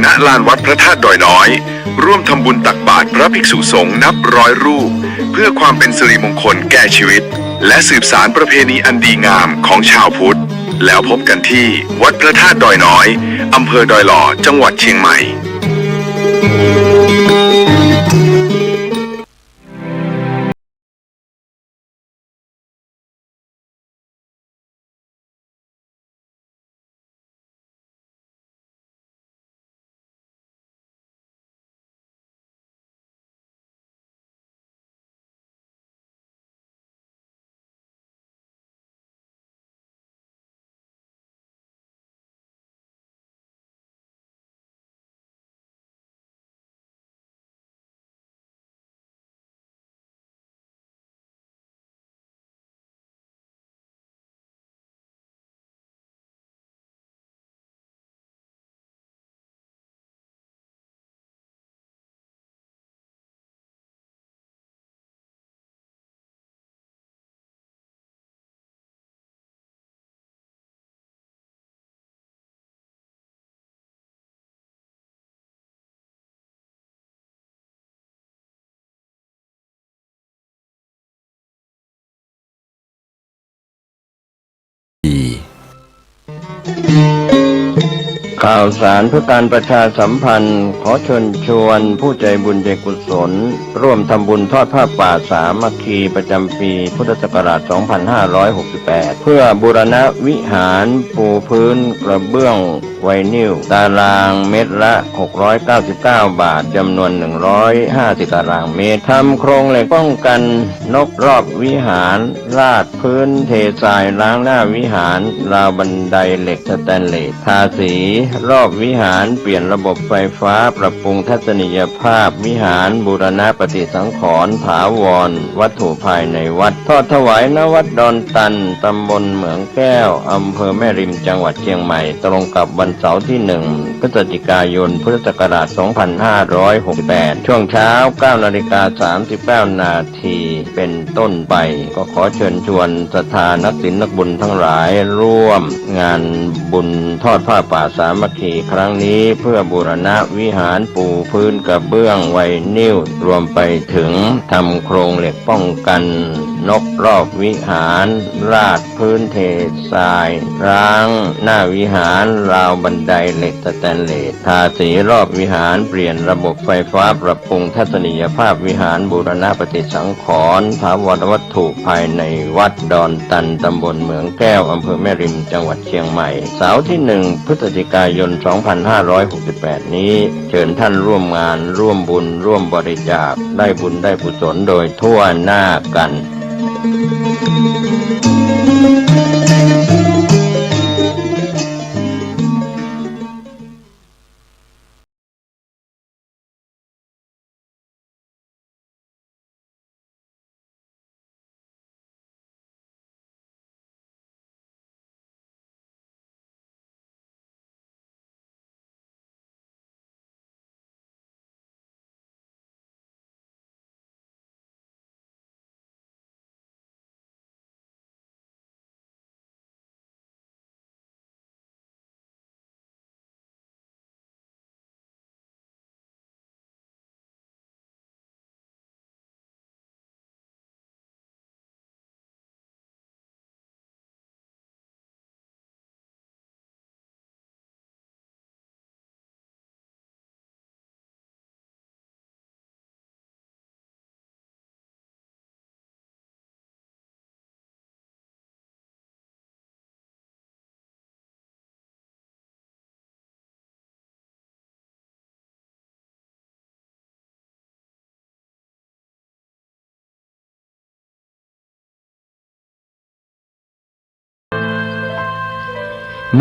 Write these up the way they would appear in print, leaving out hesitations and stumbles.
ณลานวัดพระธาตุดอยน้อยร่วมทำบุญตักบาตรพระภิกษุสงฆ์นับร้อยรูปเพื่อความเป็นสิริมงคลแก่ชีวิตและสืบสานประเพณีอันดีงามของชาวพุทธแล้วพบกันที่วัดพระธาตุดอยน้อยอำเภอดอยหล่อจังหวัดเชียงใหม่ข่าวสารเพื่อการประชาสัมพันธ์ขอเชิญชวนผู้ใจบุญใจกุศลร่วมทำบุญทอดผ้าป่าสามัคคีประจำปีพุทธศักราช 2568 เพื่อบูรณะวิหารปูพื้นกระเบื้องไวนิลตารางเมตรละ 699 บาทจำนวน 150 ตารางเมตรทำโครงเหล็กป้องกันนกรอบวิหารลาดพื้นเททรายล้างหน้าวิหารราวบันไดเหล็กสแตนเลสทาสีรอบวิหารเปลี่ยนระบบไฟฟ้าปรับปรุงทัศนียภาพวิหารบูรณะปฏิสังขรณ์ถาวรวัตถุภายในวัดทอดถวายณวัดดอนตันตำบลเหมืองแก้วอำเภอแม่ริมจังหวัดเชียงใหม่ตรงกับวันเสาร์ที่ 1 พฤศจิกายนพุทธศักราช 2568 ช่วงเช้า 9:39 นาทีเป็นต้นไปก็ขอเชิญชวนศรัทธานักศีลนักบุญทั้งหลายร่วมงานบุญทอดผ้าป่าสามัคคีครั้งนี้เพื่อบูรณะวิหารปูพื้นกระเบื้องไวนิลรวมไปถึงทำโครงเหล็กป้องกันนกรอบวิหารลาดพื้นเททรายร้างหน้าวิหารราวบันไดเหล็กสแตนเลสทาสีรอบวิหารเปลี่ยนระบบไฟฟ้าปรับปรุงทัศนียภาพวิหารบูรณะปฏิสังขรณ์ถาวรวัตถุภายในวัดดอนตันตำบลเหมืองแก้วอำเภอแม่ริมจังหวัดเชียงใหม่เสาร์ที่ 1 พฤศจิกายน 2568 นี้เชิญท่านร่วมงานร่วมบุญร่วมบริจาคได้บุญได้กุศลโดยทั่วหน้ากัน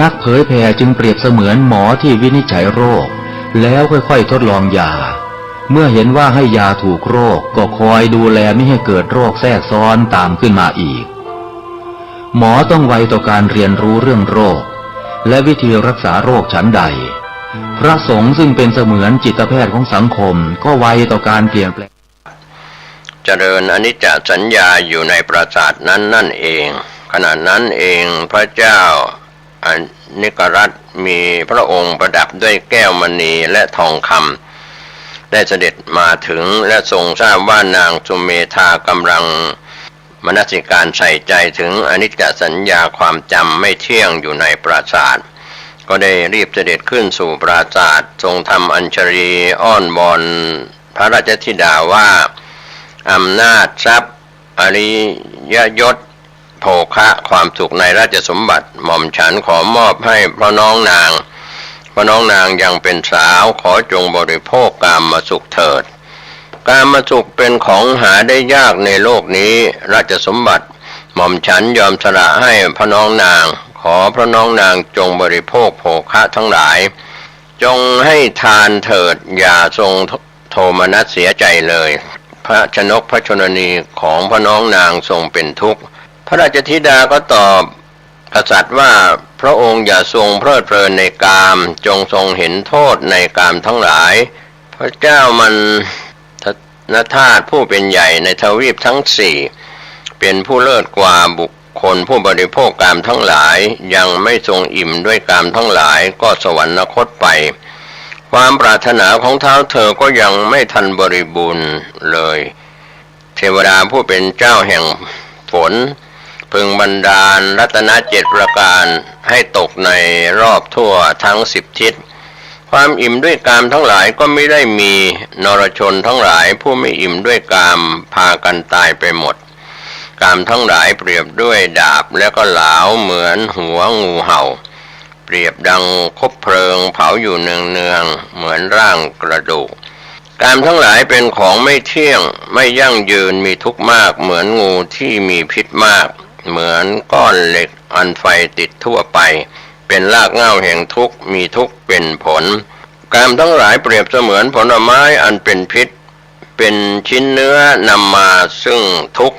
นักเผยแผ่จึงเปรียบเสมือนหมอที่วินิจฉัยโรคแล้วค่อยๆทดลองยาเมื่อเห็นว่าให้ยาถูกโรคก็คอยดูแลไม่ให้เกิดโรคแทรกซ้อนตามขึ้นมาอีกหมอต้องไวต่อการเรียนรู้เรื่องโรคและวิธีรักษาโรคฉันใดพระสงฆ์ซึ่งเป็นเสมือนจิตแพทย์ของสังคมก็ไวต่อการเปลี่ยนแปลงเจริญอนิจจสัญญาอยู่ในปราสาทนั้นนั่นเองขณะนั้นเองพระเจ้า อนิกรัตน์มีพระองค์ประดับด้วยแก้วมณีและทองคำได้เสด็จมาถึงและทรงทราบว่านางสุเมธากำลังมนสิการใส่ใจถึงอนิจจสัญญาความจำไม่เที่ยงอยู่ในปราสาทก็ได้รีบเสด็จขึ้นสู่ปราสาททรงทำอัญชลีอ้อนวอนพระราชธิดาว่าอำนาจทรัพย์อริยยศโภคะความสุขในราชสมบัติหม่อมฉันขอมอบให้พระน้องนางยังเป็นสาวขอจงบริโภคกามสุขเถิดกามสุขเป็นของหาได้ยากในโลกนี้ราชสมบัติหม่อมฉันยอมสละให้พระน้องนางขอพระน้องนางจงบริโภคโภคะทั้งหลายจงให้ทานเถิดอย่าทรงโทมนัสเสียใจเลยพระชนกพระชนนีของพระน้องนางทรงเป็นทุกข์พระราชธิดาก็ตอบกษัตริย์ว่าพระองค์อย่าทรงเพลิดเพลินในกามจงทรงเห็นโทษในกามทั้งหลายพระเจ้ามันนธาตุผู้เป็นใหญ่ในทวีปทั้งสี่เป็นผู้เลิศกว่าบุคคลผู้บริโภคกามทั้งหลายยังไม่ทรงอิ่มด้วยกามทั้งหลายก็สวรรคตไปความปรารถนาของเท้าเธอก็ยังไม่ทันบริบูรณ์เลยเทวดาผู้เป็นเจ้าแห่งฝนพึงบันดาลรัตน7ประการให้ตกในรอบทั่วทั้ง10ทิศความอิ่มด้วยกามทั้งหลายก็ไม่ได้มีนรชนทั้งหลายผู้ไม่อิ่มด้วยกามพากันตายไปหมดกามทั้งหลายเปรียบด้วยดาบแล้วก็เหลาเหมือนหัวงูเห่าเปรียบดังคบเพลิงเผาอยู่เนืองๆเหมือนร่างกระดูกกามทั้งหลายเป็นของไม่เที่ยงไม่ยั่งยืนมีทุกข์มากเหมือนงูที่มีพิษมากเหมือนก้อนเหล็กอันไฟติดทั่วไปเป็นรากเหง้าแห่งทุกข์มีทุกข์เป็นผลกามทั้งหลายเปรียบเสมือนผลไม้อันเป็นพิษเป็นชิ้นเนื้อนำมาซึ่งทุกข์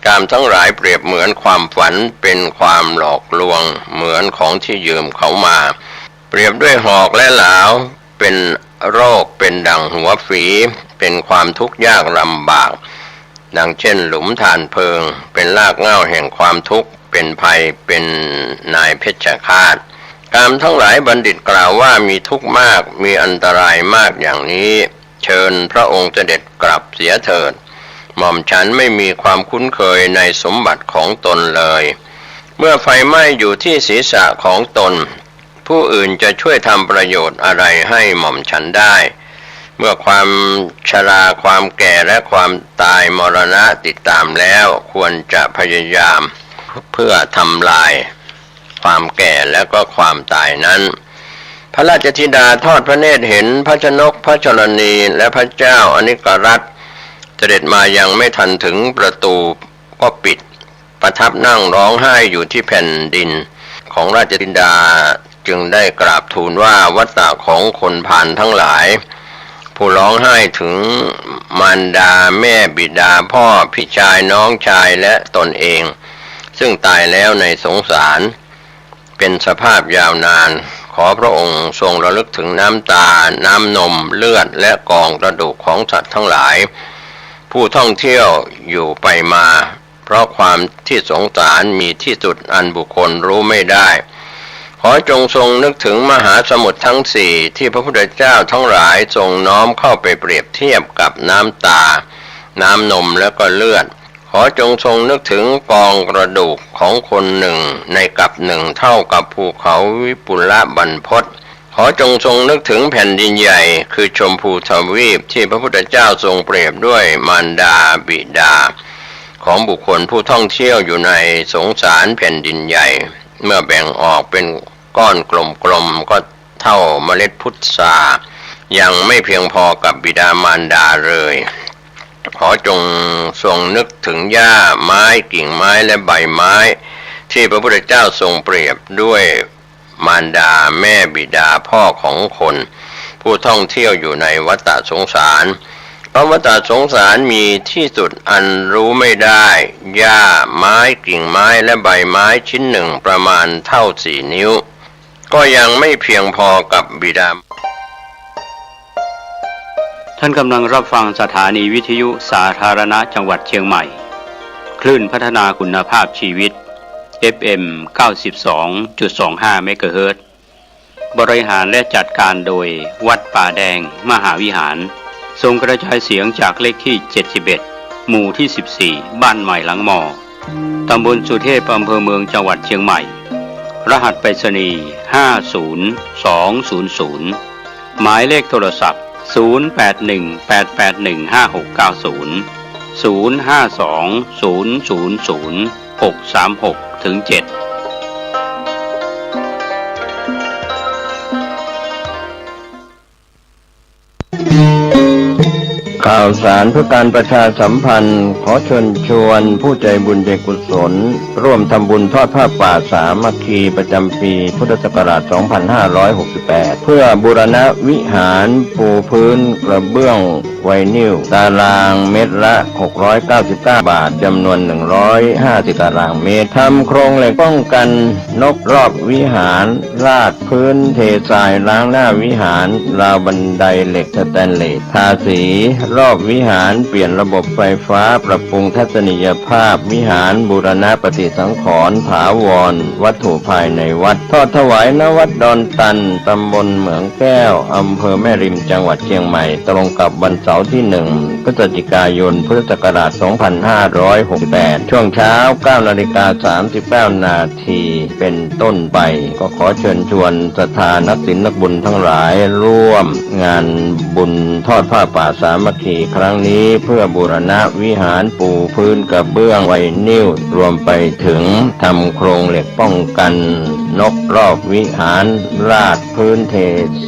กามทั้งหลายเปรียบเหมือนความฝันเป็นความหลอกลวงเหมือนของที่ยืมเขามาเปรียบด้วยหอกและเหลาเป็นโรคเป็นดั่งหัวฝีเป็นความทุกข์ยากลำบากดังเช่นหลุมฐานเพลิงเป็นรากเหง้าแห่งความทุกข์เป็นภัยเป็นนายเพชฌฆาตกามทั้งหลายบัณฑิตกล่าวว่ามีทุกข์มากมีอันตรายมากอย่างนี้เชิญพระองค์เสด็จกลับเสียเถิดหม่อมฉันไม่มีความคุ้นเคยในสมบัติของตนเลยเมื่อไฟไหม้อยู่ที่ศีรษะของตนผู้อื่นจะช่วยทำประโยชน์อะไรให้หม่อมฉันได้เมื่อความชราความแก่และความตายมรณะติดตามแล้วควรจะพยายามเพื่อทำลายความแก่และก็ความตายนั้นพระราชธิดาทอดพระเนตรเห็นพระชนกพระชนนีและพระเจ้าอนิกรัตน์เสด็จมายังไม่ทันถึงประตูก็ปิดประทับนั่งร้องไห้อยู่ที่แผ่นดินของราชธิดาจึงได้กราบทูลว่าวัฏฏะของคนผ่านทั้งหลายผู้ร้องไห้ถึงมารดาแม่บิดาพ่อพี่ชายน้องชายและตนเองซึ่งตายแล้วในสงสารเป็นสภาพยาวนานขอพระองค์ทรงระลึกถึงน้ำตาน้ำนมเลือดและกองกระดูกของสัตว์ทั้งหลายผู้ท่องเที่ยวอยู่ไปมาเพราะความที่สงสารมีที่สุดอันบุคคลรู้ไม่ได้ขอจงทรงนึกถึงมหาสมุทรทั้งสี่ที่พระพุทธเจ้าทั้งหลายทรงน้อมเข้าไปเปรียบเทียบกับน้ำตาน้ำนมและก็เลือดขอจงทรงนึกถึงกองกระดูกของคนหนึ่งในกับหนึ่งเท่ากับภูเขาวิปุลบรรพตขอจงทรงนึกถึงแผ่นดินใหญ่คือชมพูทวีปที่พระพุทธเจ้าทรงเปรียบด้วยมารดาบิดาของบุคคลผู้ท่องเที่ยวอยู่ในสงสารแผ่นดินใหญ่เมื่อแบ่งออกเป็นก้อนกลมๆก็เท่าเมล็ดพุทรายังไม่เพียงพอกับบิดามารดาเลยขอจงทรงนึกถึงหญ้าไม้กิ่งไม้และใบไม้ที่พระพุทธเจ้าทรงเปรียบด้วยมารดาแม่บิดาพ่อของคนผู้ท่องเที่ยวอยู่ในวัฏฏะสงสารเพราะวัฏฏะสงสารมีที่สุดอันรู้ไม่ได้หญ้าไม้กิ่งไม้และใบไม้ชิ้นหนึ่งประมาณเท่า4 นิ้วก็ยังไม่เพียงพอกับบิดาท่านกำลังรับฟังสถานีวิทยุสาธารณะจังหวัดเชียงใหม่คลื่นพัฒนาคุณภาพชีวิต FM 92.25 เมกะเฮิรตซ์บริหารและจัดการโดยวัดป่าแดงมหาวิหารทรงกระจายเสียงจากเลขที่ 71 หมู่ที่ 14 บ้านใหม่หลังมอ ตำบลสุเทพอำเภอเมืองจังหวัดเชียงใหม่ รหัสไปรษณีย์ 50200 หมายเลขโทรศัพท์ 081881881529 052000636-7ข่าวสารเพื่อการประชาสัมพันธ์ขอเชิญชวนผู้ใจบุญใจกุศลร่วมทำบุญทอดผ้าป่าสามัคคีประจำปีพุทธศักราช 2568 เพื่อบูรณะวิหารปูพื้นกระเบื้องไวนิลตารางเมตรละ 699 บาทจำนวน 150 ตารางเมตรทำโครงเหล็กป้องกันนกรอบวิหารลาดพื้นเททรายล้างหน้าวิหารราวบันไดเหล็กสแตนเลสทาสีรอบวิหารเปลี่ยนระบบไฟฟ้าปรับปรุงทัศนียภาพวิหารบูรณะปฏิสังขรณ์ถาวรวัตถุภายในวัดทอดถวายณวัดดอนตันตำบลเหมืองแก้วอำเภอแม่ริมจังหวัดเชียงใหม่ตรงกับวันเสาร์ที่ 1 พฤศจิกายนพุทธศักราช 2568 ช่วงเช้า 9:39 นาทีเป็นต้นไปก็ขอเชิญชวนศรัทธานักศีลนักบุญทั้งหลายร่วมงานบุญทอดผ้าป่าสามัคคีครั้งนี้เพื่อบูรณะวิหารปูพื้นกระเบื้องไวนิลรวมไปถึงทำโครงเหล็กป้องกันนกรอบวิหารลาดพื้นเท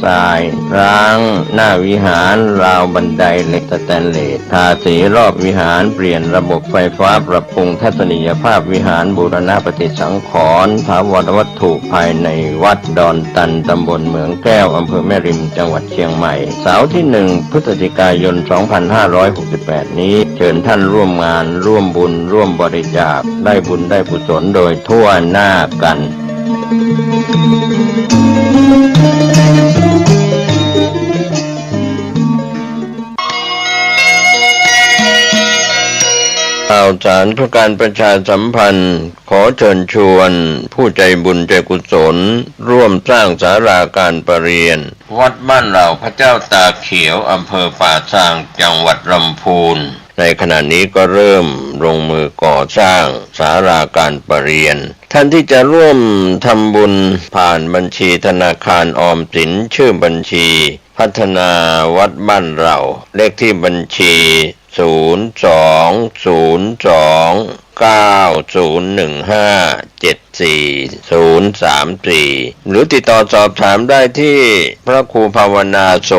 ทรายล้างหน้าวิหารราวบันไดเหล็กสแตนเลสทาสีรอบวิหารเปลี่ยนระบบไฟฟ้าปรับปรุงทัศนียภาพวิหารบูรณะปฏิสังขรณ์ถาวรวัตถุภายในวัดดอนตันตำบลเหมืองแก้วอำเภอแม่ริมจังหวัดเชียงใหม่เสาร์ที่ 1 พฤศจิกายน 2568 นี้เชิญท่านร่วมงานร่วมบุญร่วมบริจาคได้บุญได้กุศลโดยทั่วหน้ากันข่าวสารเพื่อการประชาสัมพันธ์ขอเชิญชวนผู้ใจบุญใจกุศลร่วมสร้างศาลาการประเรียนวัดบ้านเหล่าพระเจ้าตาเขียวอำเภอป่าซางจังหวัดลำพูนในขณะนี้ก็เริ่มลงมือก่อสร้างศาลาการประเรียนท่านที่จะร่วมทำบุญผ่านบัญชีธนาคารออมสินชื่อบัญชีพัฒนาวัดบ้านเราเลขที่บัญชี02-02015-74-034หรือติดต่อสอบถามได้ที่พระครูภาวนาโส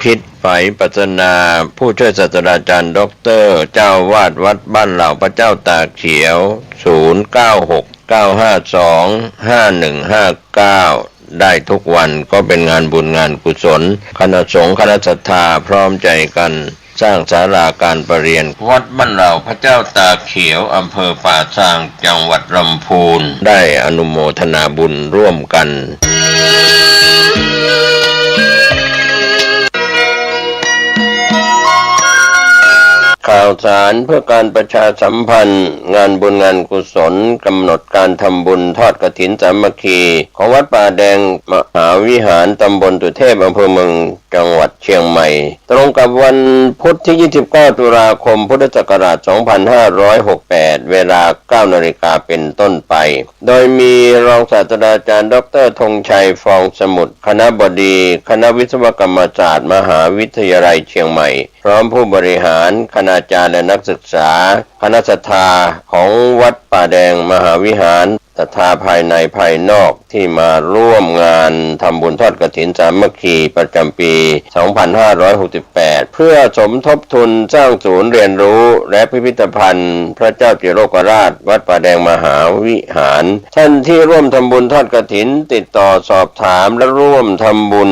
ภิตไฝปัสนาผู้ช่วยศาสตราจารย์ด็อกเตอร์เจ้าวาดวัดบ้านเหล่าพระเจ้าตากเขียว0969525159ได้ทุกวันก็เป็นงานบุญงานกุศลคณะสงฆ์คณะศรัทธาพร้อมใจกันสร้างศาลาการประเรียนวัดบ้านเหล่าพระเจ้าตาเขียวอำเภอป่าซางจังหวัดลำพูนได้อนุโมทนาบุญร่วมกันข่าวสารเพื่อการประชาสัมพันธ์งานบุญงานกุศลกำหนดการทำบุญทอดกฐินสามัคคีของวัดป่าแดงมหาวิหารตำบลสุเทพอำเภอเมืองจังหวัดเชียงใหม่ตรงกับวันพุธที่ 29 ตุลาคมพุทธศักราช 2568 เวลา 9 นาฬิกาเป็นต้นไปโดยมีรองศาสตราจารย์ดร.ธงชัยฟองสมุทรคณบดีคณะวิศวกรรมศาสตร์มหาวิทยาลัยเชียงใหม่พร้อมผู้บริหารคณาจารย์และนักศึกษาคณะศรัทธาของวัดป่าแดงมหาวิหารศรัทธาภายในภายนอกที่มาร่วมงานทำบุญทอดกฐินสามัคคีประจำปี 2568 เพื่อสมทบทุนสร้างศูนย์เรียนรู้และพิพิธภัณฑ์พระเจ้าจิโรกราชวัดป่าแดงมหาวิหารท่านที่ร่วมทำบุญทอดกฐินติดต่อสอบถามและร่วมทำบุญ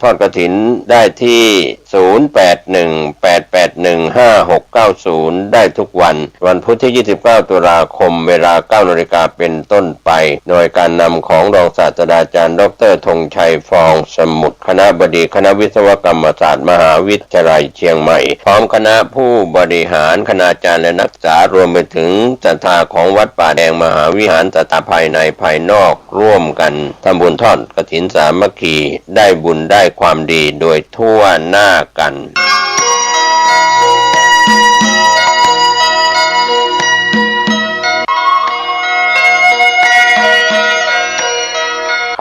ทอดกฐินได้ที่ 0818815690 ได้ทุกวันพุธที่ 29 ตุลาคมเวลา 9 นาฬิกาเป็นต้น ต้นไปโดยการนำของรองศาสตราจารย์ดร.ธงชัยฟองสมุทรคณบดีคณะวิศวกรรมศาสตร์มหาวิทยาลัยเชียงใหม่พร้อมคณะผู้บริหารคณาจารย์และนักศึกษารวมไปถึงศรัทธาของวัดป่าแดงมหาวิหารศรัทธาภายในภายนอกร่วมกันทำบุญทอดกฐินสามัคคีได้บุญได้ความดีโดยทั่วหน้ากัน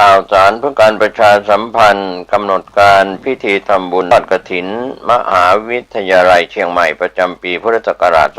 ข่าวสารเพื่อการประชาสัมพันธ์กำหนดการพิธีทำบุญทอดกฐินมหาวิทยาลัยเชียงใหม่ประจำปีพุทธศักราช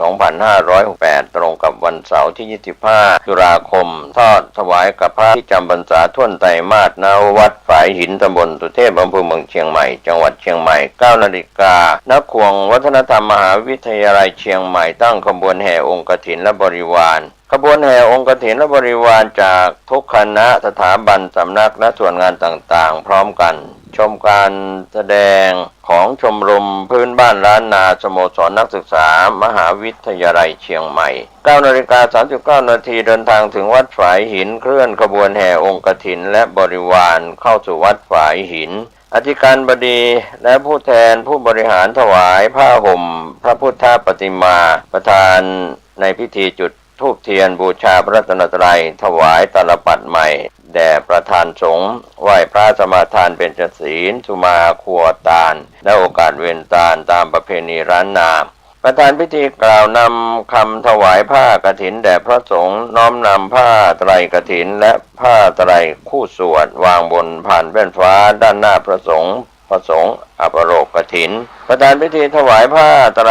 2568 ตรงกับวันเสาร์ที่ 25 ตุลาคมทอดถวายกับพระที่จำพรรษาท่วนไตรมาสณวัดฝายหินตำบลสุเทพอำเภอเมืองเชียงใหม่จังหวัดเชียงใหม่ 9 นาฬิกาณควงวัฒนธรรมมหาวิทยาลัยเชียงใหม่ตั้งขบวนแห่องค์กฐินและบริวารขบวนแห่องค์กฐินและบริวารจากทุกคณะสถาบันสำนักและส่วนงานต่างๆพร้อมกันชมการแสดงของชมรมพื้นบ้านล้านนาสโมสรนักศึกษามหาวิทยาลัยเชียงใหม่ 9 นาฬิกา 39 นาทีเดินทางถึงวัดฝายหินเคลื่อนขบวนแห่องค์กฐินและบริวารเข้าสู่วัดฝายหินอธิการบดีและผู้แทนผู้บริหารถวายผ้าห่มพระพุทธปฏิมาประธานในพิธีจุดธูปเทียนบูชาพระรัตนตรัยถวายตาลปัดใหม่แด่ประธานสงฆ์ไหว้พระสมาทานเบญจศีลสุมาครัวตาลและโอกาสเวียนตาลตามประเพณีร้านนาประธานพิธีกล่าวนำคำถวายผ้ากฐินแด่พระสงฆ์น้อมนำผ้าไตรกฐินและผ้าไตรคู่สวดวางบนผ่านแว่นฟ้าด้านหน้าพระสงฆ์อัปโรกกฐินประธานพิธีถวายผ้าไตร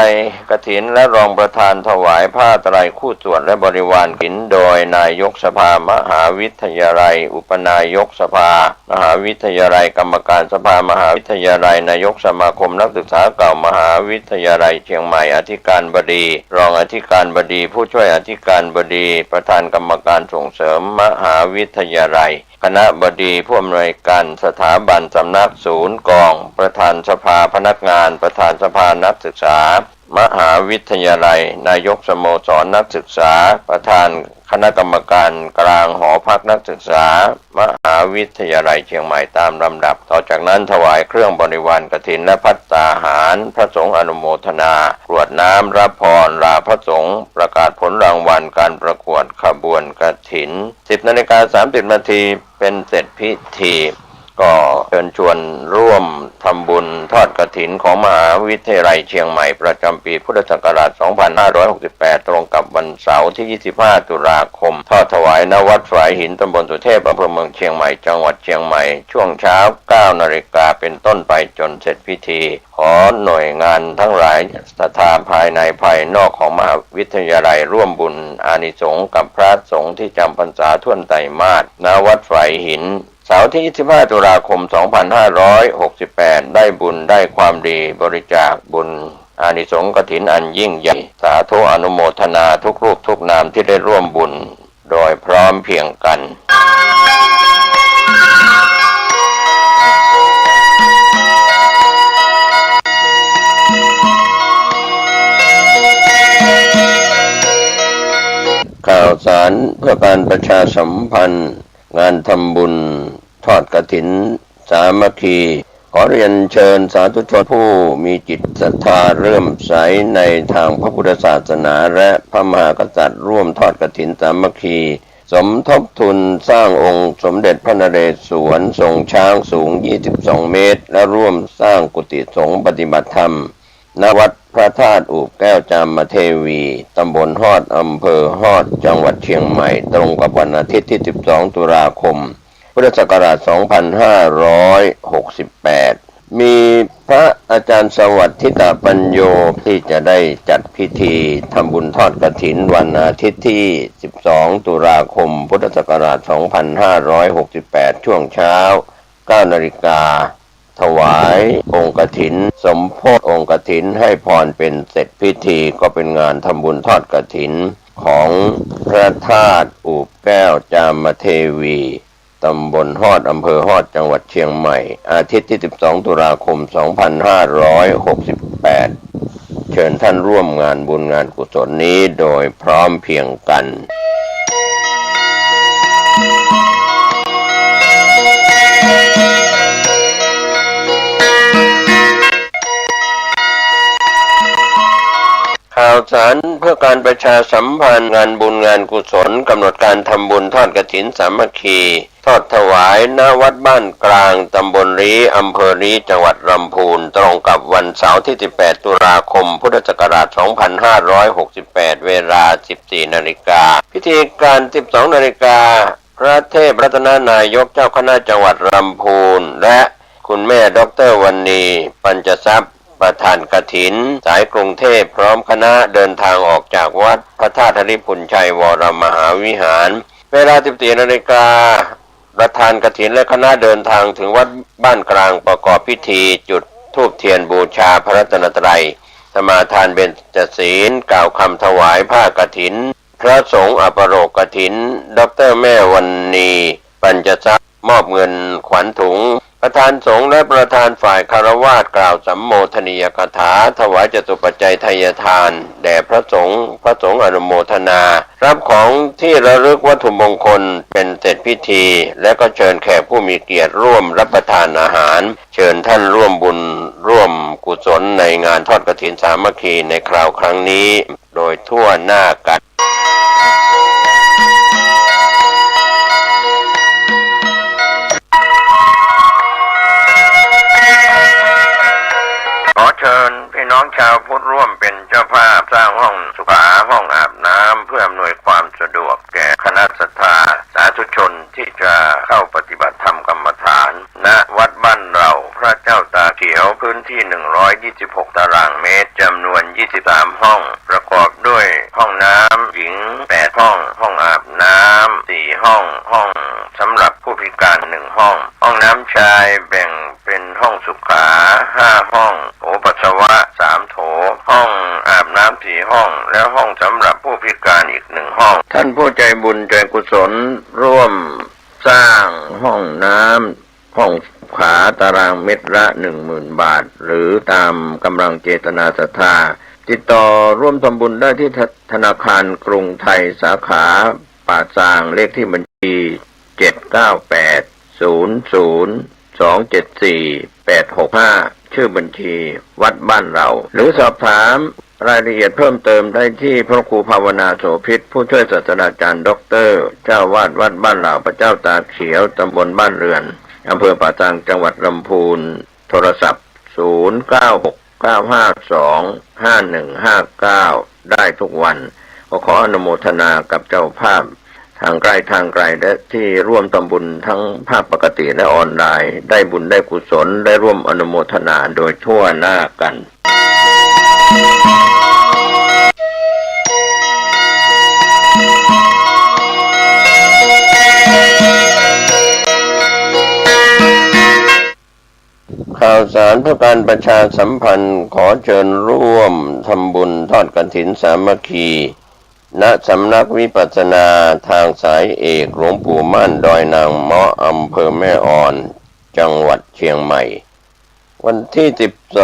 กฐินและรองประธานถวายผ้าไตรคู่สวดและบริวารกฐินโดยนายกสภามหาวิทยาลัยอุปนายกสภามหาวิทยาลัยกรรมการสภามหาวิทยาลัยนายกสมาคมนักศึกษาเก่ามหาวิทยาลัยเชียงใหม่อธิการบดีรองอธิการบดีผู้ช่วยอธิการบดีประธานกรรมการส่งเสริมมหาวิทยาลัยคณะบดีผู้อำนวยการสถาบันสำนักศูนย์กองประธานสภาพนักงานประธานสภานักศึกษามหาวิทยาลัยนายกสโมสรนักศึกษาประธานคณะกรรมการกลางหอพักนักศึกษามหาวิทยาลัยเชียงใหม่ตามลำดับต่อจากนั้นถวายเครื่องบริวารกฐินและภัตตาหารพระสงฆ์อนุโมทนากรวดน้ำรับพรลาพระสงฆ์ประกาศผลรางวัลการประกวดขบวนกฐิน 10 นาฬิกา 30 นาทีเป็นเสร็จพิธีก็เชิญชวนร่วมทำบุญทอดกฐินของมหาวิทยาลัยเชียงใหม่ประจำปีพุทธศักราช 2568 ตรงกับวันเสาร์ที่ 25 ตุลาคมทอดถวายณวัดฝายหินตำบลสุเทพอำเภอเมืองเชียงใหม่จังหวัดเชียงใหม่ช่วงเช้า 9 นาฬิกาเป็นต้นไปจนเสร็จพิธีขอหน่วยงานทั้งหลายศรัทธาภายในภายนอกของมหาวิทยาลัยร่วมบุญอานิสงส์กับพระสงฆ์ที่จำพรรษาท่วนไตรมาสณวัดฝายหินเสาร์ที่ 25 ตุลาคม 2568 ได้บุญได้ความดีบริจาคบุญอานิสงส์กฐินอันยิ่งใหญ่สาธุอนุโมทนาทุกรูปทุกนามที่ได้ร่วมบุญโดยพร้อมเพรียงกันข่าวสารเพื่อการประชาสัมพันธ์งานทำบุญทอดกฐินสามัคคีขอเรียนเชิญสาธุชนผู้มีจิตศรัทธาเริ่อมใสในทางพระพุทธศาสนาและพระมหากษัตริย์ร่วมทอดกฐินสามัคคีสมทบทุนสร้างองค์สมเด็จพระนเรศวรทรงช้างสูง 22 เมตรและร่วมสร้างกุฏิสงฆ์ปฏิบัติธรรมณวัดพระธาตุอู่แก้วจามเทวีตำบลฮอดอำเภอฮอดจังหวัดเชียงใหม่ตรงกับวันอาทิตย์ที่ 12 ตุลาคมพุทธศักราช 2568 มีพระอาจารย์สวัสดิ์ทิตปัญโยที่จะได้จัดพิธีทำบุญทอดกฐินวันอาทิตย์ที่ 12 ตุลาคมพุทธศักราช 2568 ช่วงเช้า 9 นาฬิกาถวายองค์กฐินสมโภชองค์กฐินให้พรเป็นเสร็จพิธีก็เป็นงานทำบุญทอดกฐินของพระธาตุอู่แก้วจามเทวีตำบลฮอดอำเภอฮอดจังหวัดเชียงใหม่อาทิตย์ที่ 12 ตุลาคม 2568 เชิญท่านร่วมงานบุญงานกุศลนี้โดยพร้อมเพรียงกัน ข่าวสารเพื่อการประชาสัมพันธ์งานบุญงานกุศลกำหนดการทำบุญทอดกฐินสามัคคีทอดถวายณวัดบ้านกลางตำบลรีอำเภอรีจังหวัดลำพูนตรงกับวันเสาร์ที่ 18 ตุลาคม พุทธศักราช 2568 เวลา 14 นาฬิกาพิธีการ 12 นาฬิกาพระเทพรัตนนายกเจ้าคณะจังหวัดลำพูนและคุณแม่ดร.วรรณีปัญจทรัพย์ประธานกฐินสายกรุงเทพพร้อมคณะเดินทางออกจากวัดพระธาตุธริพุนชัยวรมหาวิหารเวลา 14 นาฬิกาประธานกฐินและคณะเดินทางถึงวัดบ้านกลางประกอบพิธีจุดธูปเทียนบูชาพระรัตนตรัยสมาทานเบญจศีลกล่าวคำถวายผ้ากฐินพระสงฆ์อปโรกกฐินดร.แม่วรรณีปัญจทรัพย์มอบเงินขวัญถุงประธานสงฆ์และประธานฝ่ายคฤหัสถ์กล่าวสัมโมทนียกถาถวายจตุปัจจัยทายทานแด่พระสงฆ์อนุโมทนารับของที่ระลึกวัตถุมงคลเป็นเสร็จพิธีและก็เชิญแขกผู้มีเกียรติร่วมรับประทานอาหารเชิญท่านร่วมบุญร่วมกุศลในงานทอดกฐินสามัคคีในคราวครั้งนี้โดยทั่วหน้ากันเชิญพี่น้องชาวพุทธร่วมเป็นเจ้าภาพสร้างห้องสุขาห้องอาบน้ำเพื่ออำนวยความสะดวกแก่คณะศรัทธาสาธุชนที่จะเข้าปฏิบัติธรรมกรรมฐานณวัดบ้านเราพระเจ้าตาเขียวพื้นที่126 ตารางเมตรจำนวน23ห้องประกอบด้วยห้องน้ำหญิง8ห้องห้องอาบน้ำ4ห้องห้องสำหรับผู้พิการ1ห้องห้องน้ำชายแบ่งเป็นห้องสุขา5ห้องโถปัสสาวะ3โถห้องอาบน้ำ4ห้องแล้วห้องสำหรับผู้พิการอีก1ห้องท่านผู้ใจบุญใจกุศลร่วมสร้างห้องน้ำห้องขาตารางเมตรละ 10,000 บาทหรือตามกำลังเจตนาศรัทธาติดต่อร่วมทำบุญได้ที่ธนาคารกรุงไทยสาขาป่าซางเลขที่บัญชี79800274865ชื่อบัญชีวัดบ้านเราหรือสอบถามรายละเอียดเพิ่มเติมได้ที่พระครูภาวนาโสภิตผู้ช่วยศาสตราจารย์ด็อกเตอร์เจ้าวาดวัดบ้านเราพระเจ้าตาเขียวตำบลบ้านเรือนอำเภอป่าซางจังหวัดลำพูนโทรศัพท์0969525159ได้ทุกวันขออนุโมทนากับเจ้าภาพทางไกลและที่ร่วมทำบุญทั้งภาพปกติและออนไลน์ได้บุญได้กุศลได้ร่วมอนุโมทนาโดยทั่วหน้ากันข่าวสารเพื่อการประชาสัมพันธ์ขอเชิญร่วมทำบุญทอดกฐินสามัคคีณสำนักวิปัสสนาทางสายเอกหลวงปู่มั่นดอยนางเมาะอำเภอแม่อ่อนจังหวัดเชียงใหม่วันที่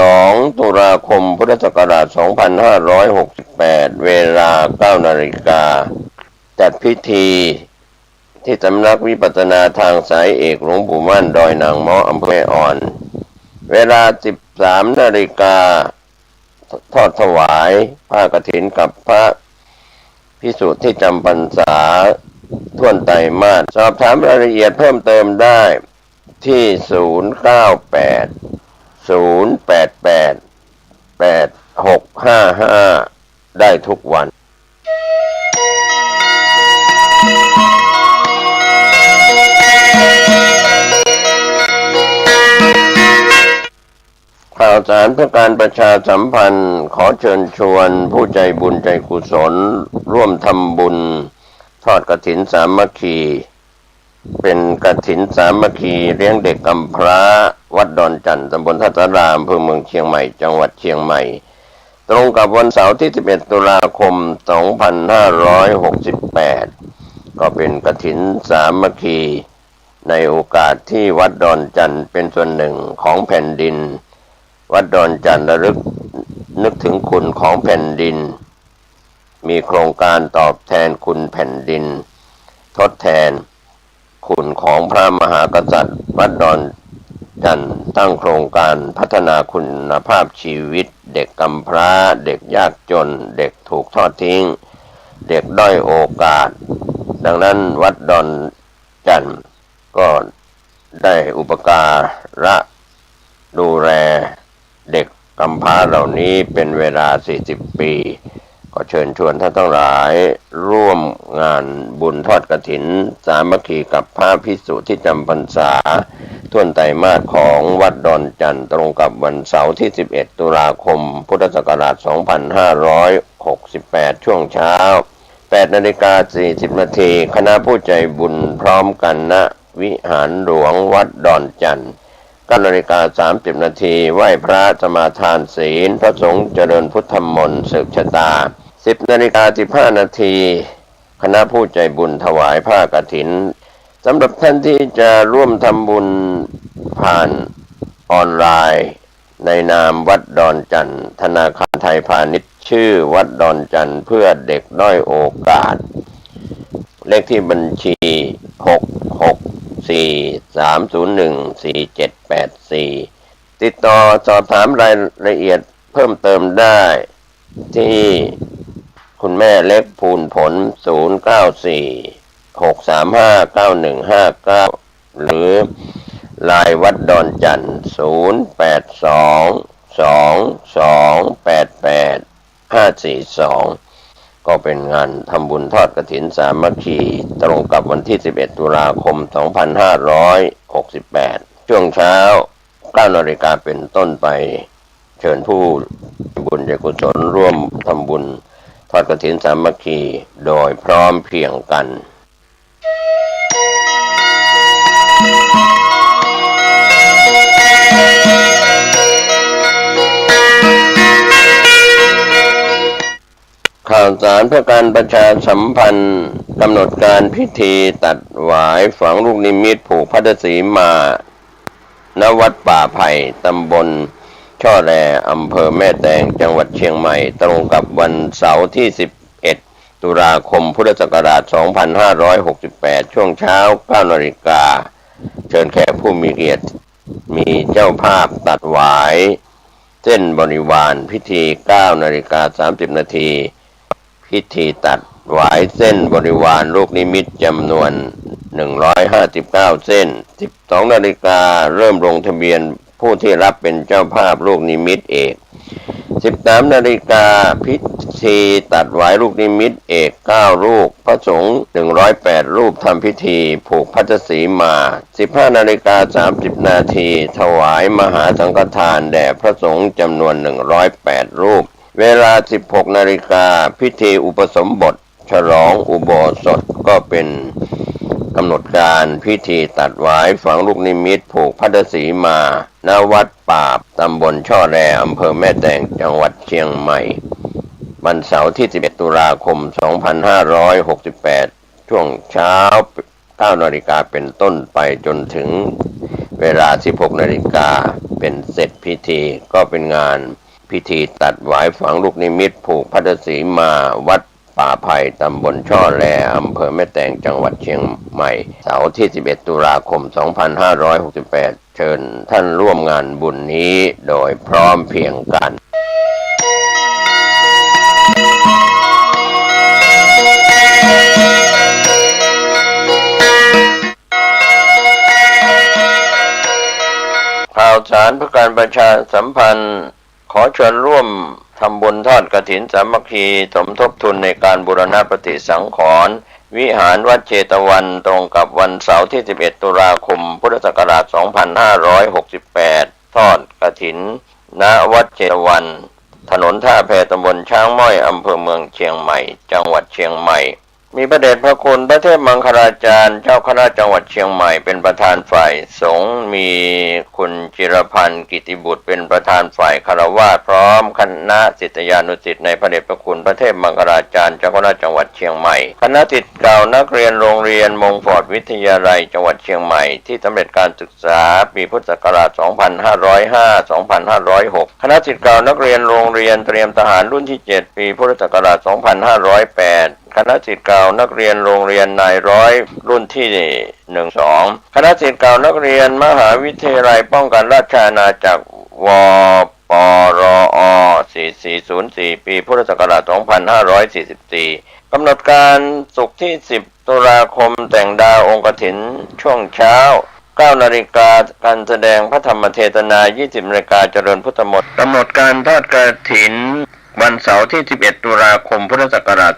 12 ตุลาคม พุทธศักราช 2568 เวลา 9 นาฬิกาจัดพิธีที่สำนักวิปัสสนาทางสายเอกหลวงปู่มั่นดอยนางเมาะอำเภอแม่อ่อนเวลา 13 นาฬิกาทอดถวายผ้ากฐินกับพระภิกษุที่จำพรรษาท่วนไตรมาสสอบถามรายละเอียดเพิ่มเติมได้ที่098 088 8655ได้ทุกวันข่าวสารเพื่อการประชาสัมพันธ์ขอเชิญชวนผู้ใจบุญใจกุศลร่วมทำบุญทอดกฐินสามัคคีเป็นกฐินสามัคคีเลี้ยงเด็กกำพร้าวัดดอนจันทร์ตำบลทัตตารามอำเภอเมืองเชียงใหม่จังหวัดเชียงใหม่ตรงกับวันเสาร์ที่ 11 ตุลาคม 2568 ก็เป็นกฐินสามัคคีในโอกาสที่วัดดอนจันทร์เป็นส่วนหนึ่งของแผ่นดินวัดดอนจันทร์ระลึกนึกถึงคุณของแผ่นดินมีโครงการตอบแทนคุณแผ่นดินทดแทน คุณของพระมหากษัตริย์วัดดอนจันทร์ตั้งโครงการพัฒนาคุณภาพชีวิตเด็กกำพร้าเด็กยากจนเด็กถูกทอดทิ้งเด็กด้อยโอกาสดังนั้นวัดดอนจันทร์ก็ได้อุปการะดูแลเด็กกำพร้าเหล่านี้เป็นเวลา40 ปีก็เชิญชวนท่านทั้งหลายร่วมงานบุญทอดกฐินสามัคคีกับพระภิกษุที่จำพรรษาท่วนไตรมาสของวัดดอนจันทร์ตรงกับวันเสาร์ที่11 ตุลาคมพุทธศักราช 2568 ช่วงเช้า 8:40 นาทีคณะผู้ใจบุญพร้อมกันณวิหารหลวงวัดดอนจันทร์ 9:30 นาทีไหว้พระสมาทานศีลพระสงฆ์เจริญพุทธมนต์สืบชะตา 10:15 นาทีคณะผู้ใจบุญถวายผ้ากฐินสำหรับท่านที่จะร่วมทำบุญผ่านออนไลน์ในนามวัดดอนจันทร์ธนาคารไทยพาณิชย์ชื่อวัดดอนจันทร์เพื่อเด็กด้อยโอกาสเลขที่บัญชี 664-301-4784 ติดต่อสอบถามรายละเอียดเพิ่มเติมได้ที่คุณแม่เล็กภูลผล 094-635-9159 หรือลายวัดดอนจันทร์ 082-2288-542 ก็เป็นงานทำบุญทอดกฐินสามัคคีตรงกับวันที่11 ตุลาคม 2568 ช่วงเช้า 9 นาฬิกาเป็นต้นไปเชิญผู้บุญใจกุศลร่วมทำบุญทอดกฐินสามัคคีโดยพร้อมเพรียงกัน ข่าวสารเพื่อการประชาสัมพันธ์กำหนดการพิธีตัดหวายฝังลูกนิมิตผูกพัทธสีมาณวัดป่าไผ่ตำบลช่อแลอำเภอแม่แตงจังหวัดเชียงใหม่ตรงกับวันเสาร์ที่11 ตุลาคมพุทธศักราช 2568 ช่วงเช้า 9 นาฬิกาเชิญแขกผู้มีเกียรติมีเจ้าภาพตัดหวายเส้นบริวารพิธี 9:30 นาทีพิธีตัดหวายเส้นบริวารลูกนิมิตจำนวน159เส้น 12 นาฬิกาเริ่มลงทะเบียนผู้ที่รับเป็นเจ้าภาพลูกนิมิตเอก 13 นาฬิกาพิธีตัดหวายลูกนิมิตเอก9รูปพระสงฆ์108รูปทำพิธีผูกพัทธสีมา 15:30 นาทีถวายมหาสังฆทานแด่พระสงฆ์จำนวน108รูปเวลา 16 นาฬิกาพิธีอุปสมบทฉลองอุโบสถก็เป็นกำหนดการพิธีตัดหวายฝังลูกนิมิตผูกพัทธสีมาณวัดป่าบตำบลช่อแลอำเภอแม่แตงจังหวัดเชียงใหม่วันเสาร์ที่ 11 ตุลาคม 2568 ช่วงเช้า 9 นาฬิกาเป็นต้นไปจนถึงเวลา 16 นาฬิกาเป็นเสร็จพิธีก็เป็นงานพิธีตัดหวายฝังลูกนิมิตผูกพัทธสีมาวัดป่าไผ่ตำบลช่อแลอำเภอแม่แตงจังหวัดเชียงใหม่เสาร์ที่ 11 ตุลาคม 2568 เชิญท่านร่วมงานบุญนี้โดยพร้อมเพรียงกันข่าวสารเพื่อการประชาสัมพันธ์ขอชวนร่วมทำบุญทอดกฐินสามัคคีสมทบทุนในการบูรณะปฏิสังขรณ์วิหารวัดเชตวันตรงกับวันเสาร์ที่ 11 ตุลาคม พุทธศักราช 2568 ทอดกฐินณวัดเชตวันถนนท่าแพตำบลช้างม้อยอำเภอเมืองเชียงใหม่จังหวัดเชียงใหม่มีพระเดชพระคุณพระเทพมังคลาจารย์เจ้าคณะจังหวัดเชียงใหม่เป็นประธานฝ่ายสงฆ์มีคุณจิรพันธ์กิติบุตรเป็นประธานฝ่ายคฤหัสถ์พร้อมคณะศิษยานุศิษย์ในพระเดชพระคุณพระเทพมังคลาจารย์เจ้าคณะจังหวัดเชียงใหม่คณะศิษย์เก่านักเรียนโรงเรียนมงฟอร์ดวิทยาลัยจังหวัดเชียงใหม่ที่สำเร็จการศึกษาปีพุทธศักราช 2505-2506 คณะศิษย์เก่านักเรียนโรงเรียนเตรียมทหารรุ่นที่ 7 ปีพุทธศักราช 2508 คณะศิษย์เก่านักเรียนโรงเรียนนายร้อยรุ่นที่12คณะศิษย์เก่านักเรียนมหาวิทยาลัยป้องกันราชอาณาจักรวปรอ4404ปีพุทธศักราช2544กำหนดการศุกร์ที่10ตุลาคมแต่งดาวองค์กฐินช่วงเช้า9 นาฬิกาการแสดงพระธรรมเทศนา 20 นาฬิกาเจริญพุทธมนต์กำหนดการทอดกฐินวันเสาร์ที่11ตุลาคมพุทธศักราช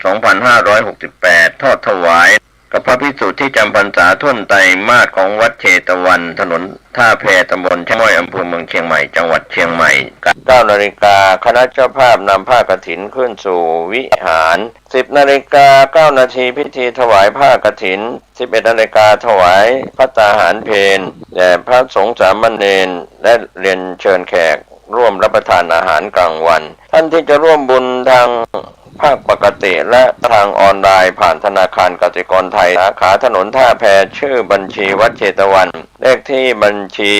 2568ทอดถวายกับพระภิกษุที่จำพรรษาทุ่นไตรมาสของวัดเชตวันถนนท่าแพตำบลช่างม้อยอำเภอเมืองเชียงใหม่จังหวัดเชียงใหม่9 นาฬิกาคณะเจ้าภาพนำผ้ากฐินขึ้นสู่วิหาร10 นาฬิกา9 นาทีพิธีถวายผ้ากฐิน11 นาฬิกาถวายภัตตาหารเพลแด่พระสงฆ์สามเณรและเรียนเชิญแขกร่วมรับประทานอาหารกลางวันท่านที่จะร่วมบุญทางภาคปกติและทางออนไลน์ผ่านธนาคารกสิกรไทยสาขาถนนท่าแพชื่อบัญชีวัดเชตวันเลขที่บัญชี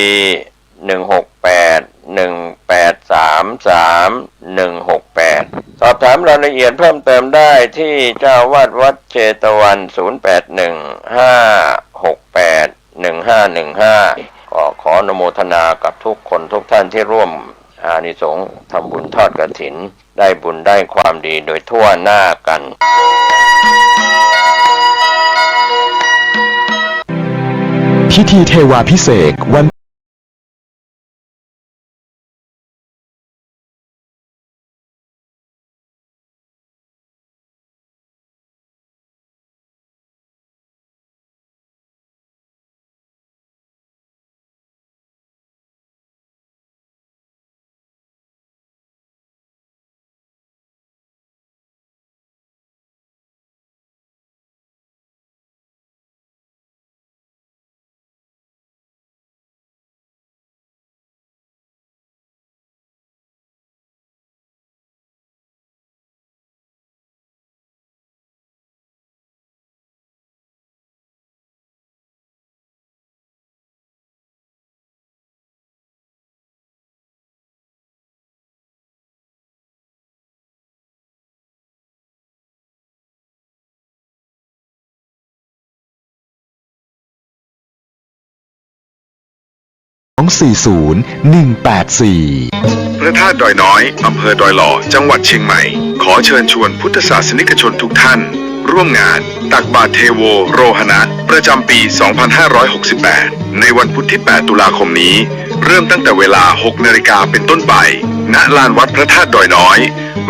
16818331168สอบถามรายละเอียดเพิ่มเติมได้ที่เจ้าวาดวัดเชตวัน0815681515ขออนุโมทนากับทุกคนทุกท่านที่ร่วมอานิสงส์ทำบุญทอดกฐินได้บุญได้ความดีโดยทั่วหน้ากัน พิธีเทวาภิเษกวันพระธาตุดอยน้อยอำเภอดอยหล่อจังหวัดเชียงใหม่ขอเชิญชวนพุทธศาสนิกชนทุกท่านร่วมงานตักบาตรเทโวโรหณะประจำปี 2568 ในวันพุธที่ 8 ตุลาคมนี้เริ่มตั้งแต่เวลา 6 นาฬิกาเป็นต้นไปณลานวัดพระธาตุดอยน้อย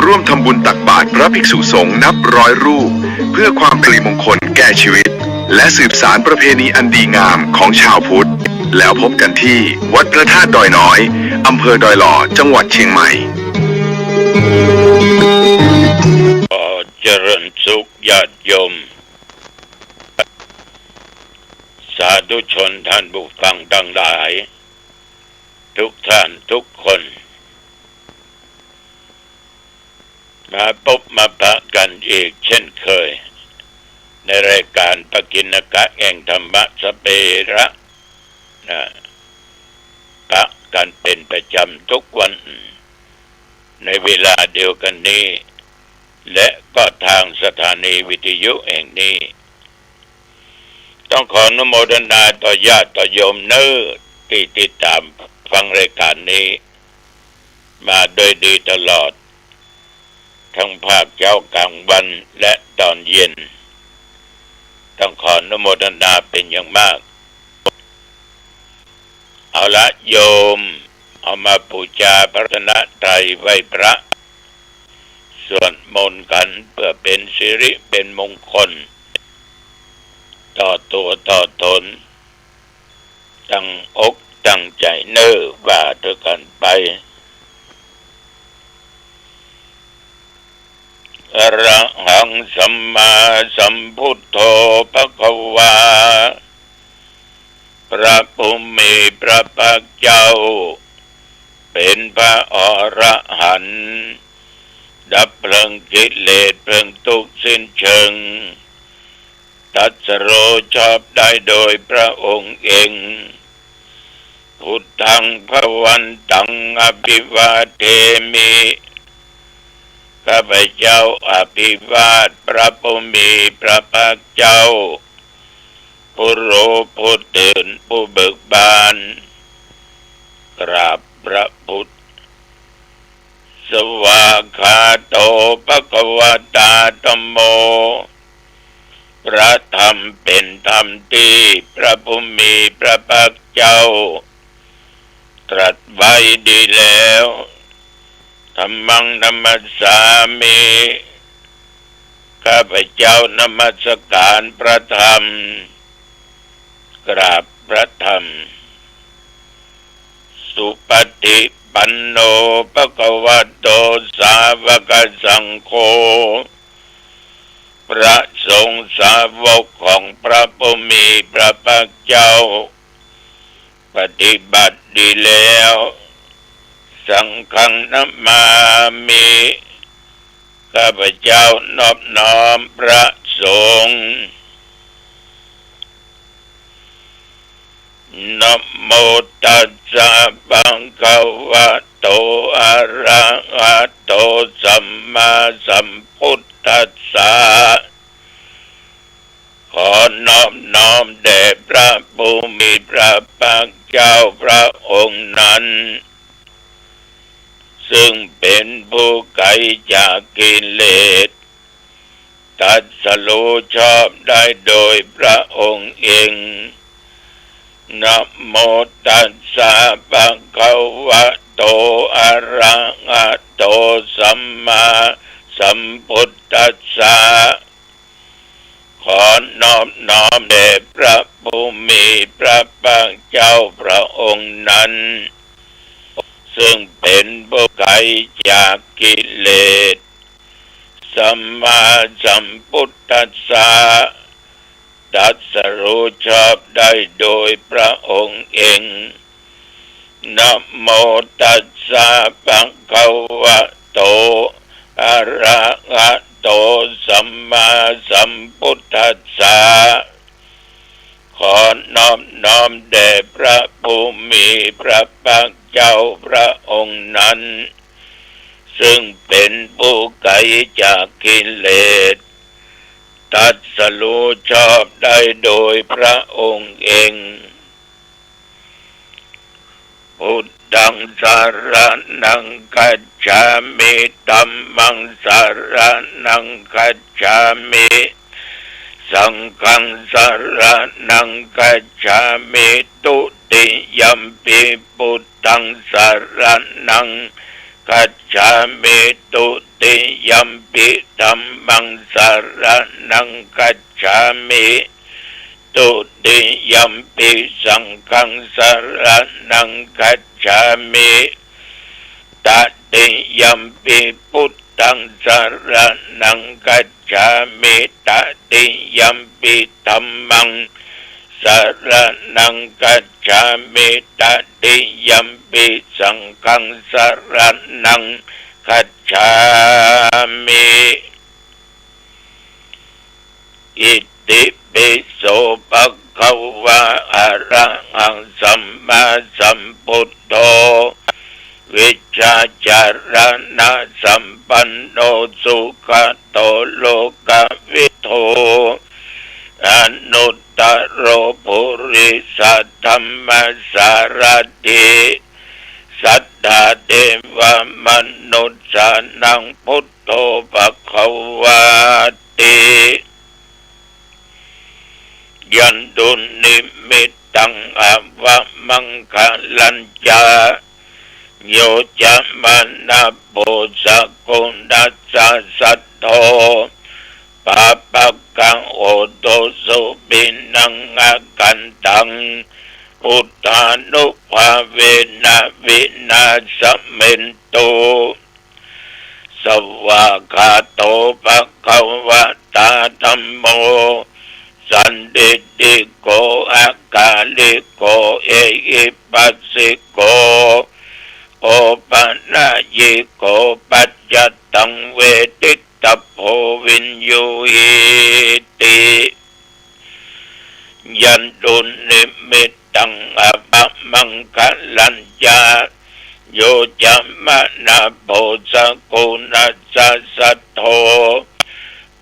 ร่วมทำบุญตักบาตรพระภิกษุสงฆ์นับร้อยรูปเพื่อความเป็นสิริมงคลแก่ชีวิตและสืบสานประเพณีอันดีงามของชาวพุทธแล้วพบกันที่วัดพระธาตุดอยน้อยอำเภอดอยหล่อจังหวัดเชียงใหม่เจริญสุขญาติโยมสาธุชนท่านผู้ฟังทั้งหลายทุกท่านทุกคนมาพบมาพบกันอีกเช่นเคยในรายการปกิณกะแห่งธรรมะสเประปะกันเป็นประจำทุกวันในเวลาเดียวกันนี้และก็ทางสถานีวิทยุแห่งนี้ต้องขออนุโมทนาต่อญาติต่อโยมเนื้อที่ติดตามฟังรายการนี้มาโดยดีตลอดทั้งภาคเช้ากลางวันและตอนเย็นต้องขออนุโมทนาเป็นอย่างมากเอาละโยมเอามาบูชาพระรัตนตรัยไหว้พระสวดมนต์กันเพื่อเป็นสิริเป็นมงคลต่อตัวต่อตนตั้งอกตั้งใจเนิ่อว่าด้วยกันไปอรหังสัมมาสัมพุทโธภควาพระผู้มีพระภาคเจ้าเป็นพระอรหันต์ดับเพลิงกิเลสเพลิงทุกข์สิ้นเชิงตรัสรู้ชอบได้โดยพระองค์เองพุทธังภวันตังอภิวาเทมิ ข้าพเจ้าอภิวาทพระผู้มีพระภาคเจ้าผู้รู้ผู้ตื่นผู้เบิกบานกราบพระพุทธสวากขาโตภควตาธัมโมพระธรรมเป็นธรรมที่พระผู้มีพระภาคเจ้าตรัสไว้ดีแล้วธัมมังนัมมัสสามิข้าพเจ้านมัสการพระธรรมกราบพระธรรมสุปฏิปันโนภควโตสาวกสังโฆพระสงฆ์สาวกของพระผู้มีพระภาคเจ้าปฏิบัติดีแล้วสังฆังนัมมามิข้าพเจ้านอบน้อมพระสงฆ์นะโมตัสสะภะคะวะโตอะระหะโตสัมมาสัมพุทธัสสะขอนอบน้อมแด่พระผู้มีพระภาคเจ้าพระองค์นั้นซึ่งเป็นผู้ไกลจากกิเลสตรัสรู้ชอบได้โดยพระองค์เองนะโมตัสสะภะคะวะโตอะระหะโตสัมมาสัมพุทธัสสะขอนอบน้อมแด่พระผู้มีพระภาคเจ้าพระองค์นั้นซึ่งเป็นผู้ไกลจากกิเลสสัมมาสัมพุทธัสสะตรัสรู้ชอบได้โดยพระองค์เองนะโมตัสสะภะคะวะโตอะระหะโตสัมมาสัมพุทธัสสะขอนอบน้อมแด่พระผู้มีพระภาคเจ้าพระองค์นั้นซึ่งเป็นผู้ไกลจากกิเลสตรัสรู้ชอบได้โดยพระองค์เองพุทธังสรณังคัจฉามิธัมมังสรณังคัจฉามิสังฆังสรณังคัจฉามิตุติยัมปิพุทธังสรณังคัจฉามิตุติยัมปิธัมมังสรณังคัจฉามิตุติยัมปิสังฆังสรณังคัจฉามิตติยัมปิพุทธังสรณังคัจฉามิตติยัมปิธัมมังสรณังคัจฉามิตติยัมปิสังฆังสรณังคัจฉามิอิติปิโสภะคะวะอะระหังสัมมาสัมพุทโธวิชชาจารณะสัมปันโนสุขโตโลกวิโทอนุตตโรปุริสัทธัมมัสสารถิสัทธาเทวมนุษย์สานังพุทโธภควาติยันตุนิมิตตังอวะมังคลัญจาโยจะมานาโพสกุณดัสสะสัทโธปะปะกังโอโตสุปินังอากันตังพุทธานุภาเวนะวินาสเมนโตสวากขาโตภะคะวะตาธัมโมสันติติโกอาคาลิโกเอหิปัสสิโกโอปัญญิโกปัจจตังเวทิตโพวินยูหิติยันตุนิมิตตังอภมังคลัญจา โยจะมะนาโพสกุณาสัสสะโท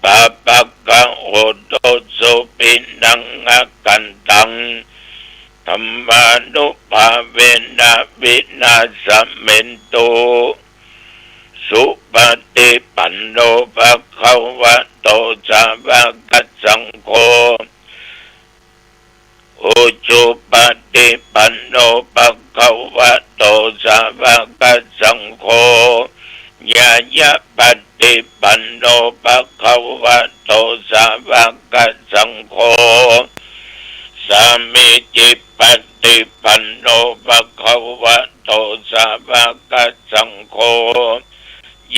ปะปะกะโหโตสุปินังอากันตังธรรมานุภาเวนะวินาสเมนโตสุปฏิปันโนภะคะวะโตสาวกสังโฆโอจุปฏิปันโนภะคะวะโตสาวกสังโฆญาญะปฏิปันโนภะคะวะโตสาวกสังโฆสามิจิปฏิปันโนภะคะวะโตสาวกสังโฆ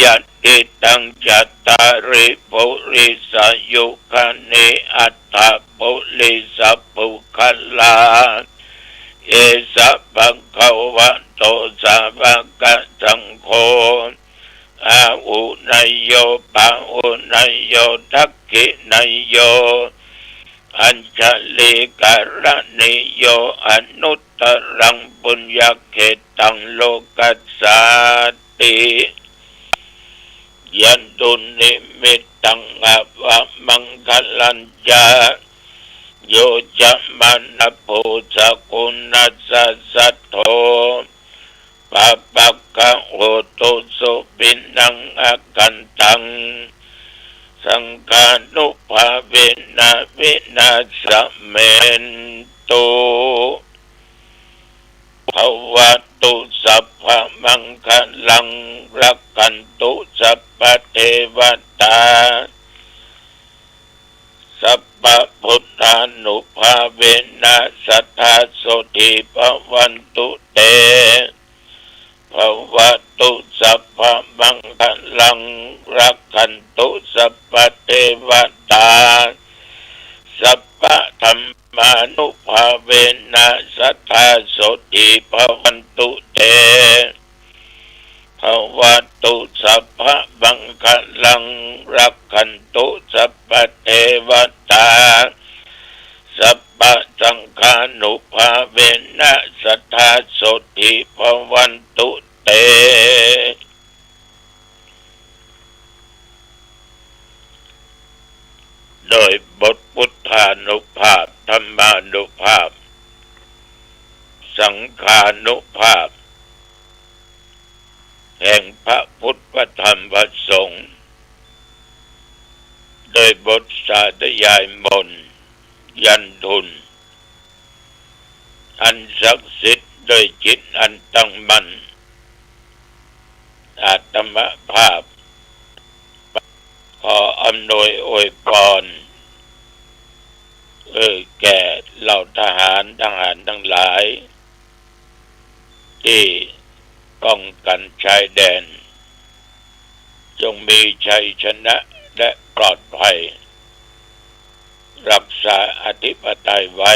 ยัตติตังจัตตาริปุริสยุคเนอัตถปุริสปุคลาเอสะภะคะวะโตสาวกสังโฆอาอุนยโยปะอุนยโยทักขินยโยอัญชลิกรณิโยอนุตตรังปุญญเขตังโลกัสสาติยันตุนิมิตตังอวะมังคลัญจาโยจะมานะโพสกุณาสัสสะโทปะปะกะโหโตสุปินังอากันตังสังฆานุภาเวนะวินาสเมนโตภวตุสัพพะมังคลังรักขันตุสัพพะเทวตาสัพพะพุทธานุภาเวนะสัทธาโสติภวันตุเตภวตุสัพพะมังคลังรักขันตุสัพพะเทวตาสัพพะธัมมานุภาเวนะสัทธาโสติภวันตุเตภวตุสัพพะมังคลังรักขันตุสัพพะเทวตาสัพพะสังฆานุภาเวนะสัทธาโสติภวันตุเตโดยบทพุทธานุภาพธรรมานุภาพสังฆานุภาพแห่งพระพุทธธรรมพระสงฆ์โดยบทสาธยายมนต์ยันทุนอันศักดิ์สิทธิ์โดยจิตอันตั้งมั่นอาตมภาพขออำนวยอวยพรแก่เหล่าทหารทั้งหลายที่ป้องกันชายแดนจงมีชัยชนะและปลอดภัยรักษาอธิปไตยไว้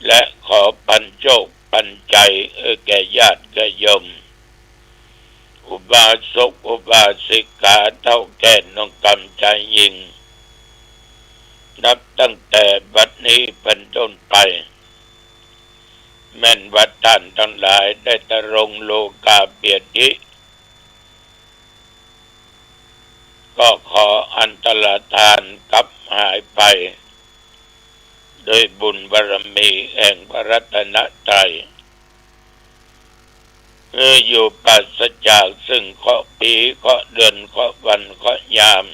และขอปันโชคปันใจแก่ญาติโยมอุบาสกอุบาสิกาเท่าแก่น้องกำใจยิงนับตั้งแต่บัดนี้เป็นต้นไปแม่นวัดท่านทั้งหลายได้ตรงโลกาเบียดิก็ขออันตรธานกับหายไปโดยบุญบารมีแห่งพระรัตนตรัยอยู่ปราศจากซึ่งเคราะห์ปีเคราะห์เดือนเคราะห์วันเคราะห์ยาม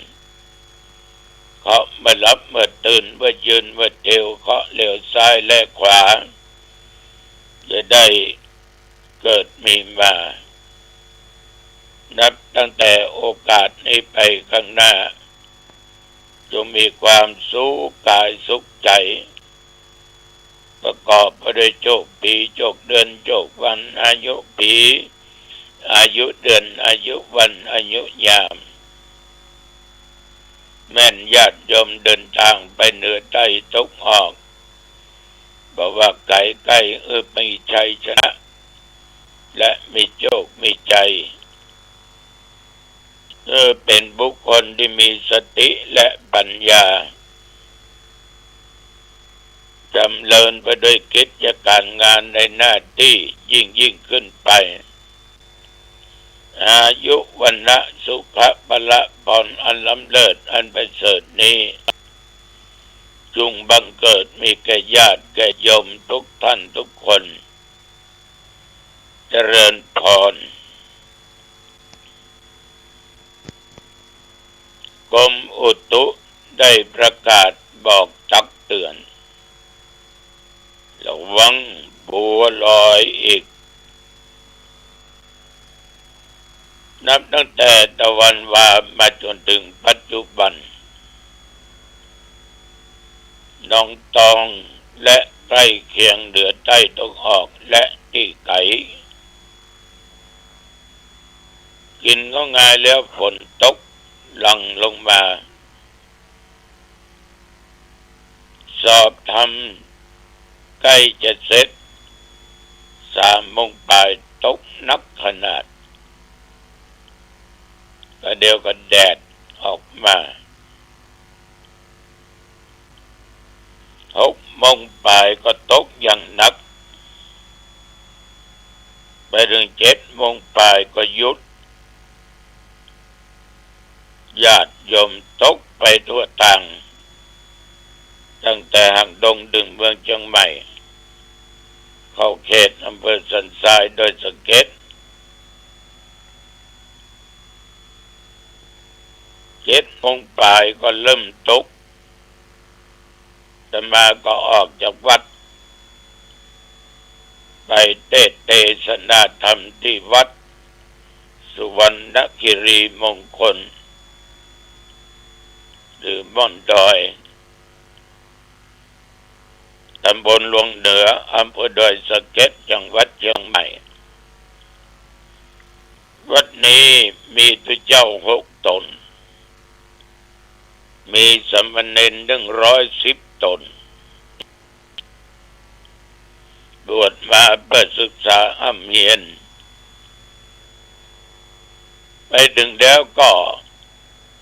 เคราะห์เมื่อหลับเมื่อตื่นเมื่อยืนเมื่อเทวเคราะห์เหลียวซ้ายและขวาจะได้เกิดมีมานับตั้งแต่โอกาสนี้ไปข้างหน้าจงมีความสุขกายสุขใจประกอบไปด้วยโชคปีโชคเดือนโชควันอายุปีอายุเดือนอายุวันอายุยามแม่นญาติโยมเดินทางไปเหนือใต้ตกออกบอกว่าไกลมีชัยชนะและมีโชคมีใจเป็นบุคคลที่มีสติและปัญญาจ ดำเนินไปด้วยกิจการงานในหน้าที่ยิ่งขึ้นไปอายุวันนะสุขะพละพรอันล้ำเลิศอันประเสริฐนี้จงบังเกิดมีแก่ญาติแก่โยมทุกท่านทุกคนเจริญพรกรมอุตุได้ประกาศบอกตักเตือนระวังบัวลอยอีกนับตั้งแต่ตะวันวามาจนถึงปัจจุบันหนองตองและใกล้เคียงเหนือใต้ตะวันออกและที่ไก่กินก็ง่ายแล้วฝนตกหลั่งลงมาสอบทำใกล้จะเสร็จ3 โมงบ่ายตกหนักขนาดก็เดี๋ยวก็แดดออกมา6 โมงบ่ายก็ตกอย่างหนักไปถึง7 โมงบ่ายก็หยุดญาติโยมตกไปทั่วต่างตั้งแต่หางดงดึงเมืองเชียงใหม่เข้าเขตอำเภอสันทรายโดยสะเก็ด7 โมงบ่ายก็เริ่มตกอาตมาก็ออกจากวัดไปเทศนาธรรมที่วัดสุวรรณคีรีมงคลหรือม่อนดอยตำบลหลวงเหนืออำเภอดอยสะเก็ดจังหวัดเชียงใหม่วัดนี้มีตุเจ้า6 ตนมีสามเณร110 ตนบวชมาเพื่อศึกษาอำเฮียนไปถึงแล้วก็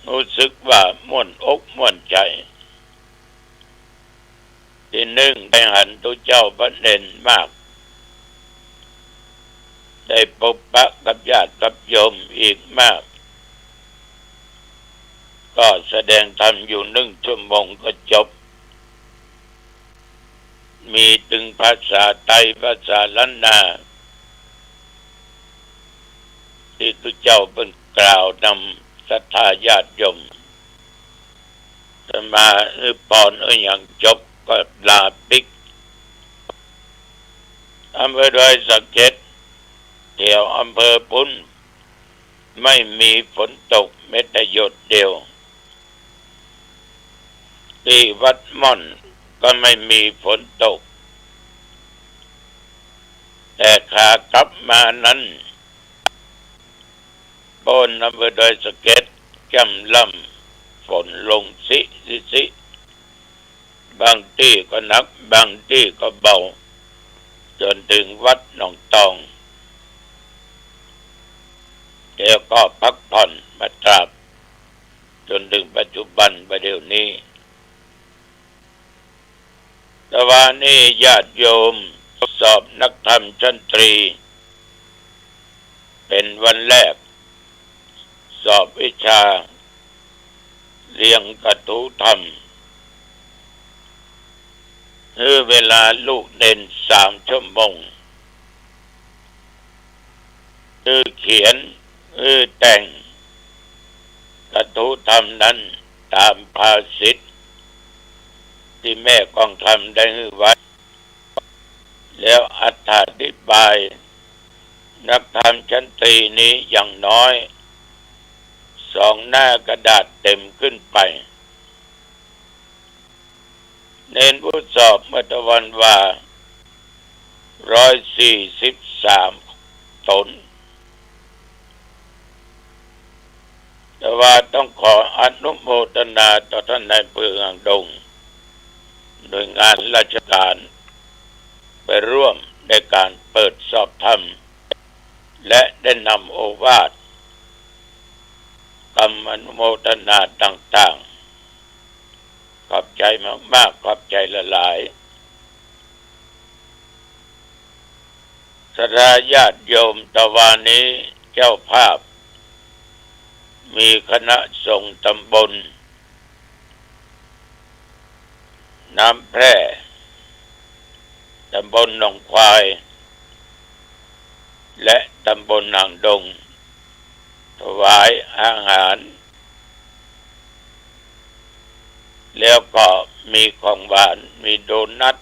รู้สึกว่าม่วนอกม่วนใจที่หนึ่งได้หันตุเจ้าพระเนรมากได้พบปะกับญาติกับโยมอีกมากก็แสดงธรรมอยู่1 ชั่วโมงก็จบมีถึงภาษาไทยภาษาล้านนาที่ตุเจ้าเป็นกล่าวนำศรัทธาญาติโยมจะมาปอนอย่างจบก็ลาปิกอำเภอดอยสะเก็ดแถวอำเภอพุนไม่มีฝนตกแม้แต่หยดเดียวที่วัดม่อนก็ไม่มีฝนตกแต่ขากลับมานั้นบนอำเภอดอยสะเก็ดจำลำฝนลงสิบางที่ก็หนักบางที่ก็เบาจนถึงวัดหนองตองแล้วก็พักผ่อนมาตราบจนถึงปัจจุบันประเดี๋ยวนี้แต่ว่านี่ญาติโยมสอบนักธรรมชั้นตรีเป็นวันแรกสอบวิชาเรียงกถูธรรมเวลาลูกเด่น3 ชั่วโมงเขียนแต่งกถูธรรมนั้นตามภาษิตที่แม่กองธรรมได้ไว้แล้วอธิบายนักธรรมชั้นตรีนี้อย่างน้อย2 หน้ากระดาษเต็มขึ้นไปเน้นผู้สอบเมื่อตะวันว่า143 ตนแต่ว่าต้องขออนุโมทนาต่อท่านนายอำเภอหางดงโดยงานราชการไปร่วมในการเปิดสอบธรรมและได้นำโอวาทคำอนุโมทนาต่างๆขอบใจมากๆขอบใจหลาย ศรัทธาญาติโยมตะวันนี้เจ้าภาพมีคณะสงฆ์ตำบลน้ำแพร่ตำบลหนองควายและตำบลนางดงถวายอาหารแล้วก็มีของหวานมีโดนัท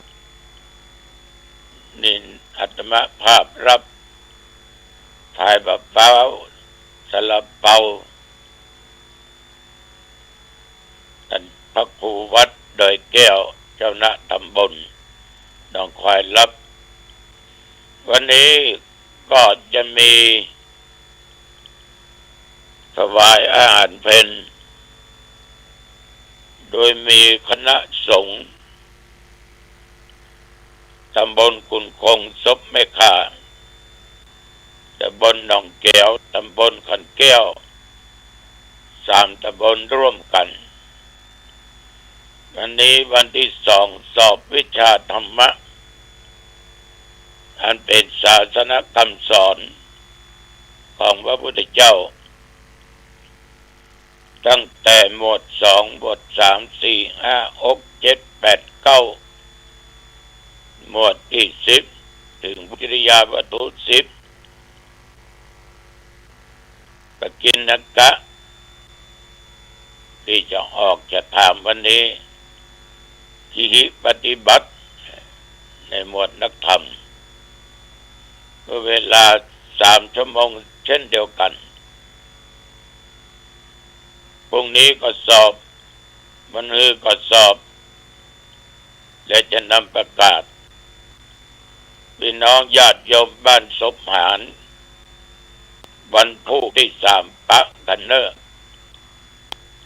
นี่อาตมาภาพรับพายบะเป้าสลับเปาท่านพระครูวัดโดยแก้วเจ้าหน้าตำบลหนองควายรับวันนี้ก็จะมีถวายอาหารเพลโดยมีคณะสงฆ์ตำบลกุนคงซบแม่ข่าตำบลหนองแก้วตำบลขันแก้ว3 ตำบลร่วมกันวันนี้วันที่2สอบวิชาธรรมะอันเป็นศาสนคำสอนของพระพุทธเจ้าตั้งแต่หมวด2บท3 4 5 6 7 8 9หมวดที่10ถึงกิริยาวัตถุ10ปกิณกะที่จะออกจะถามวันนี้กิหิปฏิบัติในหมวดนักธรรมเวลา3 ชั่วโมงเช่นเดียวกันพรุ่งนี้ก็สอบวันอื่นก็สอบและจะนำประกาศพี่น้องญาติโยมบ้านศพหารวันพุธที่3 ปะกันเนอ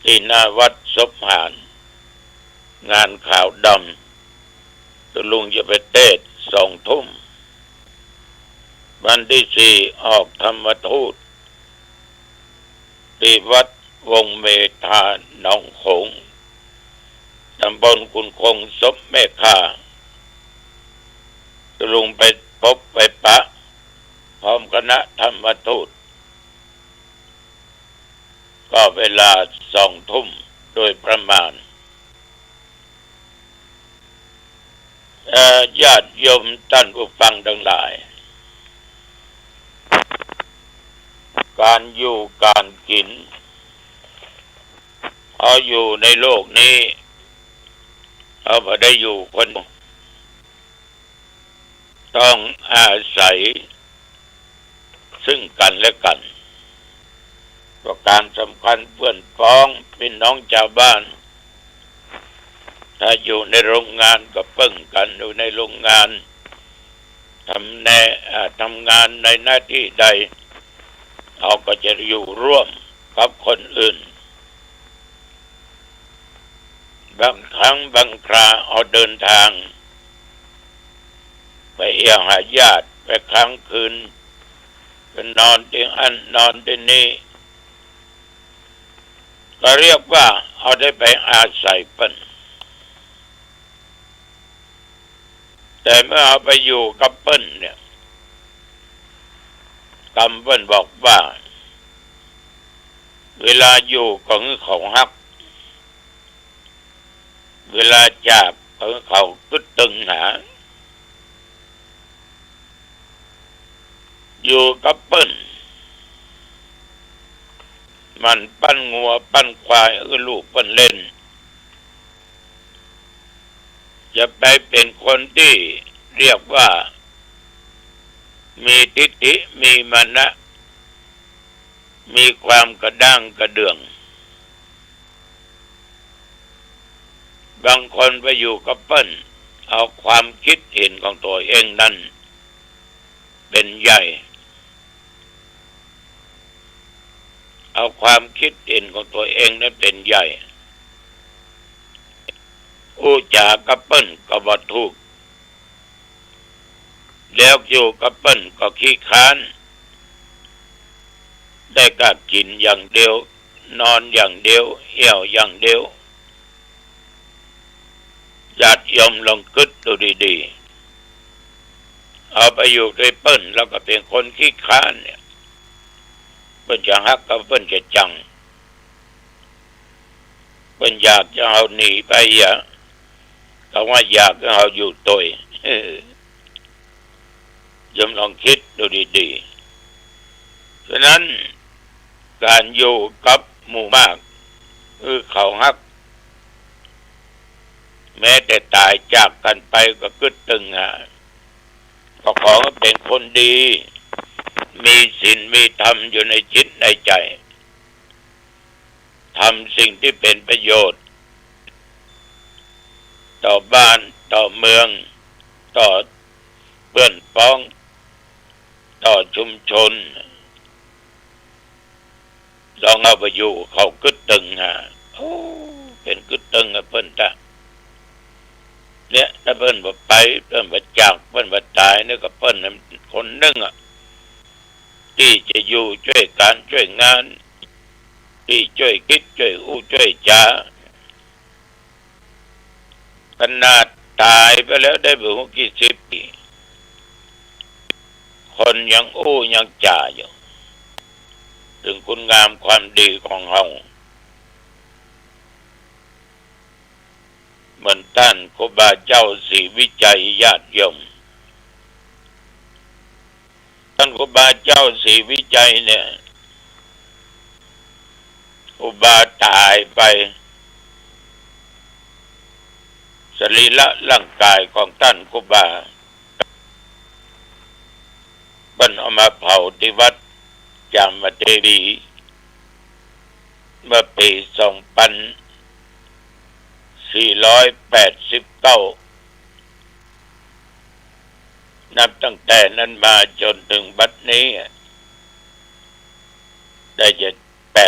ที่หน้าวัดศพหารงานขาวดำตุลุงจะไปเทศน์2 ทุ่มวันที่4ออกธรรมทูตที่วัดวงเมธาหนองโขงตำบลกุนคงซบแม่ข่าตุลุงไปพบไปปะพร้อมคณะธรรมทูตก็เวลา2 ทุ่มโดยประมาณญาติโยมท่านผู้ฟังทั้งหลายการอยู่การกินเอาอยู่ในโลกนี้เอาไม่ได้อยู่คนต้องอาศัยซึ่งกันและกันประการสำคัญเพื่อนพ้องพี่น้องชาวบ้านถ้าอยู่ในโรงงานก็ปึ้งกันอยู่ในโรงงานทำงานในหน้าที่ใดเราก็จะอยู่ร่วมกับคนอื่นบางครั้งบางคราเอาเดินทางไปเอี่ยหาญาติไปค้างคืนก็นอนที่อันนอนที่นี่ก็เรียกว่าเอาได้ไปอาศัยเปิ้นแต่เมื่อเอาไปอยู่กับเปิ้นเนี่ยกำเปิ้นบอกว่าเวลาอยู่ก็คือเขาฮักเวลาจากก็คือเขาตึงหาอยู่กับเปิ้นมันปั้นงัวปั้นควายลูกเปิ้นเล่นจะไปเป็นคนที่เรียกว่ามีทิฏฐิมีมานะมีความกระด้างกระเดื่องบางคนไปอยู่กับเปิ้นเอาความคิดเห็นของตัวเองนั้นเป็นใหญ่เอาความคิดเห็นของตัวเองนั้นเป็นใหญ่อู้จากับเปิ้นก็บ่ถูกแล้วอยู่กับเปิ้นก็ขี้ค้านได้ก็กินอย่างเดียวนอนอย่างเดียวเหี่ยวอย่างเดียวญาติโยมลองคิดดูดีๆ เอาไปอยู่ด้วยเปิ้นแล้วก็เป็นคนขี้ค้านเนี่ยเปิ้นจะฮักกับเปิ้นจะจังเปิ้นอยากจะเอาหนีไปอย่าแต่ว่าอยากจะเอาอยู่ตัวยมลองคิดดูดีๆฉะนั้นการอยู่กับหมู่มากคือเขาฮักแม้แต่ตายจากกันไปก็กึดตึงก็ขอให้เป็นคนดีมีศีลมีธรรมอยู่ในจิตในใจทำสิ่งที่เป็นประโยชน์ต่อบ้านต่อเมืองต่อเพื่อนพ้องต่อชุมชนลองเอาไปอยู่เขากึดตึงเป็นกึดตึงเพิ่นตะเนี่ยถ้าเพิ่นบ่ไปเพิ่นบ่จากเพิ่นบ่ตายเนี่ยก็เพิ่นคนหนึ่งที่จะอยู่ช่วยการช่วยงานที่ช่วยคิดช่วยอู้ช่วยจาขนาดตายไปแล้วได้บ่ฮู้กี่สิบปีคนยังอู้ยังจ่าอยู่ถึงคุณงามความดีของเฮาเหมือนท่านครูบาเจ้าศรีวิจัยญาติโยมท่านครูบาเจ้าศรีวิจัยเนี่ยครูบาตายไปสรีระร่างกายของท่านครูบาบันเอามาเผาที่วัดจามเทวีเมื่อปี2489นับตั้งแต่นั้นมาจนถึงบัดนี้ได้จะ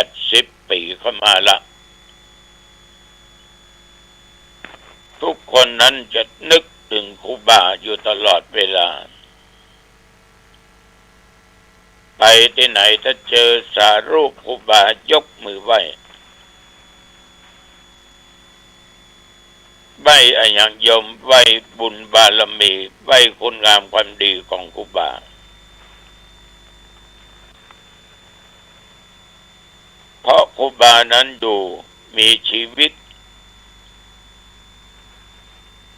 80 ปีเข้ามาละทุกคนนั้นจะนึกถึงครูบาอยู่ตลอดเวลาไปที่ไหนถ้าเจอสารูปครูบายกมือไหว้ไหว้อย่างยมไหว้บุญบารมีไหว้คุณงามความดีของครูบาเพราะครูบานั้นอยู่มีชีวิต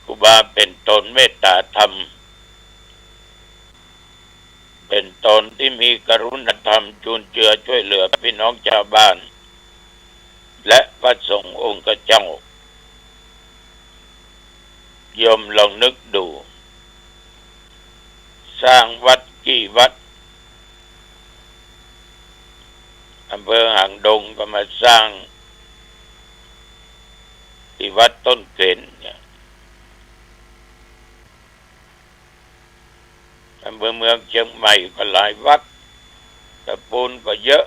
ครูบาเป็นตนเมตตาธรรมเป็นตนที่มีกรุณธรรมจุนเจือช่วยเหลือพี่น้องชาวบ้านและพระสงฆ์องค์เจ้าโยมลองนึกดูสร้างวัดกี่วัดอำเภอหางดงก็มาสร้างที่วัดต้นเกล็นเนี่ยอำเภอเมืองเชียงใหม่ก็หลายวัดตะปูนก็เยอะ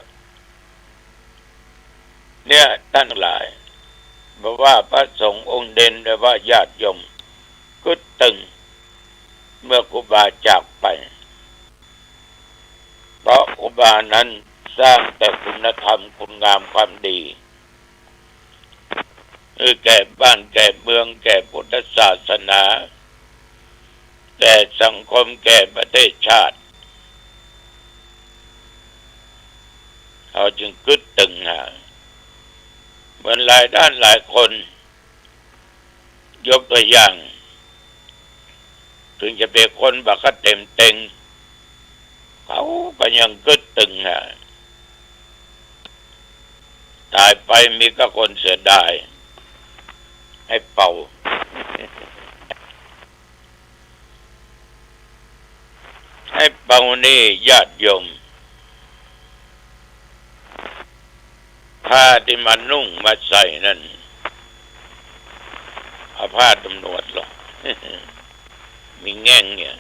เนี่ยตั้งหลายบอกว่าพระสงฆ์องค์เด่นหรือว่าญาติโยมกึดตึงเมื่อครูบาจากไปเพราะครูบานั้นสร้างแต่คุณธรรมคุณงามความดีแก่บ้านแก่เมืองแก่พุทธศาสนาแก่สังคมแก่ประเทศชาติเขาจึงกึดตึงเหมือนหลายด้านหลายคนยกตัวอย่างถึงจะเป็นคนบักเต็มเต็งเขาก็ยังกึดตึงตายไปมีก็คนเสียดายให้เป่าให้เป่านี่ญาติโยมผ้าที่มานุ่งมาใส่นั่นเอาผ้าตำรวจหรอ มีแง่งเนี่ย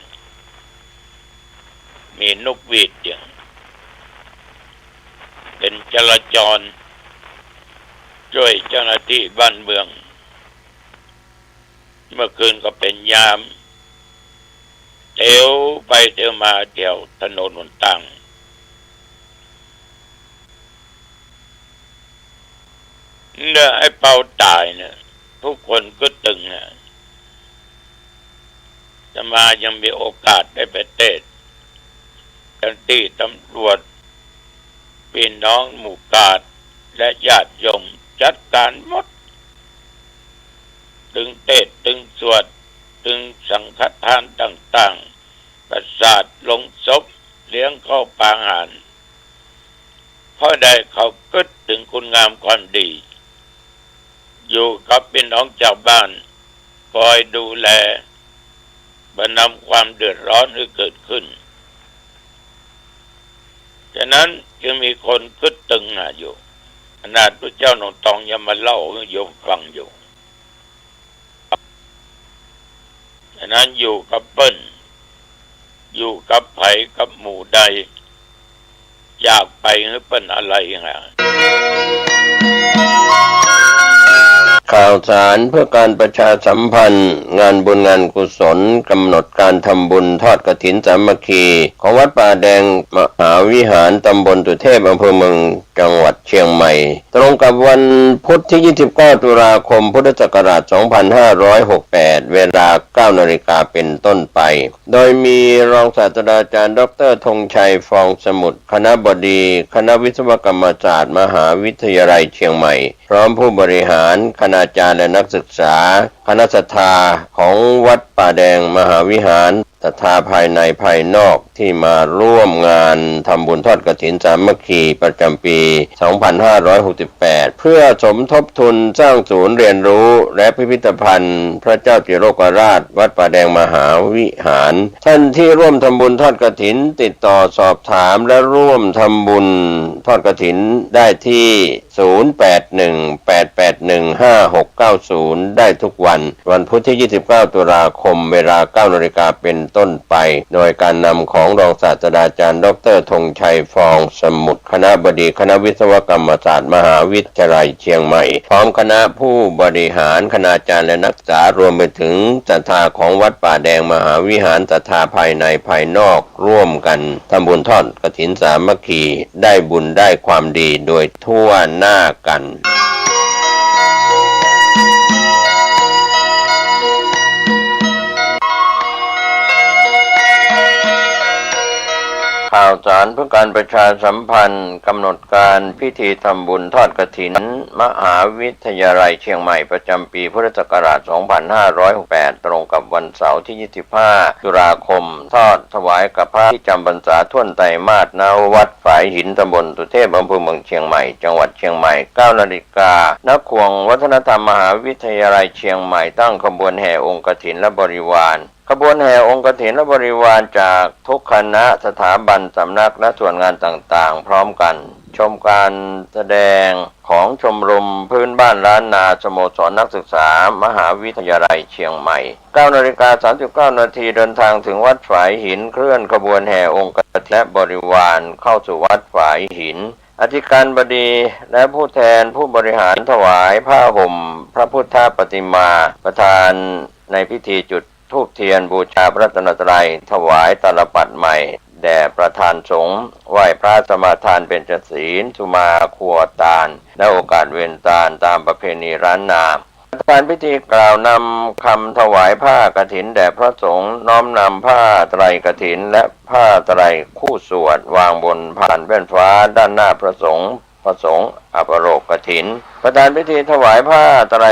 มีนกหวีดเนี่ยเป็นจราจรช่วยเจ้าหน้าที่บ้านเมืองเมื่อคืนก็เป็นยามเที่ยวไปเที่ยวมาเที่ยวถนนหนทางเนี่ยไอ้เป่าตายเนี่ยทุกคนก็ตึง จะมายังมีโอกาสได้ไปเทศน์เจ้าหน้าที่ตำรวจพี่น้องหมู่กาดและญาติโยมจัดการหมดตึงเทศน์ตึงสวดตึงสังฆทานต่างๆประสาทลงศพเลี้ยงเข้าปางอาหารเพราะได้เขาคิดถึงคุณงามความดีอยู่กับพี่น้องชาวบ้านคอยดูแลบรรเทาความเดือดร้อนที่เกิดขึ้นฉะนั้นจึงมีคนคิดตึงอยู่ขนาดพระเจ้าหนองตองยังมาเล่าให้โยมฟังอยู่ฉะนั้นอยู่กับเปิ้ลอยู่กับไผกับหมู่ใดอยากไปให้เปิ้ลอะไรฮะ ข่าวสารเพื่อการประชาสัมพันธ์งานบุญงานกุศลกำหนดการทำบุญทอดกฐินสามัคคีของวัดป่าแดงมหาวิหารตำบลตุเทพอำเภอเมืองจังหวัดเชียงใหม่ตรงกับวันพุธที่29ตุลาคมพุทธศักราช2568เวลา 9 นาฬิกาเป็นต้นไปโดยมีรองศาสตราจารย์ดร.ธงชัยฟองสมุทรคณบดีคณะวิศวกรรมศาสตร์มหาวิทยาลัยเชียงใหม่พร้อมผู้บริหารคณาจารย์และนักศึกษาคณะศรัทธาของวัดป่าแดงมหาวิหารศรัทธาภายในภายนอกที่มาร่วมงานทำบุญทอดกฐินสามัคคีประจำปี 2568 เพื่อสมทบทุนสร้างศูนย์เรียนรู้และพิพิธภัณฑ์พระเจ้าจิโรกราชวัดป่าแดงมหาวิหารท่านที่ร่วมทำบุญทอดกฐินติดต่อสอบถามและร่วมทำบุญทอดกฐินได้ที่ 0818815690 ได้ทุกวันพุธที่ 29 ตุลาคมเวลา 9 นาฬิกาเป็นต้นไปโดยการนำของรองศาสตราจารย์ดร.ธงชัยฟองสมุทรคณบดีคณะวิศวกรรมศาสตร์มหาวิทยาลัยเชียงใหม่พร้อมคณะผู้บริหารคณาจารย์และนักศึกษารวมไปถึงศรัทธาของวัดป่าแดงมหาวิหารศรัทธาภายในภายนอกร่วมกันทำบุญทอดกฐินสามัคคีได้บุญได้ความดีโดยทั่วหน้ากันข่าวสารเพื่อการประชาสัมพันธ์กำหนดการพิธีทำบุญทอดกฐินมหาวิทยาลัยเชียงใหม่ประจำปีพุทธศักราช 2568 ตรงกับวันเสาร์ที่ 25 ตุลาคมทอดถวายกับพระที่จำพรรษาท่วนไตรมาสณวัดฝายหินตำบลตุเทพอำเภอเมืองเชียงใหม่จังหวัดเชียงใหม่ 9 นาฬิกาณขวงวัฒนธรรมมหาวิทยาลัยเชียงใหม่ตั้งขบวนแห่องค์กฐินและบริวารขบวนแห่องค์กฐินและบริวารจากทุกคณะสถาบันสำนักและส่วนงานต่างๆพร้อมกันชมการแสดงของชมรมพื้นบ้านล้านนาสโมสรนักศึกษามหาวิทยาลัยเชียงใหม่ 9 นาฬิกา 39 นาทีเดินทางถึงวัดฝายหินเคลื่อนขบวนแห่องค์กฐินและบริวารเข้าสู่วัดฝายหินอธิการบดีและผู้แทนผู้บริหารถวายผ้าห่มพระพุทธปฏิมาประธานในพิธีจุดธูปเทียนบูชาพระรัตนตรัยถวายตาลปัดใหม่แด่ประธานสงฆ์ไหว้พระสมาทานเบญจศีลสุมาครัวตาลและโอกาสเวียนตาลตามประเพณีร้านนาประธานพิธีกล่าวนำคำถวายผ้ากฐินแด่พระสงฆ์น้อมนำผ้าไตรกฐินและผ้าไตรคู่สวดวางบนพานแว่นฟ้าด้านหน้าพระสงฆ์อภโรกกฐินประธานพิธีถวายผ้าไตร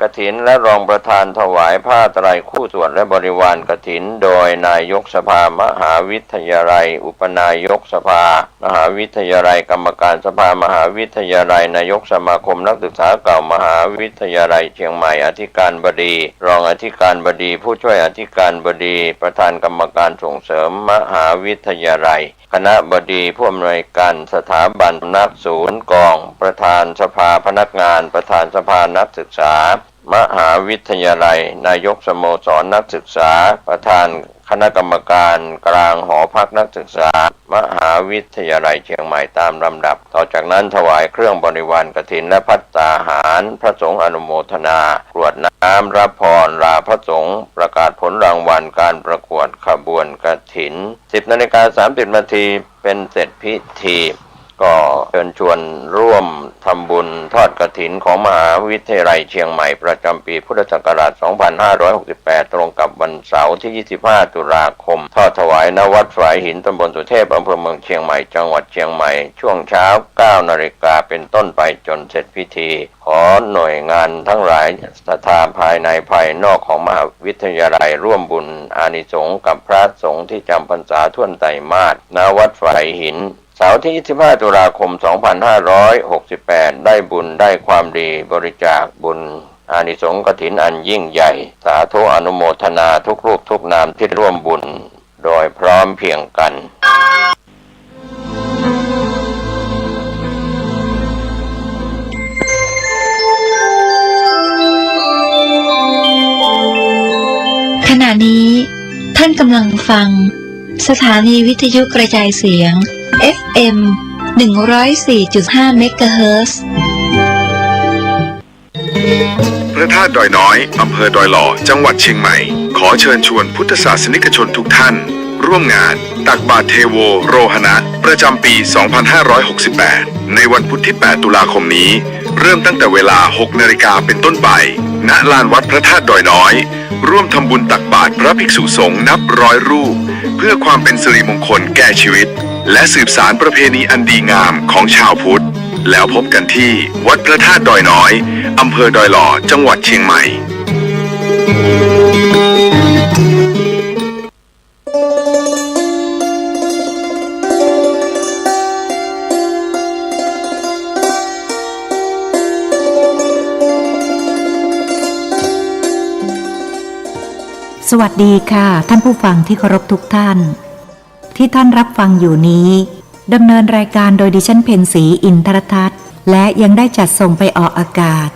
กฐินและรองประธานถวายผ้าไตรคู่สวดและบริวารกฐินโดยนายกสภามหาวิทยาลัยอุปนายกสภามหาวิทยาลัยกรรมการสภามหาวิทยาลัยนายกสมาคมนักศึกษาเก่ามหาวิทยาลัยเชียงใหม่อธิการบดีรองอธิการบดีผู้ช่วยอธิการบดีประธานกรรมการส่งเสริมมหาวิทยาลัยคณะบดีผู้อำนวยการสถาบันนักศูนย์กองประธานสภาพนักงานประธานสภานักศึกษามหาวิทยาลัยนายกสโมสรนักศึกษาประธานคณะกรรมการกลางหอพักนักศึกษามหาวิทยาลัยเชียงใหม่ตามลำดับต่อจากนั้นถวายเครื่องบริวารกฐินและภัตตาหารพระสงฆ์อนุโมทนากรวดน้ำรับพรลาพระสงฆ์ประกาศผลรางวัลการประกวดขบวนกฐิน 10 นาฬิกา 30 นาทีเป็นเสร็จพิธี ก็เชิญชวนร่วมทำบุญทอดกฐินของมหาวิทยาลัยเชียงใหม่ประจำปีพุทธศักราช 2568 ตรงกับวันเสาร์ที่ 25 ตุลาคม ทอดถวายณวัดฝายหินตำบลสุเทพอำเภอเมืองเชียงใหม่จังหวัดเชียงใหม่ช่วงเช้า 9 นาฬิกาเป็นต้นไปจนเสร็จพิธี ขอหน่วยงานทั้งหลายศรัทธาภายในภายนอกของมหาวิทยาลัยร่วมบุญอานิสงส์กับพระสงฆ์ที่จำพรรษาท่วนไตรมาสณวัดฝายหินเสาร์ที่ 25 ตุลาคม 2568 ได้บุญได้ความดีบริจาคบุญอานิสงส์กฐินอันยิ่งใหญ่สาธุอนุโมทนาทุกรูปทุกนามที่ร่วมบุญโดยพร้อมเพรียงกัน ขณะนี้ท่านกำลังฟังสถานีวิทยุกระจายเสียง FM 104.5 เมกะเฮิรตซ์ พระธาตุดอยน้อยอำเภอดอยหล่อจังหวัดเชียงใหม่ขอเชิญชวนพุทธศาสนิกชนทุกท่านร่วมงานตักบาตรเทโวโรหณะประจำปี 2568 ในวันพุธที่ 8 ตุลาคมนี้เริ่มตั้งแต่เวลา 6 นาฬิกาเป็นต้นไปณลานวัดพระธาตุดอยน้อยร่วมทำบุญตักบาตรพระภิกษุสงฆ์นับร้อยรูปเพื่อความเป็นสิริมงคลแก่ชีวิตและสืบสานประเพณีอันดีงามของชาวพุทธแล้วพบกันที่วัดพระธาตุดอยน้อยอำเภอดอยหล่อจังหวัดเชียงใหม่ สวัสดีค่ะท่านผู้ฟังที่เคารพทุกท่านที่ท่านรับฟังอยู่นี้ดำเนินรายการโดยดิฉันเพ็ญศรีอินทรทัศน์และยังได้จัดส่งไปออกอากาศ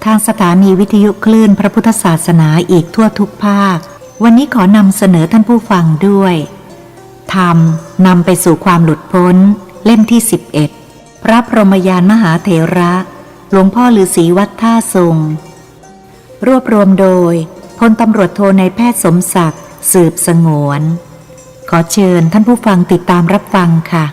ทางสถานีวิทยุคลื่นพระพุทธศาสนาอีกทั่วทุกภาควันนี้ขอนำเสนอท่านผู้ฟังด้วยธรรมนำไปสู่ความหลุดพ้นเล่มที่ 11 พระพรหมยานมหาเถระหลวงพ่อฤาษีวัดท่าทรงรวบรวมโดยพลตำรวจโทนายแพทย์สมศักดิ์สืบสงวนขอเชิญท่านผู้ฟังติดตามรับฟังค่ะ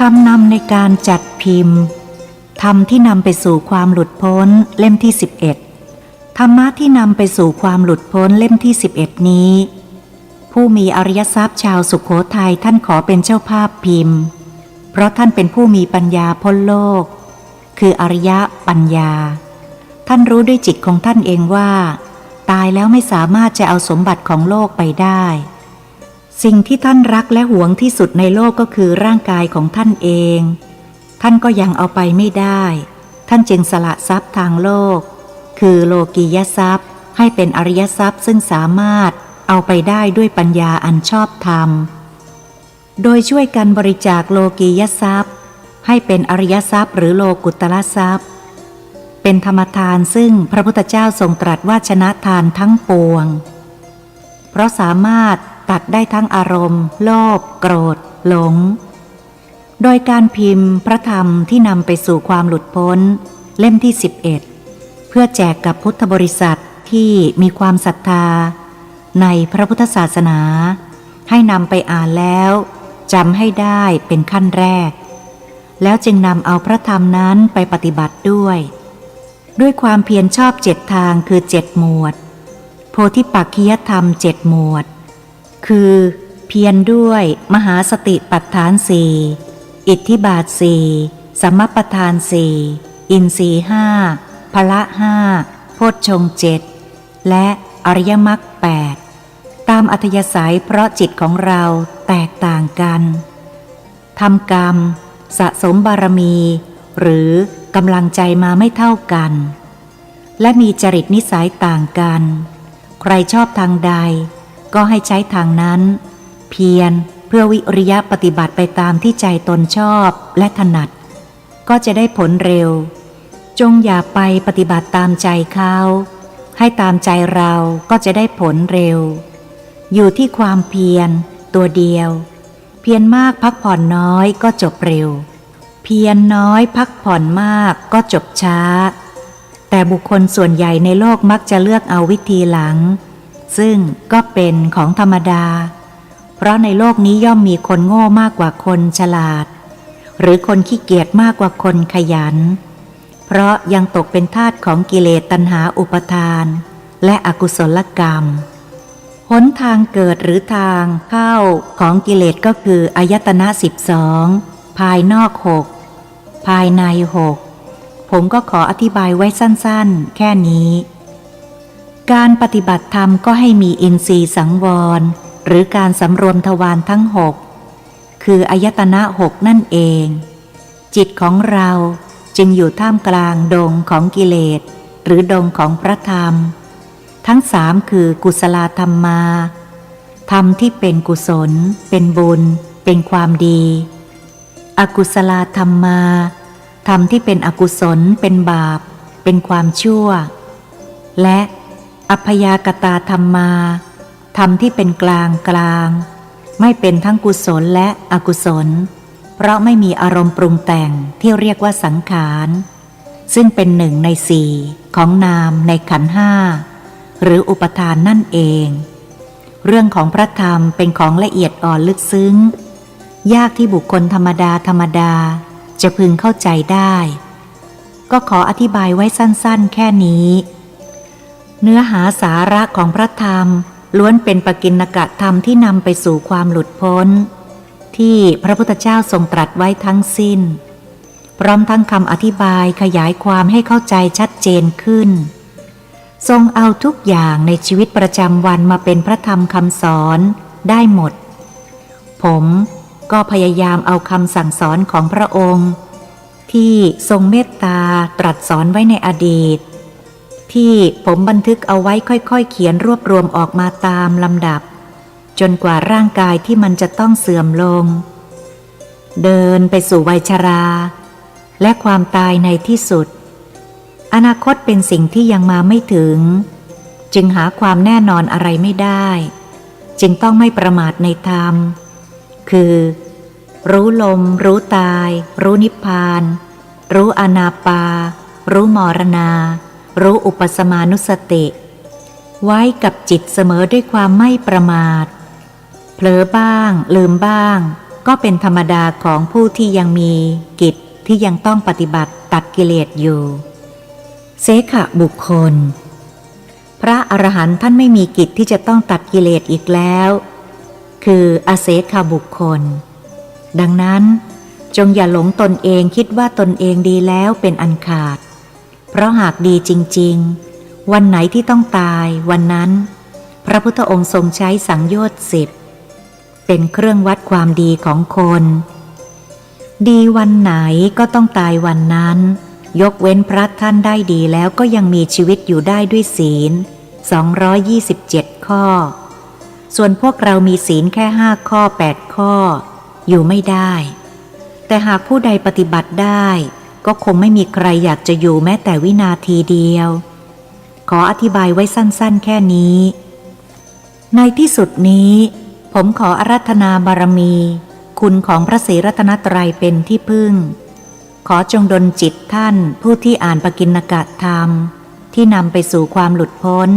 คำนำในการจัดพิมพ์ธรรมที่นำไปสู่ความหลุดพ้นเล่มที่ 11 ธรรมะที่นำไปสู่ความหลุดพ้นเล่มที่ 11 นี้ผู้มีอริยทรัพย์ชาวสุโขทัยท่านขอเป็นเจ้าภาพพิมพ์เพราะท่านเป็นผู้มีปัญญาพ้นโลกคืออริยปัญญาท่านรู้ด้วยจิตของท่านเองว่าตายแล้วไม่สามารถจะเอาสมบัติของโลกไปได้สิ่งที่ท่านรักและหวงที่สุดในโลกก็คือร่างกายของท่านเองท่านก็ยังเอาไปไม่ได้ท่านจึงสละทรัพย์ทางโลกคือโลกียทรัพย์ให้เป็นอริยทรัพย์ซึ่งสามารถเอาไปได้ด้วยปัญญาอันชอบธรรมโดยช่วยกันบริจาคโลกียทรัพย์ให้เป็นอริยทรัพย์หรือโลกุตตรทรัพย์เป็นธรรมทานซึ่งพระพุทธเจ้าทรงตรัสว่าชนะทานทั้งปวงเพราะสามารถตัดได้ทั้งอารมณ์โลภโกรธหลงโดยการพิมพ์พระธรรมที่นำไปสู่ความหลุดพ้นเล่มที่ 11 เพื่อแจกกับพุทธบริษัทที่มีความศรัทธาในพระพุทธศาสนาให้นำไปอ่านแล้วจำให้ได้เป็นขั้นแรกแล้วจึงนำเอาพระธรรมนั้นไปปฏิบัติด้วยความเพียรชอบ7 ทางคือ7 หมวดโพธิปักขิยธรรม7 หมวดคือเพียรด้วยมหาสติปัฏฐาน 4อิทธิบาท 4สัมมัปปทาน 4อินทรีย์ 5พละ5โพชฌงค์ 7และอริยมรรค 8ตามอัธยาศัยเพราะจิตของเราแตกต่างกันทำกรรมสะสมบารมีหรือกำลังใจมาไม่เท่ากันและมีจริตนิสัยต่างกันใครชอบทางใดก็ให้ใช้ทางนั้นเพียรเพื่อวิริยะปฏิบัติไปตามที่ใจตนชอบและถนัดก็จะได้ผลเร็ว จงอย่าไปปฏิบัติตามใจเขาให้ตามใจเราก็จะได้ผลเร็วอยู่ที่ความเพียรตัวเดียวเพียรมากพักผ่อนน้อยก็จบเร็วเพียรน้อยพักผ่อนมากก็จบช้าแต่บุคคลส่วนใหญ่ในโลกมักจะเลือกเอาวิธีหลังซึ่งก็เป็นของธรรมดาเพราะในโลกนี้ย่อมมีคนโง่มากกว่าคนฉลาดหรือคนขี้เกียจมากกว่าคนขยันเพราะยังตกเป็นทาสของกิเลสตัณหาอุปทานและอกุศลกรรมหนทางเกิดหรือทางเข้าของกิเลสก็คืออายตนะ12ภายนอก6ภายใน6ผมก็ขออธิบายไว้สั้นๆแค่นี้การปฏิบัติธรรมก็ให้มีอินทรีย์สังวรหรือการสำรวมทวารทั้ง6คืออายตนะ6นั่นเองจิตของเราจึงอยู่ท่ามกลางดงของกิเลสหรือดงของพระธรรมทั้ง3คือกุศลธรรมาธรรมที่เป็นกุศลเป็นบุญเป็นความดีอกุศลธรรมาธรรมที่เป็นอกุศลเป็นบาปเป็นความชั่วและอัพยากตาธรรมาธรรมที่เป็นกลางกลางไม่เป็นทั้งกุศลและอกุศลเพราะไม่มีอารมณ์ปรุงแต่งที่เรียกว่าสังขารซึ่งเป็น1 ใน 4ของนามในขันธ์5หรืออุปทานนั่นเองเรื่องของพระธรรมเป็นของละเอียดอ่อนลึกซึ้งยากที่บุคคลธรรมดาจะพึงเข้าใจได้ก็ขออธิบายไว้สั้นๆแค่นี้เนื้อหาสาระของพระธรรมล้วนเป็นปกิณกธรรมที่นำไปสู่ความหลุดพ้นที่พระพุทธเจ้าทรงตรัสไว้ทั้งสิ้นพร้อมทั้งคำอธิบายขยายความให้เข้าใจชัดเจนขึ้นทรงเอาทุกอย่างในชีวิตประจำวันมาเป็นพระธรรมคำสอนได้หมดผมก็พยายามเอาคำสั่งสอนของพระองค์ที่ทรงเมตตาตรัสสอนไว้ในอดีตที่ผมบันทึกเอาไว้ค่อยๆเขียนรวบรวมออกมาตามลำดับจนกว่าร่างกายที่มันจะต้องเสื่อมลงเดินไปสู่วัยชราและความตายในที่สุดอนาคตเป็นสิ่งที่ยังมาไม่ถึงจึงหาความแน่นอนอะไรไม่ได้จึงต้องไม่ประมาทในธรรมคือรู้ลมรู้ตายรู้นิพพานรู้อนาปารู้มรณารู้อุปสมานุสติไว้กับจิตเสมอด้วยความไม่ประมาทเผลอบ้างลืมบ้างก็เป็นธรรมดาของผู้ที่ยังมีกิจที่ยังต้องปฏิบัติตัดกิเลสอยู่เสขบุคคลพระอรหันต์ท่านไม่มีกิจที่จะต้องตัดกิเลสอีกแล้วคืออเสขบุคคลดังนั้นจงอย่าหลงตนเองคิดว่าตนเองดีแล้วเป็นอันขาดเพราะหากดีจริงๆวันไหนที่ต้องตายวันนั้นพระพุทธองค์ทรงใช้สังโยชน์10เป็นเครื่องวัดความดีของคนดีวันไหนก็ต้องตายวันนั้นยกเว้นพระท่านได้ดีแล้วก็ยังมีชีวิตอยู่ได้ด้วยศีล227ข้อส่วนพวกเรามีศีลแค่5ข้อ8ข้ออยู่ไม่ได้แต่หากผู้ใดปฏิบัติได้ก็คงไม่มีใครอยากจะอยู่แม้แต่วินาทีเดียวขออธิบายไว้สั้นๆแค่นี้ในที่สุดนี้ผมขออาราธนาบารมีคุณของพระศรีรัตนตรัยเป็นที่พึ่งขอจงดลจิตท่านผู้ที่อ่านปกิณกธรรมที่นำไปสู่ความหลุดพ้น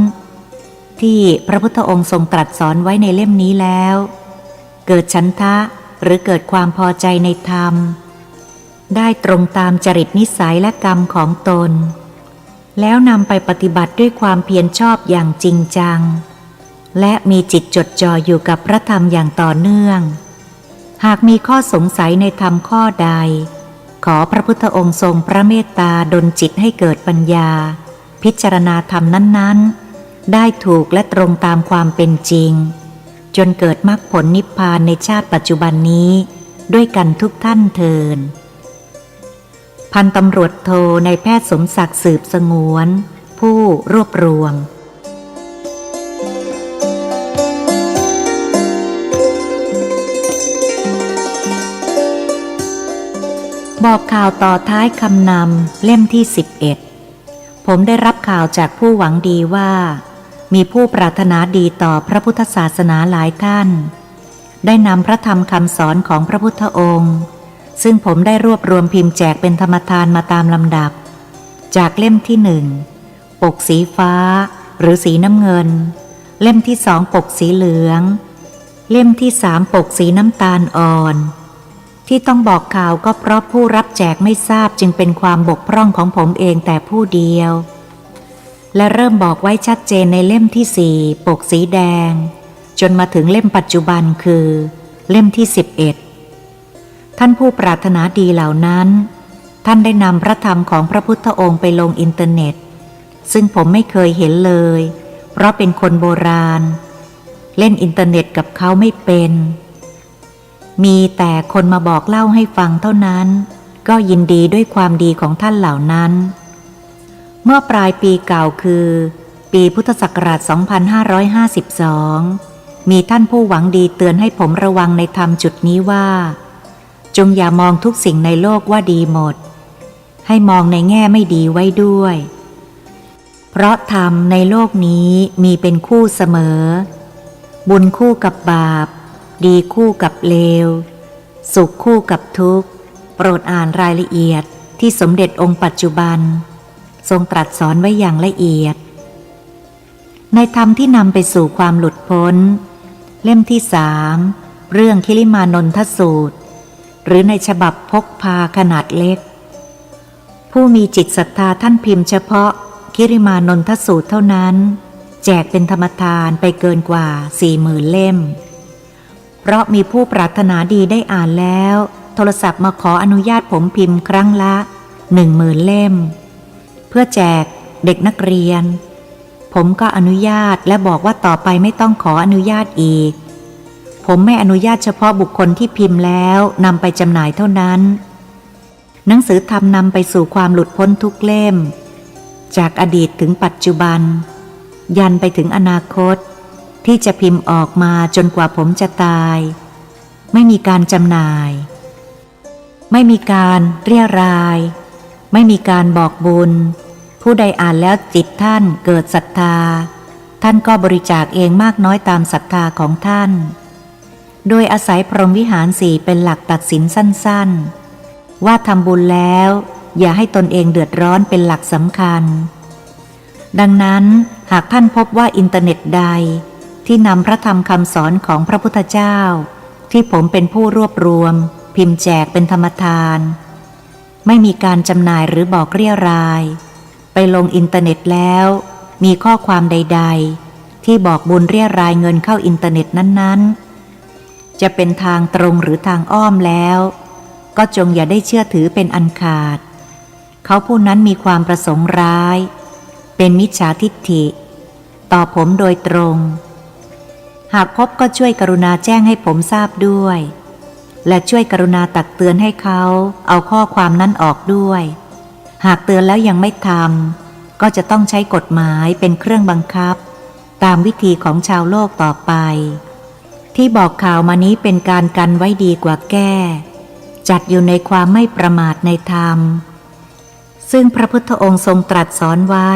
ที่พระพุทธองค์ทรงตรัสสอนไว้ในเล่มนี้แล้วเกิดฉันทะหรือเกิดความพอใจในธรรมได้ตรงตามจริตนิสัยและกรรมของตนแล้วนำไปปฏิบัติด้วยความเพียรชอบอย่างจริงจังและมีจิตจดจ่ออยู่กับพระธรรมอย่างต่อเนื่องหากมีข้อสงสัยในธรรมข้อใดขอพระพุทธองค์ทรงพระเมตตาดลจิตให้เกิดปัญญาพิจารณาธรรมนั้นๆได้ถูกและตรงตามความเป็นจริงจนเกิดมรรคผลนิพพานในชาติปัจจุบันนี้ด้วยกันทุกท่านเทินพันตำรวจโทนายแพทย์สมศักดิ์สืบสงวนผู้รวบรวม บอกข่าวต่อท้ายคำนำเล่มที่11ผมได้รับข่าวจากผู้หวังดีว่ามีผู้ปรารถนาดีต่อพระพุทธศาสนาหลายท่านได้นำพระธรรมคำสอนของพระพุทธองค์ซึ่งผมได้รวบรวมพิมพ์แจกเป็นธรรมทานมาตามลำดับจากเล่มที่1ปกสีฟ้าหรือสีน้ำเงินเล่มที่2ปกสีเหลืองเล่มที่3ปกสีน้ำตาลอ่อนที่ต้องบอกข่าวก็เพราะผู้รับแจกไม่ทราบจึงเป็นความบกพร่องของผมเองแต่ผู้เดียวและเริ่มบอกไว้ชัดเจนในเล่มที่4ปกสีแดงจนมาถึงเล่มปัจจุบันคือเล่มที่11ท่านผู้ปรารถนาดีเหล่านั้นท่านได้นำพระธรรมของพระพุทธองค์ไปลงอินเทอร์เน็ตซึ่งผมไม่เคยเห็นเลยเพราะเป็นคนโบราณเล่นอินเทอร์เน็ตกับเขาไม่เป็นมีแต่คนมาบอกเล่าให้ฟังเท่านั้นก็ยินดีด้วยความดีของท่านเหล่านั้นเมื่อปลายปีเก่าคือปีพุทธศักราช 2552 มีท่านผู้หวังดีเตือนให้ผมระวังในธรรมจุดนี้ว่าจงอย่ามองทุกสิ่งในโลกว่าดีหมดให้มองในแง่ไม่ดีไว้ด้วยเพราะธรรมในโลกนี้มีเป็นคู่เสมอบุญคู่กับบาปดีคู่กับเลวสุขคู่กับทุกข์โปรดอ่านรายละเอียดที่สมเด็จองค์ปัจจุบันทรงตรัสสอนไว้อย่างละเอียดในธรรมที่นำไปสู่ความหลุดพ้นเล่มที่3เรื่องคิลิมานนทสูตรหรือในฉบับพกพาขนาดเล็กผู้มีจิตศรัทธาท่านพิมพ์เฉพาะคิริมานนทสูตรเท่านั้นแจกเป็นธรรมทานไปเกินกว่า 40,000 เล่มเพราะมีผู้ปรารถนาดีได้อ่านแล้วโทรศัพท์มาขออนุญาตผมพิมพ์ครั้งละ 10,000 เล่มเพื่อแจกเด็กนักเรียนผมก็อนุญาตและบอกว่าต่อไปไม่ต้องขออนุญาตอีกผมไม่อนุญาตเฉพาะบุคคลที่พิมพ์แล้วนำไปจำหน่ายเท่านั้นหนังสือธรรมนำไปสู่ความหลุดพ้นทุกเล่มจากอดีตถึงปัจจุบันยันไปถึงอนาคตที่จะพิมพ์ออกมาจนกว่าผมจะตายไม่มีการจำหน่ายไม่มีการเรียรายไม่มีการบอกบุญผู้ใดอ่านแล้วจิตท่านเกิดศรัทธาท่านก็บริจาคเองมากน้อยตามศรัทธาของท่านโดยอาศัยพรหมวิหาร4เป็นหลักตัดสินสั้นๆว่าทำบุญแล้วอย่าให้ตนเองเดือดร้อนเป็นหลักสำคัญดังนั้นหากท่านพบว่าอินเทอร์เน็ตใดที่นำพระธรรมคำสอนของพระพุทธเจ้าที่ผมเป็นผู้รวบรวมพิมพ์แจกเป็นธรรมทานไม่มีการจำหน่ายหรือบอกเรียรายไปลงอินเทอร์เน็ตแล้วมีข้อความใดๆที่บอกบุญเรียรายเงินเข้าอินเทอร์เน็ตนั้นๆจะเป็นทางตรงหรือทางอ้อมแล้วก็จงอย่าได้เชื่อถือเป็นอันขาดเขาผู้นั้นมีความประสงค์ร้ายเป็นมิจฉาทิฏฐิต่อผมโดยตรงหากพบก็ช่วยกรุณาแจ้งให้ผมทราบด้วยและช่วยกรุณาตักเตือนให้เขาเอาข้อความนั้นออกด้วยหากเตือนแล้วยังไม่ทำก็จะต้องใช้กฎหมายเป็นเครื่องบังคับตามวิธีของชาวโลกต่อไปที่บอกข่าวมานี้เป็นการกันไว้ดีกว่าแก้จัดอยู่ในความไม่ประมาทในธรรมซึ่งพระพุทธองค์ทรงตรัสสอนไว้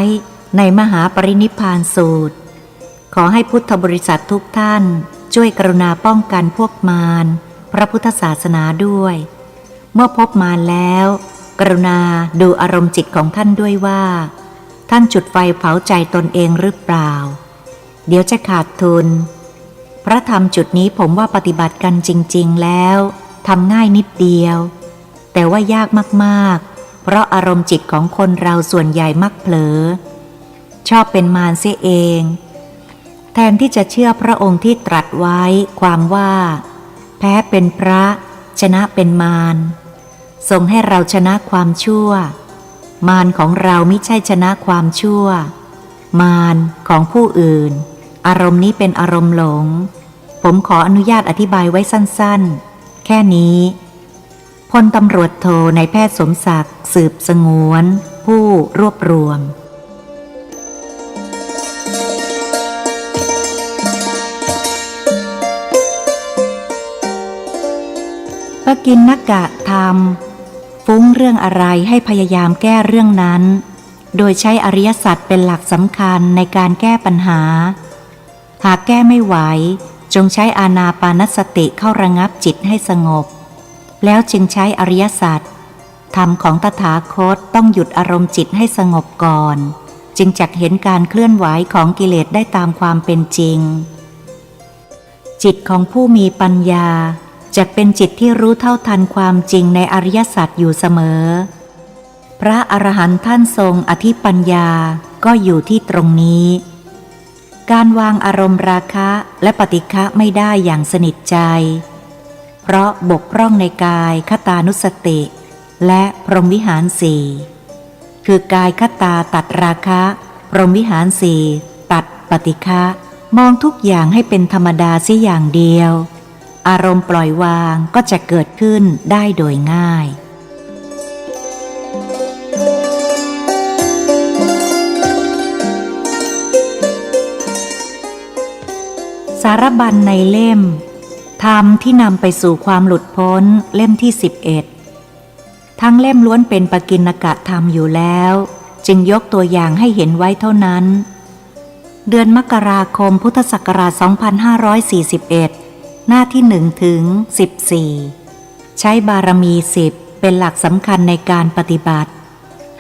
ในมหาปรินิพพานสูตรขอให้พุทธบริษัททุกท่านช่วยกรุณาป้องกันพวกมารพระพุทธศาสนาด้วยเมื่อพบมารแล้วกรุณาดูอารมณ์จิตของท่านด้วยว่าท่านจุดไฟเผาใจตนเองหรือเปล่าเดี๋ยวจะขาดทุนพระธรรมจุดนี้ผมว่าปฏิบัติกันจริงๆแล้วทำง่ายนิดเดียวแต่ว่ายากมากๆเพราะอารมณ์จิตของคนเราส่วนใหญ่มักเผลอชอบเป็นมารเสียเองแทนที่จะเชื่อพระองค์ที่ตรัสไว้ความว่าแพ้เป็นพระชนะเป็นมารทรงให้เราชนะความชั่วมารของเรามิใช่ชนะความชั่วมารของผู้อื่นอารมณ์นี้เป็นอารมณ์หลงผมขออนุญาตอธิบายไว้สั้นๆแค่นี้พลตำรวจโทนายแพทย์สมศักดิ์สืบสงวนผู้รวบรวมปกิณกะธรรม ฟุ้งเรื่องอะไรให้พยายามแก้เรื่องนั้นโดยใช้อริยสัจเป็นหลักสำคัญในการแก้ปัญหาหากแก้ไม่ไหวจงใช้อานาปานสติเข้าระงับจิตให้สงบแล้วจึงใช้อริยสัจธรรมของตถาคตต้องหยุดอารมณ์จิตให้สงบก่อนจึงจักเห็นการเคลื่อนไหวของกิเลสได้ตามความเป็นจริงจิตของผู้มีปัญญาจักเป็นจิตที่รู้เท่าทันความจริงในอริยสัจอยู่เสมอพระอรหันต์ท่านทรงอธิปัญญาก็อยู่ที่ตรงนี้การวางอารมณ์ราคะและปฏิฆะไม่ได้อย่างสนิทใจเพราะบกพร่องในกายคตานุสติและพรหมวิหารสี่คือกายคตาตัดราคะพรหมวิหารสี่ตัดปฏิฆะมองทุกอย่างให้เป็นธรรมดาเสียอย่างเดียวอารมณ์ปล่อยวางก็จะเกิดขึ้นได้โดยง่ายสารบัญในเล่มธรรมที่นำไปสู่ความหลุดพ้นเล่มที่11ทั้งเล่มล้วนเป็นปกิณกธรรมอยู่แล้วจึงยกตัวอย่างให้เห็นไว้เท่านั้นเดือนมกราคมพุทธศักราช 2541 หน้าที่1ถึง14ใช้บารมี10เป็นหลักสำคัญในการปฏิบัติ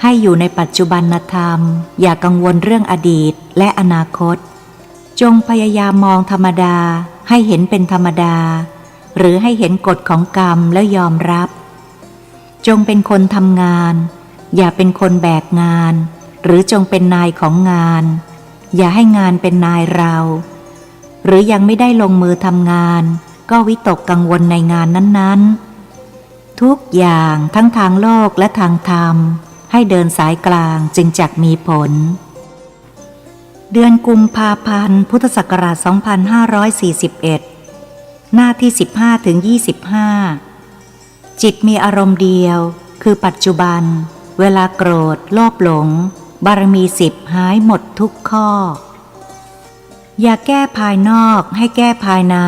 ให้อยู่ในปัจจุบันธรรมอย่ากังวลเรื่องอดีตและอนาคตจงพยายามมองธรรมดาให้เห็นเป็นธรรมดาหรือให้เห็นกฎของกรรมแล้วยอมรับจงเป็นคนทำงานอย่าเป็นคนแบกงานหรือจงเป็นนายของงานอย่าให้งานเป็นนายเราหรือยังไม่ได้ลงมือทำงานก็วิตกกังวลในงานนั้นๆทุกอย่างทั้งทางโลกและทางธรรมให้เดินสายกลางจึงจักมีผลเดือนกุมภาพันธ์พุทธศักราช 2541 หน้าที่15ถึง25จิตมีอารมณ์เดียวคือปัจจุบันเวลาโกรธโลภหลงบารมี10หายหมดทุกข้ออย่าแก้ภายนอกให้แก้ภายใน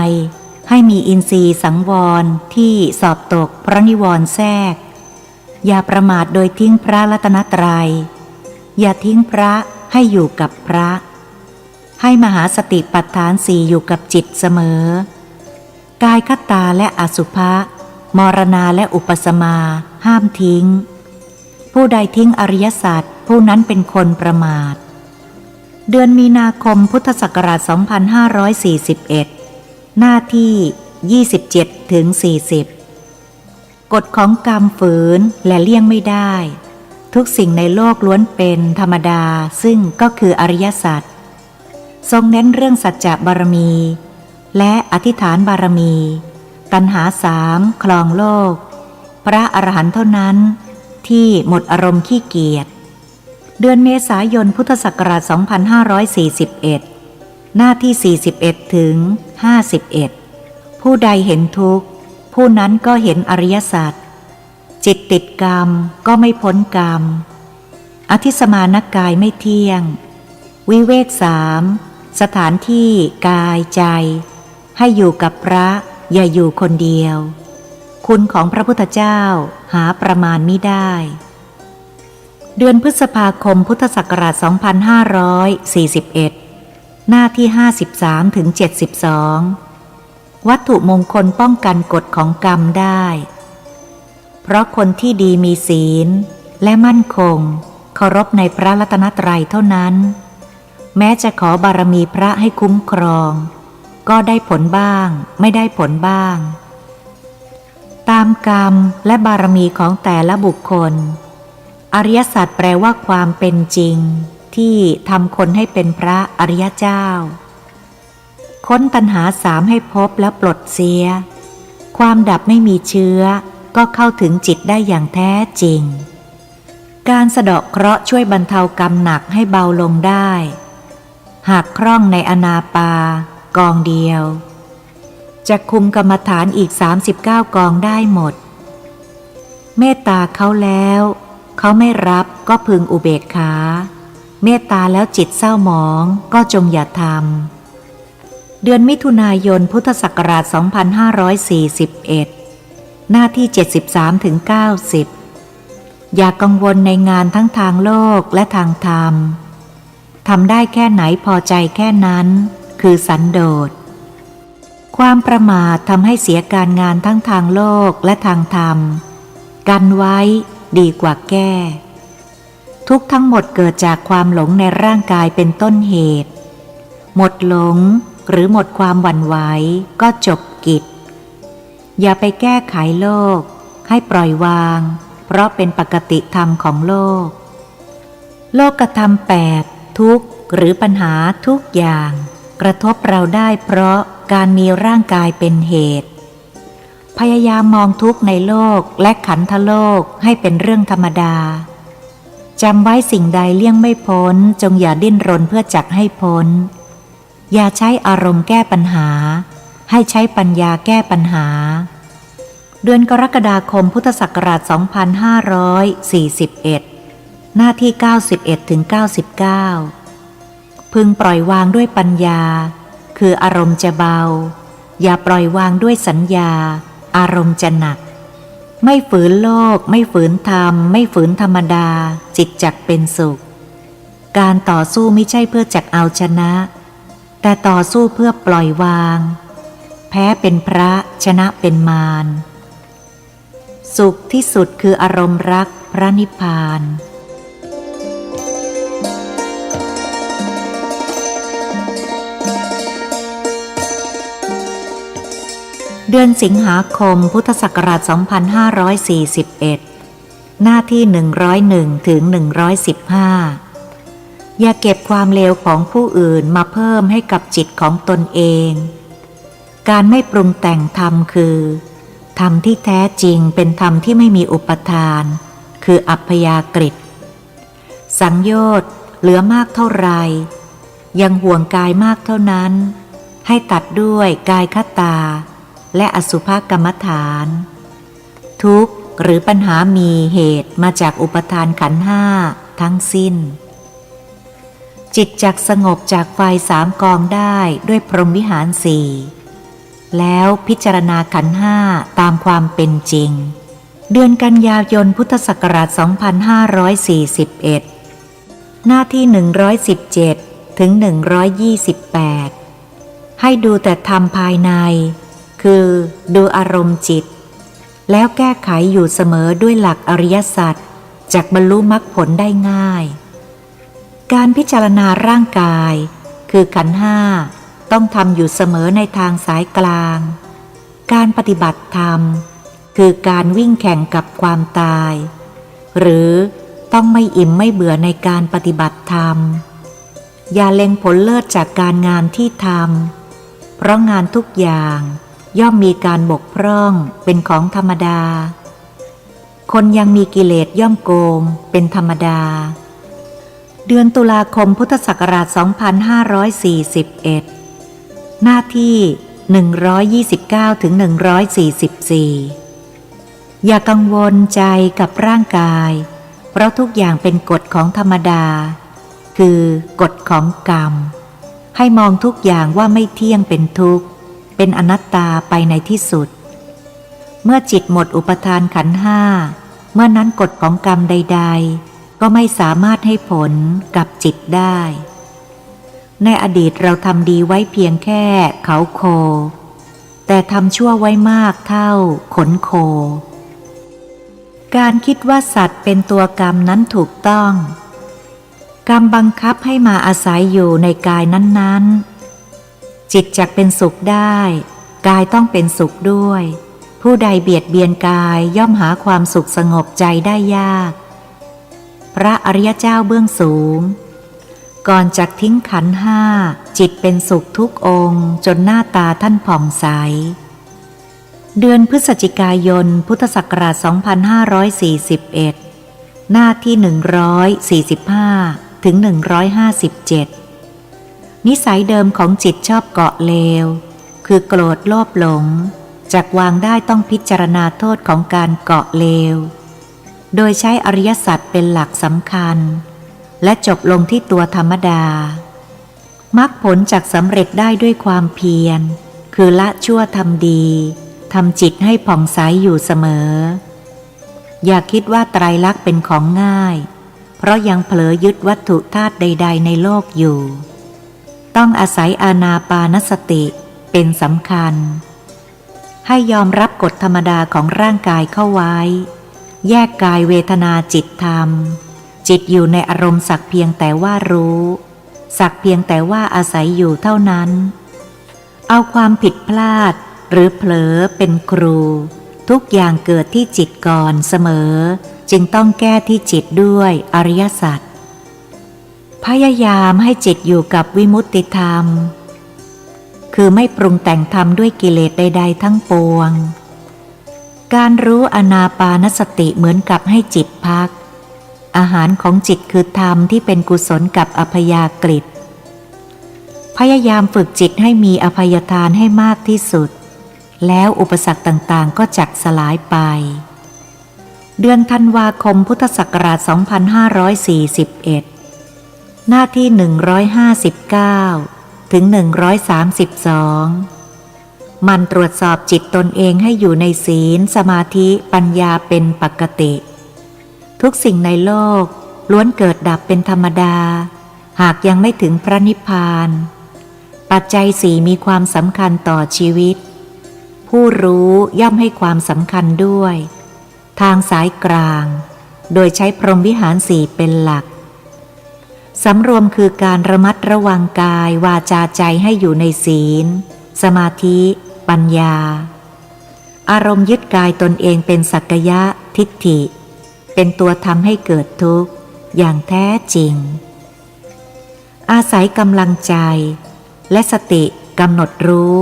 ให้มีอินทรีย์สังวรที่สอบตกพระนิวรณ์แทรกอย่าประมาทโดยทิ้งพระรัตนตรัยอย่าทิ้งพระให้อยู่กับพระให้มหาสติปัฏฐานสี่อยู่กับจิตเสมอกายคตาและอสุภะมรณาและอุปสมาห้ามทิ้งผู้ใดทิ้งอริยสัจผู้นั้นเป็นคนประมาทเดือนมีนาคมพุทธศักราช 2541 หน้าที่27ถึง40กฎของกรรมฝืนและเลี่ยงไม่ได้ทุกสิ่งในโลกล้วนเป็นธรรมดาซึ่งก็คืออริยสัจทรงเน้นเรื่องสัจจะบารมีและอธิษฐานบารมีตัณหา3คลองโลกพระอรหันต์เท่านั้นที่หมดอารมณ์ขี้เกียจเดือนเมษายนพุทธศักราช 2541 หน้าที่41ถึง51ผู้ใดเห็นทุกข์ผู้นั้นก็เห็นอริยสัจจิตติดกรรมก็ไม่พ้นกรรมอธิสมานกายไม่เที่ยงวิเวก3สถานที่กายใจให้อยู่กับพระอย่าอยู่คนเดียวคุณของพระพุทธเจ้าหาประมาณมิได้เดือนพฤษภาคมพุทธศักราช 2541 หน้าที่53ถึง72วัตถุมงคลป้องกันกฎของกรรมได้เพราะคนที่ดีมีศีลและมั่นคงเคารพในพระรัตนตรัยเท่านั้นแม้จะขอบารมีพระให้คุ้มครองก็ได้ผลบ้างไม่ได้ผลบ้างตามกรรมและบารมีของแต่ละบุคคลอริยสัจแปลว่าความเป็นจริงที่ทำคนให้เป็นพระอริยเจ้าค้นตัณหา3ให้พบแล้วปลดเสียความดับไม่มีเชื้อก็เข้าถึงจิตได้อย่างแท้จริงการสะเดาะเคราะห์ช่วยบรรเทากรรมหนักให้เบาลงได้หากคล่องในอนาปากองเดียวจะคุมกรรมฐานอีก39กองได้หมดเมตตาเขาแล้วเขาไม่รับก็พึงอุเบกขาเมตตาแล้วจิตเศร้าหมองก็จงอย่าทำเดือนมิถุนายนพุทธศักราช 2541 หน้าที่73ถึง90 อย่ากังวลในงานทั้งทางโลกและทางธรรมทำได้แค่ไหนพอใจแค่นั้นคือสันโดษความประมาททำให้เสียการงานทั้งทางโลกและทางธรรมกันไว้ดีกว่าแก้ทุกทั้งหมดเกิดจากความหลงในร่างกายเป็นต้นเหตุหมดหลงหรือหมดความหวั่นไหวก็จบกิจอย่าไปแก้ไขโลกให้ปล่อยวางเพราะเป็นปกติธรรมของโลกโลกธรรม8ทุกข์หรือปัญหาทุกอย่างกระทบเราได้เพราะการมีร่างกายเป็นเหตุพยายามมองทุกข์ในโลกและขันธโลกให้เป็นเรื่องธรรมดาจำไว้สิ่งใดเลี่ยงไม่พ้นจงอย่าดิ้นรนเพื่อจักให้พ้นอย่าใช้อารมณ์แก้ปัญหาให้ใช้ปัญญาแก้ปัญหาเดือนกรกฎาคมพุทธศักราช 2541 หน้าที่ 91 ถึง 99 พึงปล่อยวางด้วยปัญญาคืออารมณ์จะเบาอย่าปล่อยวางด้วยสัญญาอารมณ์จะหนักไม่ฝืนโลกไม่ฝืนธรรมไม่ฝืนธรรมดาจิตจักเป็นสุขการต่อสู้ไม่ใช่เพื่อจักเอาชนะแต่ต่อสู้เพื่อปล่อยวางแพ้เป็นพระชนะเป็นมารสุขที่สุดคืออารมณ์รักพระนิพพานเดือนสิงหาคมพุทธศักราช 2541 หน้าที่ 101 ถึง 115 อย่าเก็บความเลวของผู้อื่นมาเพิ่มให้กับจิตของตนเองการไม่ปรุงแต่งธรรมคือธรรมที่แท้จริงเป็นธรรมที่ไม่มีอุปทานคืออัพยากฤิตสังโยชน์เหลือมากเท่าไรยังห่วงกายมากเท่านั้นให้ตัดด้วยกายคตาและอสุภกรรมฐานทุกข์หรือปัญหามีเหตุมาจากอุปทานขันธ์ห้าทั้งสิ้นจิตจักสงบจากไฟ3 กองได้ด้วยพรหมวิหาร4แล้วพิจารณาขันธ์ห้าตามความเป็นจริงเดือนกันยายนพุทธศักราช 2541 หน้าที่ 117 ถึง 128 ให้ดูแต่ธรรมภายในคือดูอารมณ์จิตแล้วแก้ไขอยู่เสมอด้วยหลักอริยสัจจักบรรลุมรรคผลได้ง่ายการพิจารณาร่างกายคือขันธ์ห้าต้องทำอยู่เสมอในทางสายกลางการปฏิบัติธรรมคือการวิ่งแข่งกับความตายหรือต้องไม่อิ่มไม่เบื่อในการปฏิบัติธรรมอย่าเล็งผลเลิศจากการงานที่ทำเพราะงานทุกอย่างย่อมมีการบกพร่องเป็นของธรรมดาคนยังมีกิเลสย่อมโกงเป็นธรรมดาเดือนตุลาคมพุทธศักราช 2541 หน้าที่ 129 ถึง 144 อย่ากังวลใจกับร่างกายเพราะทุกอย่างเป็นกฎของธรรมดาคือกฎของกรรมให้มองทุกอย่างว่าไม่เที่ยงเป็นทุกข์เป็นอนัตตาไปในที่สุดเมื่อจิตหมดอุปทานขันธ์ห้าเมื่อนั้นกฎของกรรมใดๆก็ไม่สามารถให้ผลกับจิตได้ในอดีตเราทำดีไว้เพียงแค่เขาโคแต่ทำชั่วไว้มากเท่าขนโคการคิดว่าสัตว์เป็นตัวกรรมนั้นถูกต้องกรรมบังคับให้มาอาศัยอยู่ในกายนั้นๆจิตจักเป็นสุขได้กายต้องเป็นสุขด้วยผู้ใดเบียดเบียนกายย่อมหาความสุขสงบใจได้ยากพระอริยเจ้าเบื้องสูงก่อนจักทิ้งขันธ์ห้าจิตเป็นสุขทุกองค์จนหน้าตาท่านผ่องใสเดือนพฤศจิกายนพุทธศักราช 2541 หน้าที่ 145 ถึง 157 นิสัยเดิมของจิตชอบเกาะเลวคือโกรธโลภหลงจักวางได้ต้องพิจารณาโทษของการเกาะเลวโดยใช้อริยสัจเป็นหลักสำคัญและจบลงที่ตัวธรรมดามรรคผลจักสำเร็จได้ด้วยความเพียรคือละชั่วทำดีทำจิตให้ผ่องใสอยู่เสมอ อย่าคิดว่าไตรลักษณ์เป็นของง่ายเพราะยังเผลอยึดวัตถุธาตุใดๆในโลกอยู่ต้องอาศัยอานาปานสติเป็นสำคัญให้ยอมรับกฎธรรมดาของร่างกายเข้าไว้แยกกายเวทนาจิตธรรมจิตอยู่ในอารมณ์สักเพียงแต่ว่ารู้สักเพียงแต่ว่าอาศัยอยู่เท่านั้นเอาความผิดพลาดหรือเผลอเป็นครูทุกอย่างเกิดที่จิตก่อนเสมอจึงต้องแก้ที่จิตด้วยอริยสัจพยายามให้จิตอยู่กับวิมุตติธรรมคือไม่ปรุงแต่งธรรมด้วยกิเลสใดๆทั้งปวงการรู้อานาปานสติเหมือนกับให้จิตพักอาหารของจิตคือธรรมที่เป็นกุศลกับอภยากฤิตพยายามฝึกจิตให้มีอภัยทานให้มากที่สุดแล้วอุปสรรคต่างๆก็จักสลายไปเดือนธันวาคมพุทธศักราช 2541 หน้าที่ 159 ถึง 132 มันตรวจสอบจิตตนเองให้อยู่ในศีลสมาธิปัญญาเป็นปกติทุกสิ่งในโลกล้วนเกิดดับเป็นธรรมดาหากยังไม่ถึงพระนิพพานปัจจัยสี่มีความสำคัญต่อชีวิตผู้รู้ย่อมให้ความสำคัญด้วยทางสายกลางโดยใช้พรหมวิหารสี่เป็นหลักสำรวมคือการระมัดระวังกายวาจาใจให้อยู่ในศีลสมาธิปัญญาอารมณ์ยึดกายตนเองเป็นสักยะทิฏฐิเป็นตัวทำให้เกิดทุกข์อย่างแท้จริงอาศัยกำลังใจและสติกำหนดรู้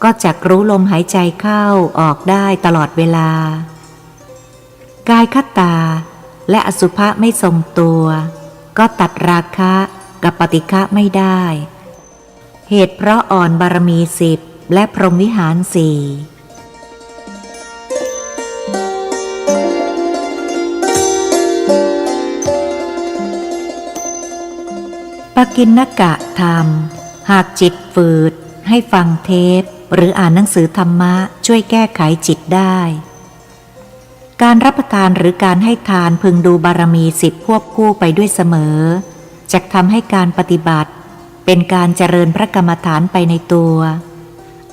ก็จักรู้ลมหายใจเข้าออกได้ตลอดเวลากายคตาและอสุภะไม่ทรงตัวก็ตัดราคะกับปฏิฆะไม่ได้เหตุเพราะอ่อนบารมี10และพรหมวิหาร4ปกิณกะธรรมหากจิตฝืดให้ฟังเทปหรืออ่านหนังสือธรรมะช่วยแก้ไขจิตได้การรับประทานหรือการให้ทานพึงดูบารมี10ควบคู่ไปด้วยเสมอจะทำให้การปฏิบัติเป็นการเจริญพระกรรมฐานไปในตัว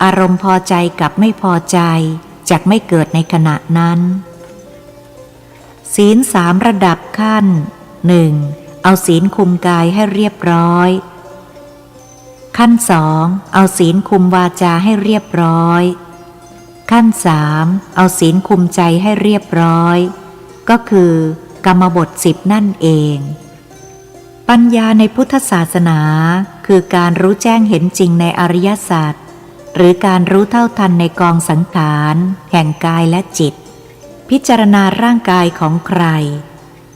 อารมณ์พอใจกับไม่พอใจจักไม่เกิดในขณะนั้นศีล3ระดับขั้น 1. เอาศีลคุมกายให้เรียบร้อยขั้น 2. เอาศีลคุมวาจาให้เรียบร้อยขั้น 3. เอาศีลคุมใจให้เรียบร้อยก็คือกรรมบท10นั่นเองปัญญาในพุทธศาสนาคือการรู้แจ้งเห็นจริงในอริยสัจหรือการรู้เท่าทันในกองสังขารแห่งกายและจิตพิจารณาร่างกายของใคร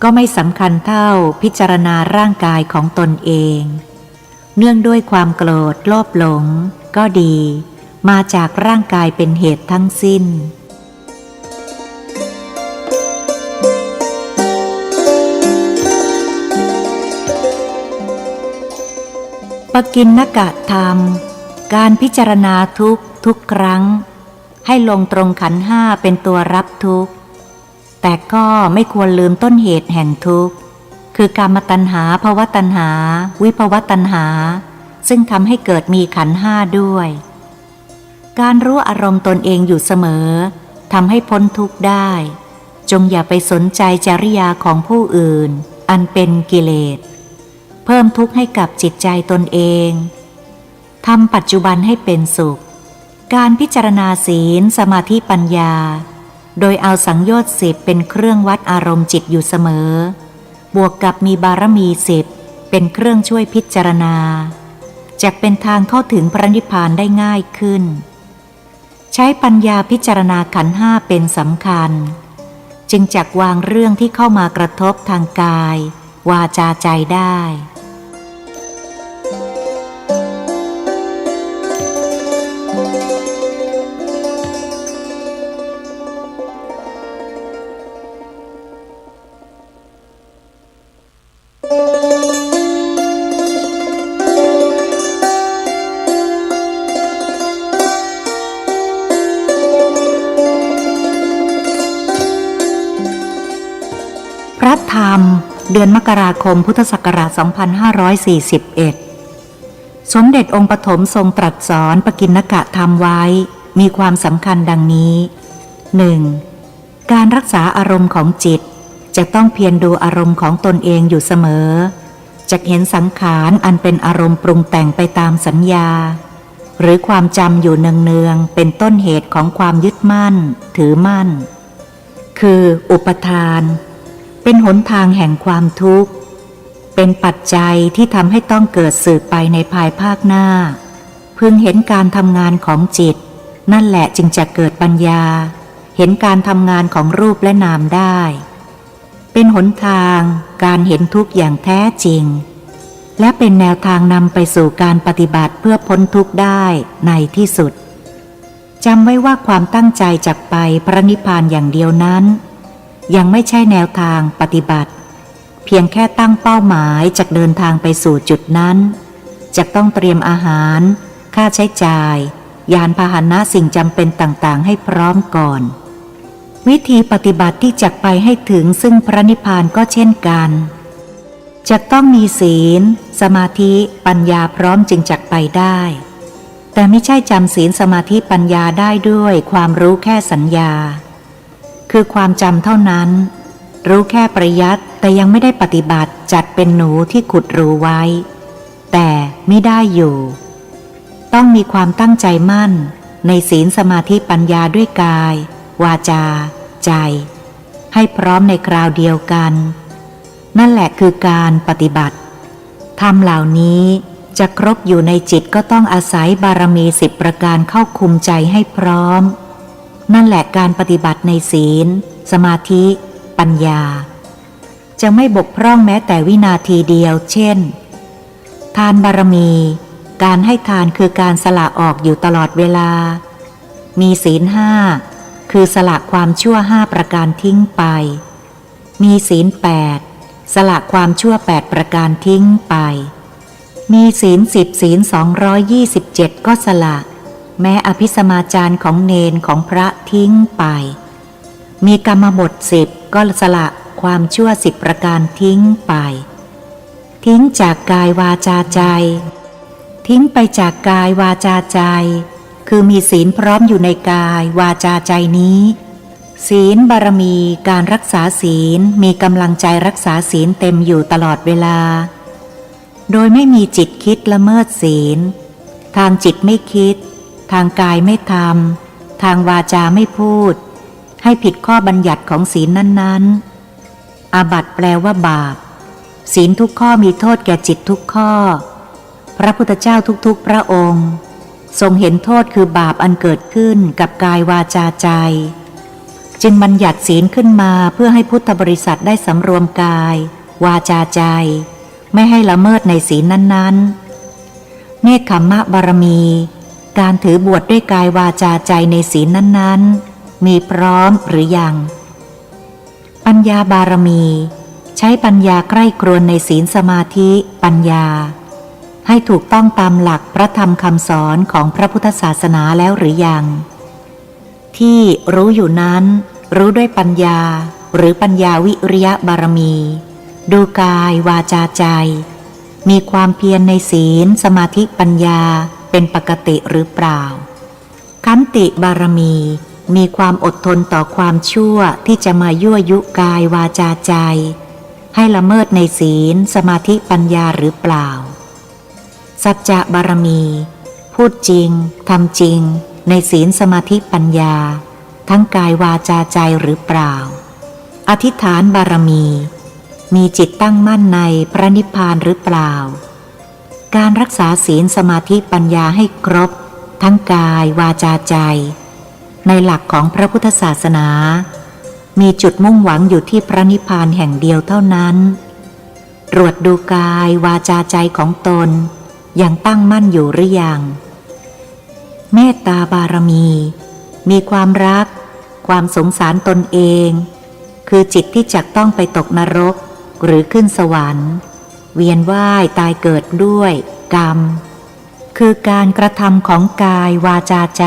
ก็ไม่สำคัญเท่าพิจารณาร่างกายของตนเองเนื่องด้วยความโกรธโลภหลงก็ดีมาจากร่างกายเป็นเหตุทั้งสิ้นปกิณกะธรรมการพิจารณาทุกครั้งให้ลงตรงขันธ์ห้าเป็นตัวรับทุกข์แต่ก็ไม่ควรลืมต้นเหตุแห่งทุกข์คือกามตัณหาภวตัณหาวิภวตัณหาซึ่งทำให้เกิดมีขันธ์ห้าด้วยการรู้อารมณ์ตนเองอยู่เสมอทำให้พ้นทุกข์ได้จงอย่าไปสนใจจริยาของผู้อื่นอันเป็นกิเลสเพิ่มทุกข์ให้กับจิตใจตนเองทำปัจจุบันให้เป็นสุขการพิจารณาศีลสมาธิปัญญาโดยเอาสังโยชน์10เป็นเครื่องวัดอารมณ์จิตอยู่เสมอบวกกับมีบารมี10เป็นเครื่องช่วยพิจารณาจะเป็นทางเข้าถึงพระนิพพานได้ง่ายขึ้นใช้ปัญญาพิจารณาขันธ์ห้าเป็นสำคัญจึงจักวางเรื่องที่เข้ามากระทบทางกายวาจาใจได้ ป ธรรมเดือนมกราคมพุทธศักราช 2541 สมเด็จองค์ปฐมทรงตรัสสอนปกิณณกธรรมไว้มีความสำคัญดังนี้ 1. การรักษาอารมณ์ของจิตจะต้องเพียรดูอารมณ์ของตนเองอยู่เสมอจะเห็นสังขารอันเป็นอารมณ์ปรุงแต่งไปตามสัญญาหรือความจำอยู่เนืองๆเป็นต้นเหตุของความยึดมั่นถือมั่นคืออุปทานเป็นหนทางแห่งความทุกข์เป็นปัจจัยที่ทำให้ต้องเกิดสืบไปในภายภาคหน้าพึงเห็นการทำงานของจิตนั่นแหละจึงจะเกิดปัญญาเห็นการทำงานของรูปและนามได้เป็นหนทางการเห็นทุกข์อย่างแท้จริงและเป็นแนวทางนำไปสู่การปฏิบัติเพื่อพ้นทุกข์ได้ในที่สุดจำไว้ว่าความตั้งใจจักไปพระนิพพานอย่างเดียวนั้นยังไม่ใช่แนวทางปฏิบัติเพียงแค่ตั้งเป้าหมายจักเดินทางไปสู่จุดนั้นจักต้องเตรียมอาหารค่าใช้จ่ายยานพาหนะสิ่งจำเป็นต่างๆให้พร้อมก่อนวิธีปฏิบัติที่จักไปให้ถึงซึ่งพระนิพพานก็เช่นกันจะต้องมีศีลสมาธิปัญญาพร้อมจึงจักไปได้แต่ไม่ใช่จำศีลสมาธิปัญญาได้ด้วยความรู้แค่สัญญาคือความจำเท่านั้นรู้แค่ปริยัติแต่ยังไม่ได้ปฏิบัติจัดเป็นหนูที่ขุดรูไว้แต่ไม่ได้อยู่ต้องมีความตั้งใจมั่นในศีลสมาธิปัญญาด้วยกายวาจาใจให้พร้อมในคราวเดียวกันนั่นแหละคือการปฏิบัติธรรมเหล่านี้จะครบอยู่ในจิตก็ต้องอาศัยบารมี10ประการเข้าคุมใจให้พร้อมนั่นแหละการปฏิบัติในศีลสมาธิปัญญาจะไม่บกพร่องแม้แต่วินาทีเดียวเช่นทานบารมีการให้ทานคือการสละออกอยู่ตลอดเวลามีศีล5คือสละความชั่ว5ประการทิ้งไปมีศีล8สละความชั่ว8ประการทิ้งไปมีศีล10ศีล227ก็สละแม้อภิสมาจารของเณรของพระทิ้งไปมีกรรมบท10ก็สละความชั่ว10ประการทิ้งไปทิ้งจากกายวาจาใจทิ้งไปจากกายวาจาใจคือมีศีลพร้อมอยู่ในกายวาจาใจนี้ศีลบารมีการรักษาศีลมีกำลังใจรักษาศีลเต็มอยู่ตลอดเวลาโดยไม่มีจิตคิดละเมิดศีลทางจิตไม่คิดทางกายไม่ทำทางวาจาไม่พูดให้ผิดข้อบัญญัติของศีลนั้นๆอาบัติแปลว่าบาปศีลทุกข้อมีโทษแก่จิตทุกข้อพระพุทธเจ้าทุกๆพระองค์ทรงเห็นโทษคือบาปอันเกิดขึ้นกับกายวาจาใจจึงบัญญัติศีลขึ้นมาเพื่อให้พุทธบริษัทได้สำรวมกายวาจาใจไม่ให้ละเมิดในศีลนั้นๆเนกขัมมะบารมีการถือบวชด้วยกายวาจาใจในศีลนั้นๆมีพร้อมหรือยังปัญญาบารมีใช้ปัญญาใกล้ครวญในศีลสมาธิปัญญาให้ถูกต้องตามหลักพระธรรมคำสอนของพระพุทธศาสนาแล้วหรือยังที่รู้อยู่นั้นรู้ด้วยปัญญาหรือปัญญาวิริยะบารมีดูกายวาจาใจมีความเพียรในศีลสมาธิปัญญาเป็นปกติหรือเปล่าขันติบารมีมีความอดทนต่อความชั่วที่จะมายั่วยุกายวาจาใจให้ละเมิดในศีลสมาธิปัญญาหรือเปล่าสัจจะบารมีพูดจริงทำจริงในศีลสมาธิปัญญาทั้งกายวาจาใจหรือเปล่าอธิษฐานบารมีจิตตั้งมั่นในพระนิพพานหรือเปล่าการรักษาศีลสมาธิปัญญาให้ครบทั้งกายวาจาใจในหลักของพระพุทธศาสนามีจุดมุ่งหวังอยู่ที่พระนิพพานแห่งเดียวเท่านั้นตรวจดูกายวาจาใจของตนยังตั้งมั่นอยู่หรือยังเมตตาบารมีความรักความสงสารตนเองคือจิตที่จักต้องไปตกนรกหรือขึ้นสวรรค์เวียนว่ายตายเกิดด้วยกรรมคือการกระทำของกายวาจาใจ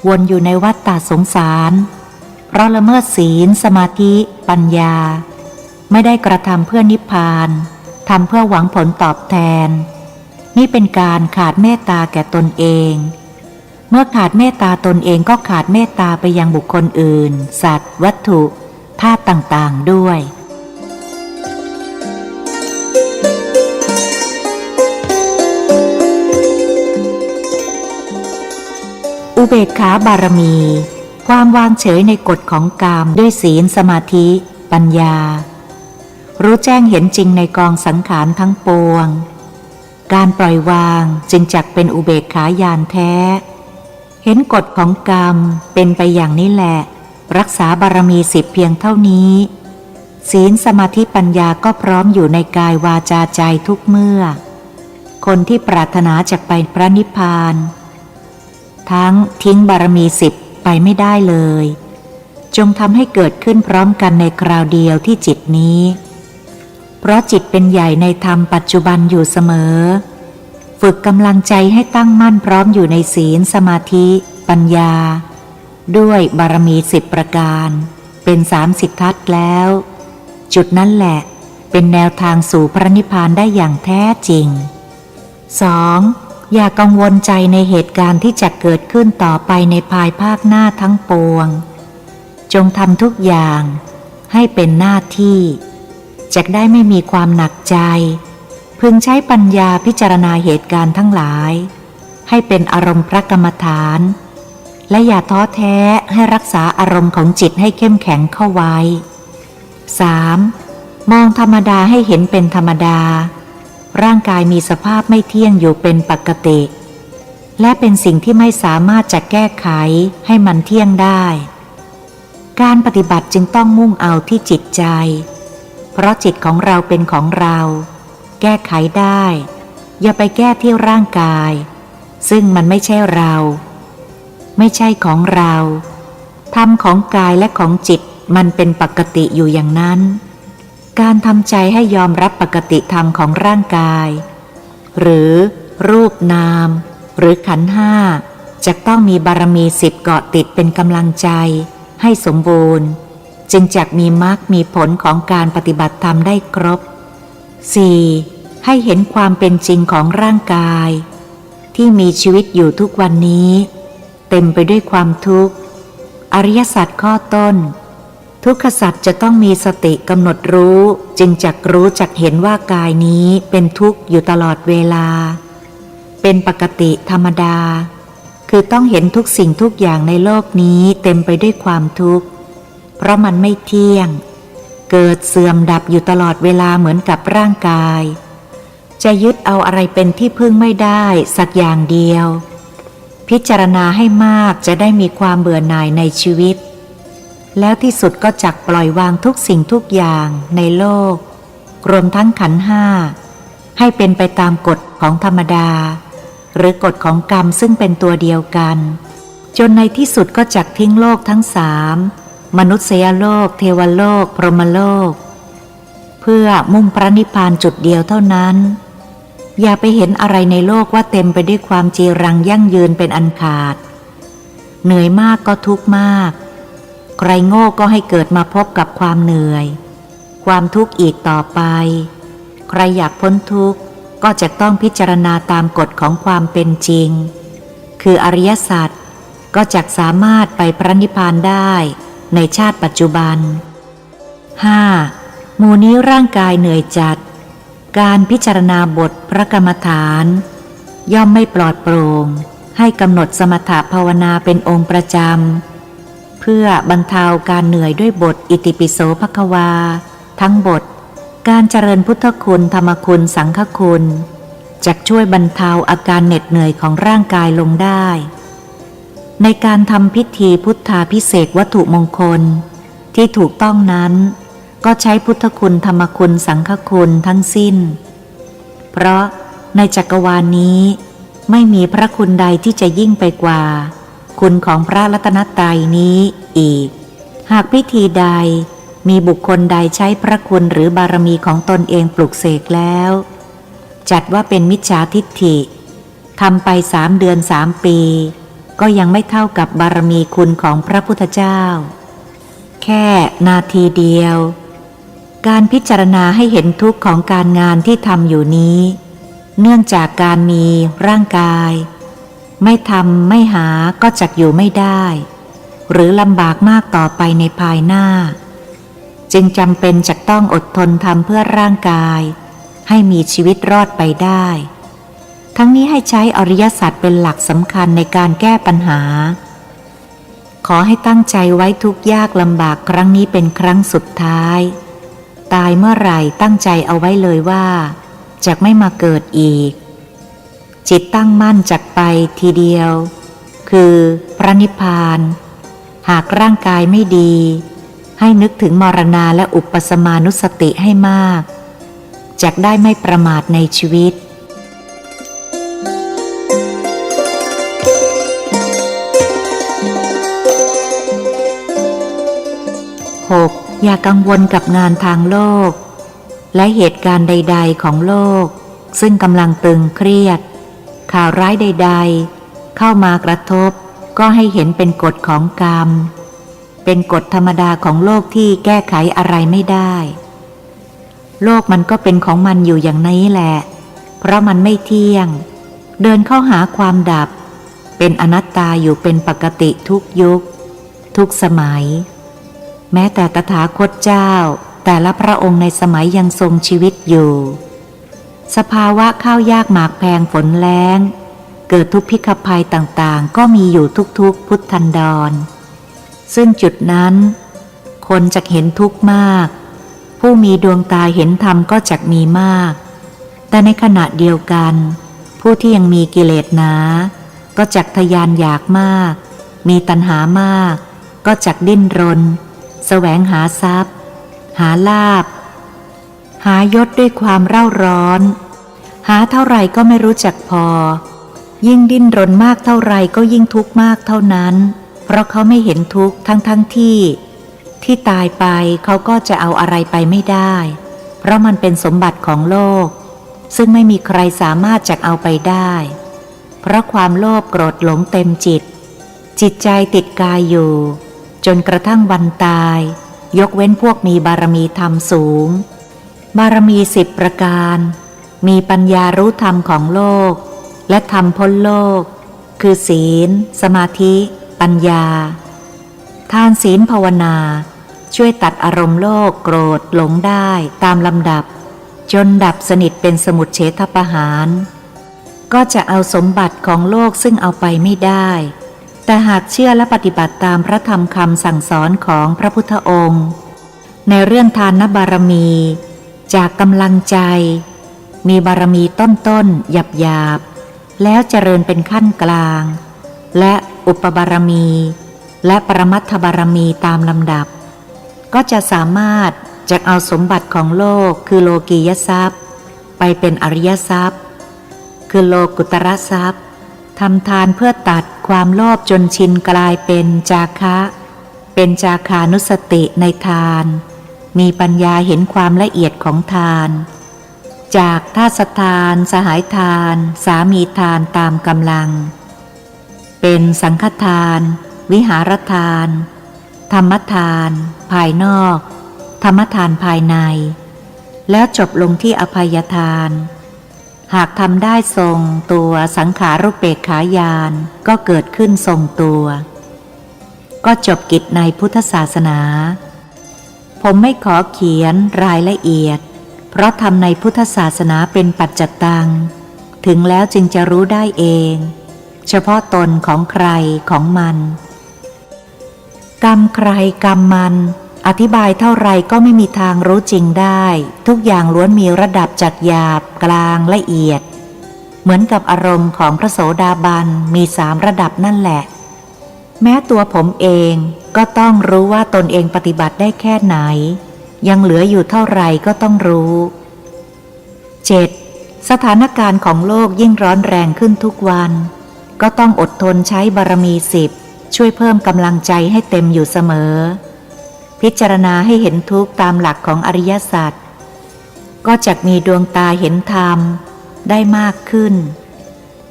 วนอยู่ในวัฏฏะสงสารเพราะละเมิดศีลสมาธิปัญญา ไม่ได้กระทำเพื่อนิพพานทำเพื่อหวังผลตอบแทนนี่เป็นการขาดเมตตาแก่ตนเองเมื่อขาดเมตตาตนเองก็ขาดเมตตาไปยังบุคคลอื่นสัตว์วัตถุธาตุต่างๆด้วยอุเบกขาบารมีความวางเฉยในกฎของกรรมด้วยศีลสมาธิปัญญารู้แจ้งเห็นจริงในกองสังขารทั้งปวงการปล่อยวางจึงจักเป็นอุเบกขาญาณแท้เห็นกฎของกรรมเป็นไปอย่างนี้แหละรักษาบารมี10เพียงเท่านี้ศีลสมาธิปัญญาก็พร้อมอยู่ในกายวาจาใจทุกเมื่อคนที่ปรารถนาจะไปพระนิพพานทั้งทิ้งบารมี10ไปไม่ได้เลยจงทำให้เกิดขึ้นพร้อมกันในคราวเดียวที่จิตนี้เพราะจิตเป็นใหญ่ในธรรมปัจจุบันอยู่เสมอฝึกกำลังใจให้ตั้งมั่นพร้อมอยู่ในศีลสมาธิปัญญาด้วยบารมี10ประการเป็น30ทัศน์แล้วจุดนั้นแหละเป็นแนวทางสู่พระนิพพานได้อย่างแท้จริง 2. อย่ากังวลใจในเหตุการณ์ที่จะเกิดขึ้นต่อไปในภายภาคหน้าทั้งปวงจงทำทุกอย่างให้เป็นหน้าที่จะได้ไม่มีความหนักใจพึงใช้ปัญญาพิจารณาเหตุการณ์ทั้งหลายให้เป็นอารมณ์พระกรรมฐานและอย่าท้อแท้ให้รักษาอารมณ์ของจิตให้เข้มแข็งเข้าไว้ 3. มองธรรมดาให้เห็นเป็นธรรมดาร่างกายมีสภาพไม่เที่ยงอยู่เป็นปกติและเป็นสิ่งที่ไม่สามารถจะแก้ไขให้มันเที่ยงได้การปฏิบัติจึงต้องมุ่งเอาที่จิตใจเพราะจิตของเราเป็นของเราแก้ไขได้อย่าไปแก้ที่ร่างกายซึ่งมันไม่ใช่เราไม่ใช่ของเราธรรมของกายและของจิตมันเป็นปกติอยู่อย่างนั้นการทำใจให้ยอมรับปกติธรรมของร่างกายหรือรูปนามหรือขันธ์ห้าจะต้องมีบารมี10เกาะติดเป็นกำลังใจให้สมบูรณ์จึงจักมีมรรคมีผลของการปฏิบัติธรรมได้ครบ 4. ให้เห็นความเป็นจริงของร่างกายที่มีชีวิตอยู่ทุกวันนี้เต็มไปด้วยความทุกข์อริยสัจข้อต้นทุกขสัจจะต้องมีสติกำหนดรู้จึงจักรู้จักเห็นว่ากายนี้เป็นทุกข์อยู่ตลอดเวลาเป็นปกติธรรมดาคือต้องเห็นทุกสิ่งทุกอย่างในโลกนี้เต็มไปด้วยความทุกข์เพราะมันไม่เที่ยงเกิดเสื่อมดับอยู่ตลอดเวลาเหมือนกับร่างกายจะยึดเอาอะไรเป็นที่พึ่งไม่ได้สักอย่างเดียวพิจารณาให้มากจะได้มีความเบื่อหน่ายในชีวิตแล้วที่สุดก็จักปล่อยวางทุกสิ่งทุกอย่างในโลกรวมทั้งขันธ์ห้าให้เป็นไปตามกฎของธรรมดาหรือกฎของกรรมซึ่งเป็นตัวเดียวกันจนในที่สุดก็จักทิ้งโลกทั้ง3มนุษยโลกเทวโลกพรหมโลกเพื่อมุ่งพระนิพพานจุดเดียวเท่านั้นอย่าไปเห็นอะไรในโลกว่าเต็มไปด้วยความจีรังยั่งยืนเป็นอันขาดเหนื่อยมากก็ทุกข์มากใครโง่ก็ให้เกิดมาพบกับความเหนื่อยความทุกข์อีกต่อไปใครอยากพ้นทุกข์ก็จะต้องพิจารณาตามกฎของความเป็นจริงคืออริยสัจก็จักสามารถไปพระนิพพานได้ในชาติปัจจุบัน 5. หมู่นี้ร่างกายเหนื่อยจัดการพิจารณาบทพระกรรมฐานย่อมไม่ปลอดโปร่งให้กำหนดสมถภาวนาเป็นองค์ประจำเพื่อบรรเทาการเหนื่อยด้วยบทอิติปิโสภควาทั้งบทการเจริญพุทธคุณธรรมคุณสังฆคุณจักช่วยบรรเทาอาการเหน็ดเหนื่อยของร่างกายลงได้ในการทำพิธีพุทธาภิเษกวัตถุมงคลที่ถูกต้องนั้นก็ใช้พุทธคุณธรรมคุณสังฆคุณทั้งสิ้นเพราะในจักรวาลนี้ไม่มีพระคุณใดที่จะยิ่งไปกว่าคุณของพระรัตนตรัยนี้อีกหากพิธีใดมีบุคคลใดใช้พระคุณหรือบารมีของตนเองปลุกเสกแล้วจัดว่าเป็นมิจฉาทิฏฐิทำไป3 เดือน3 ปีก็ยังไม่เท่ากับบารมีคุณของพระพุทธเจ้าแค่นาทีเดียว การพิจารณาให้เห็นทุกข์ของการงานที่ทำอยู่นี้ เนื่องจากการมีร่างกายไม่ทำไม่หาก็จักอยู่ไม่ได้หรือลำบากมากต่อไปในภายหน้าจึงจำเป็นจะต้องอดทนทำเพื่อร่างกายให้มีชีวิตรอดไปได้ทั้งนี้ให้ใช้อริยสัจเป็นหลักสำคัญในการแก้ปัญหาขอให้ตั้งใจไว้ทุกยากลำบากครั้งนี้เป็นครั้งสุดท้ายตายเมื่อไหร่ตั้งใจเอาไว้เลยว่าจะไม่มาเกิดอีกจิตตั้งมั่นจักไปทีเดียวคือพระนิพพานหากร่างกายไม่ดีให้นึกถึงมรณาและอุปสมานุสติให้มากจักได้ไม่ประมาทในชีวิต 6. อย่ากังวลกับงานทางโลกและเหตุการณ์ใดๆของโลกซึ่งกำลังตึงเครียดข่าวร้ายใดๆเข้ามากระทบก็ให้เห็นเป็นกฎของกรรมเป็นกฎธรรมดาของโลกที่แก้ไขอะไรไม่ได้โลกมันก็เป็นของมันอยู่อย่างนี้แหละเพราะมันไม่เที่ยงเดินเข้าหาความดับเป็นอนัตตาอยู่เป็นปกติทุกยุคทุกสมัยแม้แต่ตถาคตเจ้าแต่ละพระองค์ในสมัยยังทรงชีวิตอยู่สภาวะข้าวยากหมากแพงฝนแล้งเกิดทุพพิฆภัยต่างๆก็มีอยู่ทุกๆพุทธันดรซึ่งจุดนั้นคนจะเห็นทุกข์มากผู้มีดวงตาเห็นธรรมก็จักมีมากแต่ในขณะเดียวกันผู้ที่ยังมีกิเลสหนาก็จักทะยานอยากมากมีตัณหามากก็จักดิ้นรนแสวงหาทรัพย์หาลาภหายศด้วยความเร่าร้อนหาเท่าไหร่ก็ไม่รู้จักพอยิ่งดิ้นรนมากเท่าไหร่ก็ยิ่งทุกข์มากเท่านั้นเพราะเขาไม่เห็นทุกข์ทั้งที่ตายไปเขาก็จะเอาอะไรไปไม่ได้เพราะมันเป็นสมบัติของโลกซึ่งไม่มีใครสามารถจักเอาไปได้เพราะความโลภโกรธหลงเต็มจิตใจติดกายอยู่จนกระทั่งวันตายยกเว้นพวกมีบารมีธรรมสูงบารมี10 ประการมีปัญญารู้ธรรมของโลกและธรรมพ้นโลกคือศีลสมาธิปัญญาทานศีลภาวนาช่วยตัดอารมณ์โลภโกรธหลงได้ตามลำดับจนดับสนิทเป็นสมุจเฉทประหารก็จะเอาสมบัติของโลกซึ่งเอาไปไม่ได้แต่หากเชื่อและปฏิบัติตามพระธรรมคำสั่งสอนของพระพุทธองค์ในเรื่องทานบารมีจากกำลังใจมีบารมีต้นๆหยาบๆแล้วเจริญเป็นขั้นกลางและอุปบารมีและปรมัตถบารมีตามลำดับก็จะสามารถจักเอาสมบัติของโลกคือโลกียทรัพย์ไปเป็นอริยทรัพย์คือโลกุตระทรัพย์ทำทานเพื่อตัดความโลภจนชินกลายเป็นจาคะเป็นจาคานุสติในทานมีปัญญาเห็นความละเอียดของทานจากทาสทานสหายทานสามีทานตามกำลังเป็นสังฆทานวิหารทานธรรมทานภายนอกธรรมทานภายในแล้วจบลงที่อภัยทานหากทำได้ทรงตัวสังขารุปเปกขายานก็เกิดขึ้นทรงตัวก็จบกิจในพุทธศาสนาผมไม่ขอเขียนรายละเอียดเพราะทำในพุทธศาสนาเป็นปัจจตังถึงแล้วจึงจะรู้ได้เองเฉพาะตนของใครของมันกรรมใครกรรมมันอธิบายเท่าไรก็ไม่มีทางรู้จริงได้ทุกอย่างล้วนมีระดับจากหยาบกลางละเอียดเหมือนกับอารมณ์ของพระโสดาบันมี3 ระดับนั่นแหละแม้ตัวผมเองก็ต้องรู้ว่าตนเองปฏิบัติได้แค่ไหนยังเหลืออยู่เท่าไรก็ต้องรู้ 7. สถานการณ์ของโลกยิ่งร้อนแรงขึ้นทุกวันก็ต้องอดทนใช้บารมี10ช่วยเพิ่มกำลังใจให้เต็มอยู่เสมอพิจารณาให้เห็นทุกข์ตามหลักของอริยสัจก็จักมีดวงตาเห็นธรรมได้มากขึ้น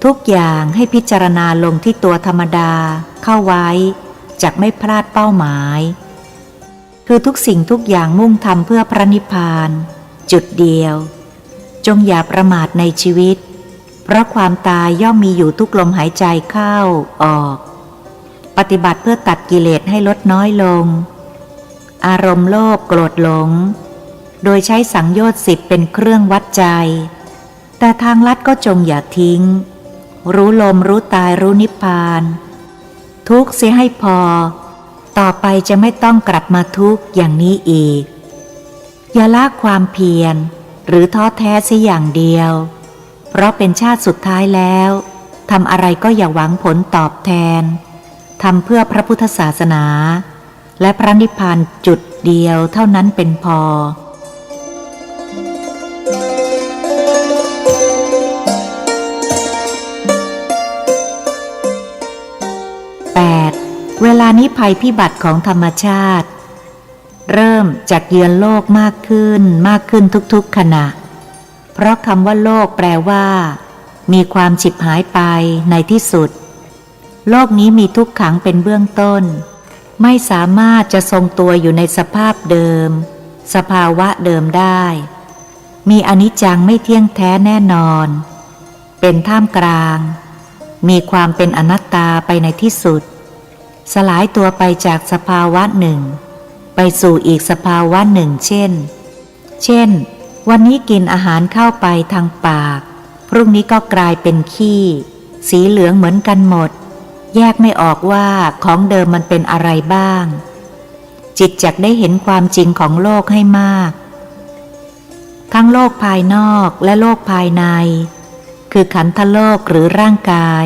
ทุกอย่างให้พิจารณาลงที่ตัวธรรมดาเข้าไว้จักไม่พลาดเป้าหมาย คือทุกสิ่งทุกอย่างมุ่งทำเพื่อพระนิพพานจุดเดียวจงอย่าประมาทในชีวิตเพราะความตายย่อมมีอยู่ทุกลมหายใจเข้าออกปฏิบัติเพื่อตัดกิเลสให้ลดน้อยลงอารมณ์โลภโกรธหลงโดยใช้สังโยชน์10เป็นเครื่องวัดใจแต่ทางลัดก็จงอย่าทิ้งรู้ลมรู้ตายรู้นิพพานทุกข์เสียให้พอต่อไปจะไม่ต้องกลับมาทุกข์อย่างนี้อีกอย่าละความเพียรหรือท้อแท้เสียอย่างเดียวเพราะเป็นชาติสุดท้ายแล้วทำอะไรก็อย่าหวังผลตอบแทนทำเพื่อพระพุทธศาสนาและพระนิพพานจุดเดียวเท่านั้นเป็นพอเวลานี้ภัยพิบัติของธรรมชาติเริ่มจากเยือนโลกมากขึ้นทุกๆขณะเพราะคำว่าโลกแปลว่ามีความฉิบหายไปในที่สุดโลกนี้มีทุกขังเป็นเบื้องต้นไม่สามารถจะทรงตัวอยู่ในสภาพเดิมสภาวะเดิมได้มีอนิจจังไม่เที่ยงแท้แน่นอนเป็นท่ามกลางมีความเป็นอนัตตาไปในที่สุดสลายตัวไปจากสภาวะหนึ่งไปสู่อีกสภาวะหนึ่งเช่นวันนี้กินอาหารเข้าไปทางปากพรุ่งนี้ก็กลายเป็นขี้สีเหลืองเหมือนกันหมดแยกไม่ออกว่าของเดิมมันเป็นอะไรบ้างจิตจักได้เห็นความจริงของโลกให้มากทั้งโลกภายนอกและโลกภายในคือขันธโลกหรือร่างกาย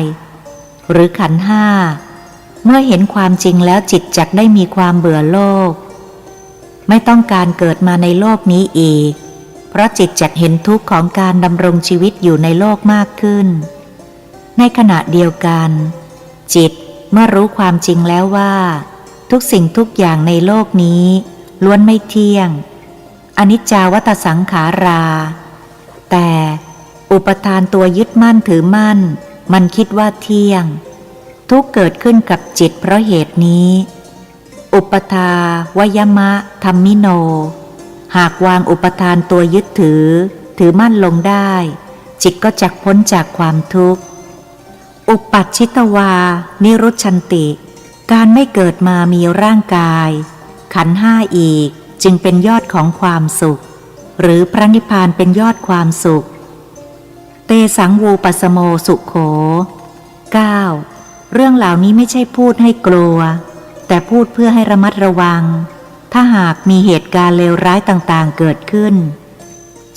หรือขันธ์ห้าเมื่อเห็นความจริงแล้วจิตจักได้มีความเบื่อโลกไม่ต้องการเกิดมาในโลกนี้อีกเพราะจิตจักเห็นทุกข์ของการดำรงชีวิตอยู่ในโลกมากขึ้นในขณะเดียวกันจิตเมื่อรู้ความจริงแล้วว่าทุกสิ่งทุกอย่างในโลกนี้ล้วนไม่เที่ยงอนิจจาวัฏสังขาราแต่อุปทานตัวยึดมั่นถือมั่นมันคิดว่าเที่ยงทุกเกิดขึ้นกับจิตเพราะเหตุนี้อุปทาวยมะธัมมิโนหากวางอุปทานตัวยึดถือมั่นลงได้จิตก็จักพ้นจากความทุกข์อุปัชชิตวานิรุชชันติการไม่เกิดมามีร่างกายขันธ์ห้าอีกจึงเป็นยอดของความสุขหรือพระนิพพานเป็นยอดความสุขเตสังวูปัสสโมสุโข 9. เรื่องเหล่านี้ไม่ใช่พูดให้กลัวแต่พูดเพื่อให้ระมัดระวังถ้าหากมีเหตุการณ์เลวร้ายต่างๆเกิดขึ้น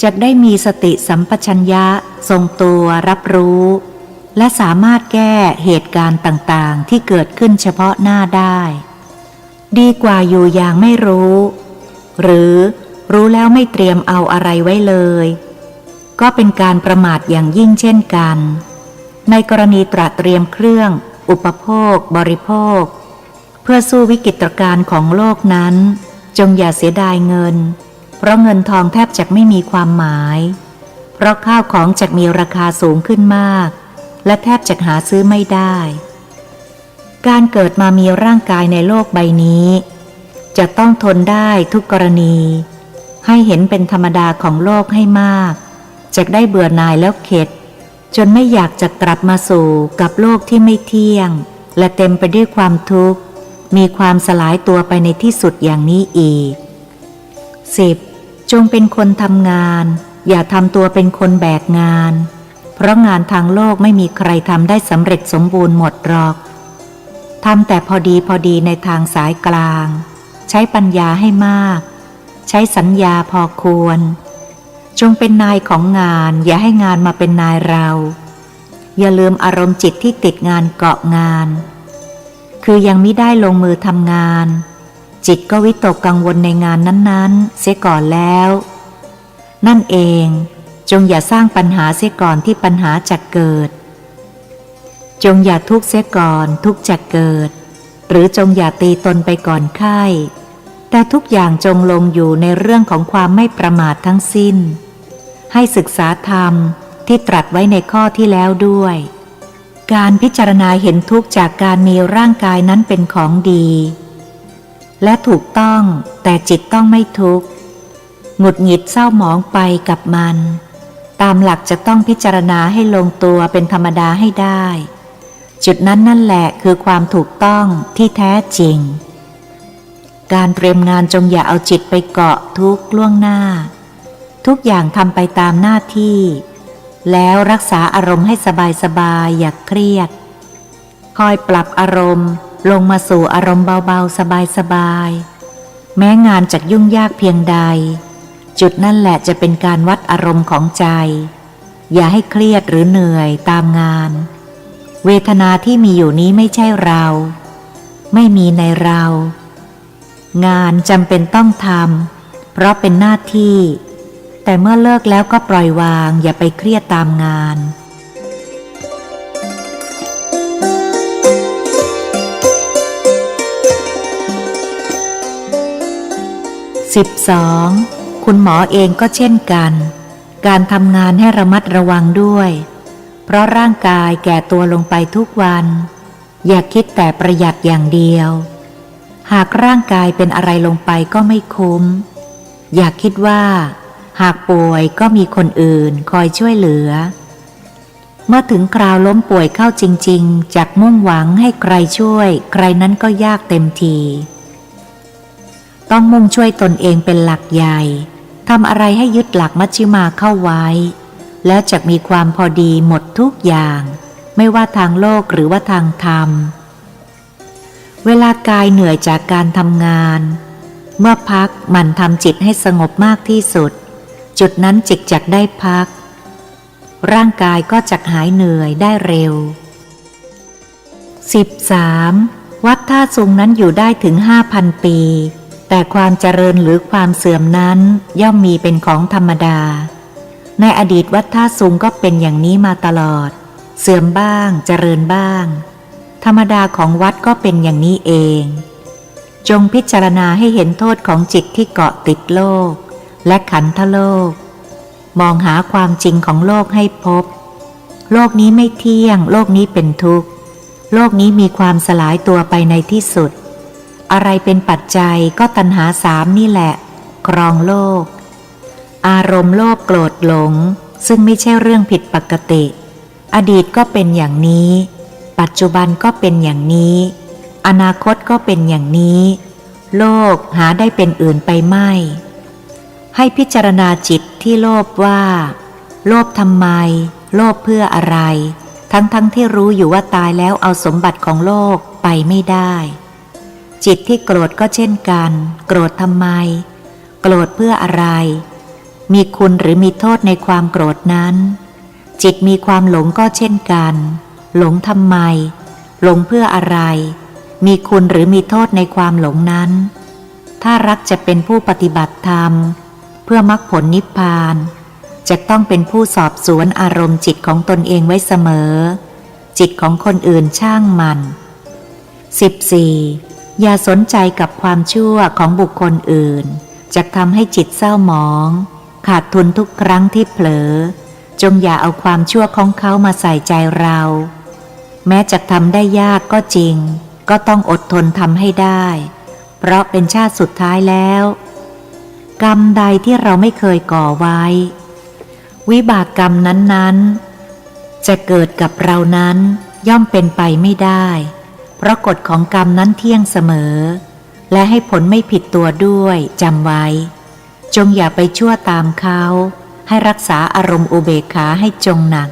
จะได้มีสติสัมปชัญญะทรงตัวรับรู้และสามารถแก้เหตุการณ์ต่างๆที่เกิดขึ้นเฉพาะหน้าได้ดีกว่าอยู่อย่างไม่รู้หรือรู้แล้วไม่เตรียมเอาอะไรไว้เลยก็เป็นการประมาทอย่างยิ่งเช่นกันในกรณีตระเตรียมเครื่องอุปโภคบริโภคเพื่อสู้วิกฤตการณ์ของโลกนั้นจงอย่าเสียดายเงินเพราะเงินทองแทบจะไม่มีความหมายเพราะข้าวของจะมีราคาสูงขึ้นมากและแทบจะหาซื้อไม่ได้การเกิดมามีร่างกายในโลกใบนี้จะต้องทนได้ทุกกรณีให้เห็นเป็นธรรมดาของโลกให้มากจะได้เบื่อหน่ายแล้วเข็ดจนไม่อยากจะกลับมาสู่กับโลกที่ไม่เที่ยงและเต็มไปด้วยความทุกข์มีความสลายตัวไปในที่สุดอย่างนี้อีก 10. จงเป็นคนทำงานอย่าทำตัวเป็นคนแบกงานเพราะงานทางโลกไม่มีใครทำได้สำเร็จสมบูรณ์หมดหรอกทำแต่พอดีในทางสายกลางใช้ปัญญาให้มากใช้สัญญาพอควรจงเป็นนายของงานอย่าให้งานมาเป็นนายเราอย่าลืมอารมณ์จิตที่ติดงานเกาะงานคือยังไม่ได้ลงมือทำงานจิตก็วิตกกังวลในงานนั้นๆเสียก่อนแล้วนั่นเองจงอย่าสร้างปัญหาเสียก่อนที่ปัญหาจะเกิดจงอย่าทุกข์เสียก่อนทุกข์จะเกิดหรือจงอย่าตีตนไปก่อนไข้แต่ทุกอย่างจงลงอยู่ในเรื่องของความไม่ประมาททั้งสิ้นให้ศึกษาธรรมที่ตรัสไว้ในข้อที่แล้วด้วยการพิจารณาเห็นทุกข์จากการมีร่างกายนั้นเป็นของดี และถูกต้องแต่จิตต้องไม่ทุกข์หงุดหงิดเศร้าหมองไปกับมันตามหลักจะต้องพิจารณาให้ลงตัวเป็นธรรมดาให้ได้จุดนั้นนั่นแหละคือความถูกต้องที่แท้จริงการเตรียมงานจงอย่าเอาจิตไปเกาะทุกข์ล่วงหน้าทุกอย่างทำไปตามหน้าที่แล้วรักษาอารมณ์ให้สบายๆอย่าเครียดคอยปรับอารมณ์ลงมาสู่อารมณ์เบาๆสบายๆแม้งานจะยุ่งยากเพียงใดจุดนั่นแหละจะเป็นการวัดอารมณ์ของใจอย่าให้เครียดหรือเหนื่อยตามงานเวทนาที่มีอยู่นี้ไม่ใช่เราไม่มีในเรางานจำเป็นต้องทำเพราะเป็นหน้าที่แต่เมื่อเลิกแล้วก็ปล่อยวางอย่าไปเครียดตามงาน12คุณหมอเองก็เช่นกันการทำงานให้ระมัดระวังด้วยเพราะร่างกายแก่ตัวลงไปทุกวันอย่าคิดแต่ประหยัดอย่างเดียวหากร่างกายเป็นอะไรลงไปก็ไม่คุ้มอย่าคิดว่าหากป่วยก็มีคนอื่นคอยช่วยเหลือเมื่อถึงคราวล้มป่วยเข้าจริงๆจากมุ่งหวังให้ใครช่วยใครนั้นก็ยากเต็มทีต้องมุ่งช่วยตนเองเป็นหลักใหญ่ทำอะไรให้ยึดหลักมัชฌิมาเข้าไว้แล้วจะมีความพอดีหมดทุกอย่างไม่ว่าทางโลกหรือว่าทางธรรมเวลากายเหนื่อยจากการทำงานเมื่อพักหมั่นทำจิตให้สงบมากที่สุดจุดนั้นจิตจักได้พักร่างกายก็จักหายเหนื่อยได้เร็ว13วัดท่าซุงนั้นอยู่ได้ถึง 5,000 ปีแต่ความเจริญหรือความเสื่อมนั้นย่อมมีเป็นของธรรมดาในอดีตวัดท่าซุงก็เป็นอย่างนี้มาตลอดเสื่อมบ้างเจริญบ้างธรรมดาของวัดก็เป็นอย่างนี้เองจงพิจารณาให้เห็นโทษของจิตที่เกาะติดโลกและขันธโลกมองหาความจริงของโลกให้พบโลกนี้ไม่เที่ยงโลกนี้เป็นทุกข์โลกนี้มีความสลายตัวไปในที่สุดอะไรเป็นปัจจัยก็ตัณหา3นี่แหละครองโลกอารมณ์โลภโกรธหลงซึ่งไม่ใช่เรื่องผิดปกติอดีตก็เป็นอย่างนี้ปัจจุบันก็เป็นอย่างนี้อนาคตก็เป็นอย่างนี้โลกหาได้เป็นอื่นไปไม่ให้พิจารณาจิตที่โลภว่าโลภทำไมโลภเพื่ออะไรทั้งที่รู้อยู่ว่าตายแล้วเอาสมบัติของโลกไปไม่ได้จิตที่โกรธก็เช่นกันโกรธทำไมโกรธเพื่ออะไรมีคุณหรือมีโทษในความโกรธนั้นจิตมีความหลงก็เช่นกันหลงทำไมหลงเพื่ออะไรมีคุณหรือมีโทษในความหลงนั้นถ้ารักจะเป็นผู้ปฏิบัติธรรมเพื่อมรรคผลนิพพานจะต้องเป็นผู้สอบสวนอารมณ์จิตของตนเองไว้เสมอจิตของคนอื่นช่างมัน14อย่าสนใจกับความชั่วของบุคคลอื่นจะทำให้จิตเศร้าหมองขาดทุนทุกครั้งที่เผลอจงอย่าเอาความชั่วของเขามาใส่ใจเราแม้จะทำได้ยากก็จริงก็ต้องอดทนทำให้ได้เพราะเป็นชาติสุดท้ายแล้วกรรมใดที่เราไม่เคยก่อไว้วิบากกรรมนั้นๆจะเกิดกับเรานั้นย่อมเป็นไปไม่ได้เพราะกฎของกรรมนั้นเที่ยงเสมอและให้ผลไม่ผิดตัวด้วยจำไว้จงอย่าไปชั่วตามเขาให้รักษาอารมณ์อุเบกขาให้จงหนัก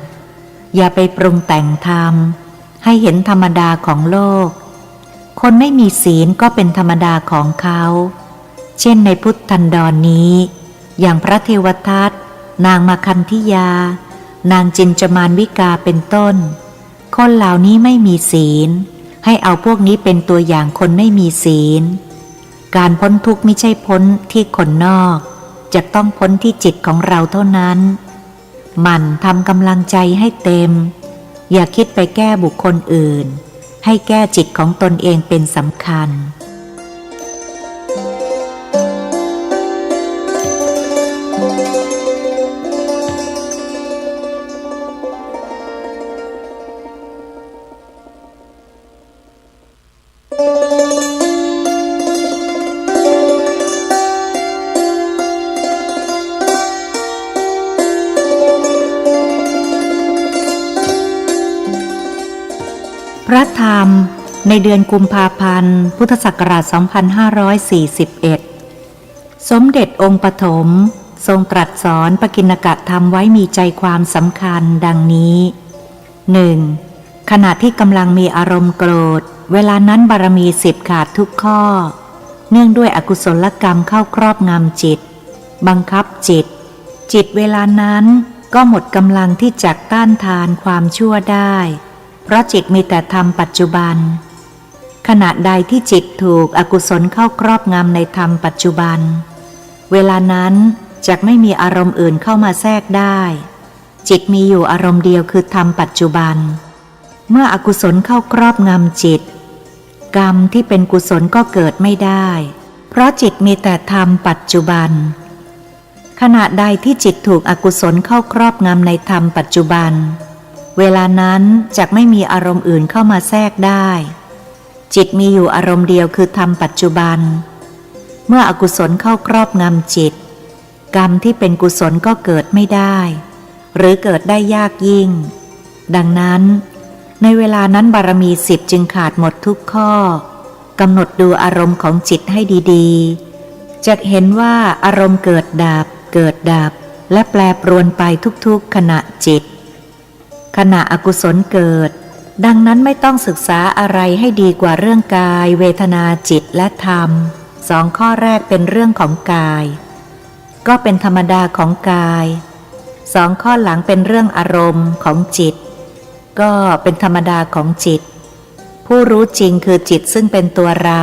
อย่าไปปรุงแต่งธรรมให้เห็นธรรมดาของโลกคนไม่มีศีลก็เป็นธรรมดาของเขาเช่นในพุทธันดรนี้อย่างพระเทวทัตนางมาคันธิยานางจินจมานวิกาเป็นต้นคนเหล่านี้ไม่มีศีลให้เอาพวกนี้เป็นตัวอย่างคนไม่มีศีลการพ้นทุกข์ไม่ใช่พ้นที่คนนอกจะต้องพ้นที่จิตของเราเท่านั้นหมั่นทำกำลังใจให้เต็มอย่าคิดไปแก้บุคคลอื่นให้แก้จิตของตนเองเป็นสำคัญ ระธรรมในเดือนกุมภาพันธ์พุทธศักราช 2541 สมเด็จองค์ปฐมทรงตรัสสอนปกิณกธรรมไว้มีใจความสำคัญดังนี้ 1. ขณะที่กำลังมีอารมณ์โกรธเวลานั้นบารมี10ขาดทุกข้อเนื่องด้วยอกุศลกรรมเข้าครอบงำจิตบังคับจิตเวลานั้นก็หมดกำลังที่จะต้านทานความชั่วได้เพราะจิตมีแต่ธรรมปัจจุบันขณะใดที่จิตถูกอกุศลเข้าครอบงำในธรรมปัจจุบันเวลานั้นจะไม่มีอารมณ์อื่นเข้ามาแทรกได้จิตมีอยู่อารมณ์เดียวคือธรรมปัจจุบันเมื่ออกุศลเข้าครอบงำจิตกรรมที่เป็นกุศลก็เกิดไม่ได้เพราะจิตมีแต่ธรรมปัจจุบันขณะใดที่จิตถูกอกุศลเข้าครอบงำในธรรมปัจจุบันเวลานั้นจะไม่มีอารมณ์อื่นเข้ามาแทรกได้จิตมีอยู่อารมณ์เดียวคือธรรมปัจจุบันเมื่ออกุศลเข้าครอบงำจิตกรรมที่เป็นกุศลก็เกิดไม่ได้หรือเกิดได้ยากยิ่งดังนั้นในเวลานั้นบารมี10จึงขาดหมดทุกข้อกำหนดดูอารมณ์ของจิตให้ดีๆจะเห็นว่าอารมณ์เกิดดับและแปรปรวนไปทุกๆขณะจิตขณะอกุศลเกิดดังนั้นไม่ต้องศึกษาอะไรให้ดีกว่าเรื่องกายเวทนาจิตและธรรม2ข้อแรกเป็นเรื่องของกายก็เป็นธรรมดาของกาย2ข้อหลังเป็นเรื่องอารมณ์ของจิตก็เป็นธรรมดาของจิตผู้รู้จริงคือจิตซึ่งเป็นตัวเรา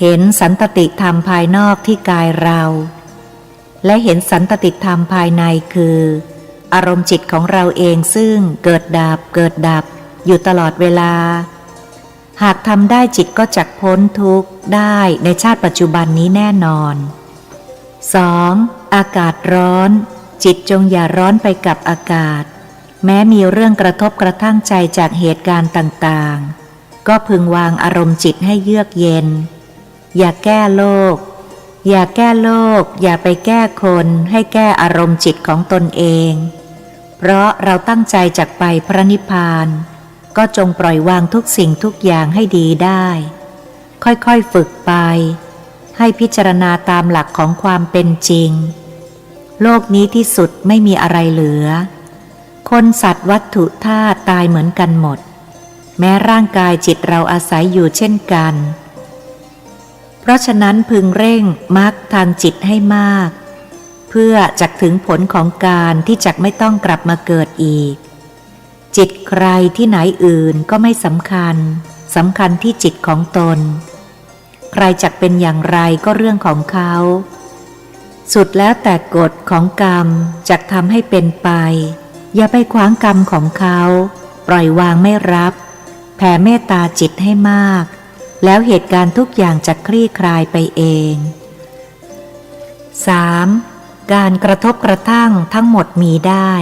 เห็นสันตติธรรมภายนอกที่กายเราและเห็นสันตติธรรมภายในคืออารมณ์จิตของเราเองซึ่งเกิดดับอยู่ตลอดเวลาหากทำได้จิตก็จักพ้นทุกข์ได้ในชาติปัจจุบันนี้แน่นอน 2. อากาศร้อนจิตจงอย่าร้อนไปกับอากาศแม้มีเรื่องกระทบกระทั่งใจจากเหตุการณ์ต่างๆก็พึงวางอารมณ์จิตให้เยือกเย็นอย่าแก้โลกอย่าไปแก้คนให้แก้อารมณ์จิตของตนเองเพราะเราตั้งใจจักไปพระนิพพานก็จงปล่อยวางทุกสิ่งทุกอย่างให้ดีได้ค่อยๆฝึกไปให้พิจารณาตามหลักของความเป็นจริงโลกนี้ที่สุดไม่มีอะไรเหลือคนสัตว์วัตถุธาตุตายเหมือนกันหมดแม้ร่างกายจิตเราอาศัยอยู่เช่นกันเพราะฉะนั้นพึงเร่งมรรคทางจิตให้มากเพื่อจักถึงผลของการที่จักไม่ต้องกลับมาเกิดอีกจิตใครที่ไหนอื่นก็ไม่สำคัญที่จิตของตนใครจักเป็นอย่างไรก็เรื่องของเขาสุดแล้วแต่กฎของกรรมจักทำให้เป็นไปอย่าไปขวางกรรมของเขาปล่อยวางไม่รับแผ่เมตตาจิตให้มากแล้วเหตุการณ์ทุกอย่างจะคลี่คลายไปเอง 3. การกระทบกระทั่งทั้งหมดมีได้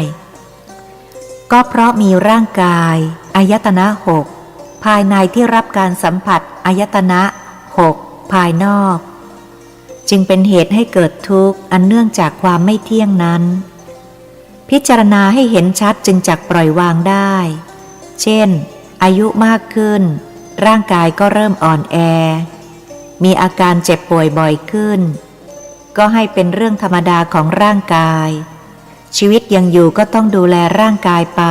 ก็เพราะมีร่างกายอายตนะ6ภายในที่รับการสัมผัสอายตนะ6ภายนอกจึงเป็นเหตุให้เกิดทุกข์อันเนื่องจากความไม่เที่ยงนั้นพิจารณาให้เห็นชัดจึงจักปล่อยวางได้เช่นอายุมากขึ้นร่างกายก็เริ่มอ่อนแอมีอาการเจ็บป่วยบ่อยขึ้นก็ให้เป็นเรื่องธรรมดาของร่างกายชีวิตยังอยู่ก็ต้องดูแลร่างกายไป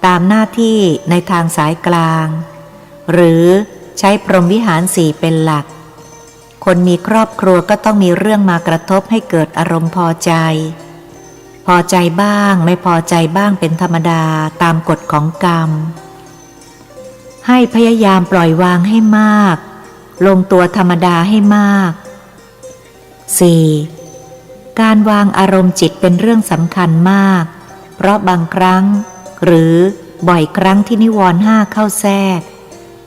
ตามหน้าที่ในทางสายกลางหรือใช้พรหมวิหาร4เป็นหลักคนมีครอบครัวก็ต้องมีเรื่องมากระทบให้เกิดอารมณ์พอใจบ้างไม่พอใจบ้างเป็นธรรมดาตามกฎของกรรมให้พยายามปล่อยวางให้มากลงตัวธรรมดาให้มาก 4. การวางอารมณ์จิตเป็นเรื่องสำคัญมากเพราะบางครั้งหรือบ่อยครั้งที่นิวรณ์5เข้าแทรก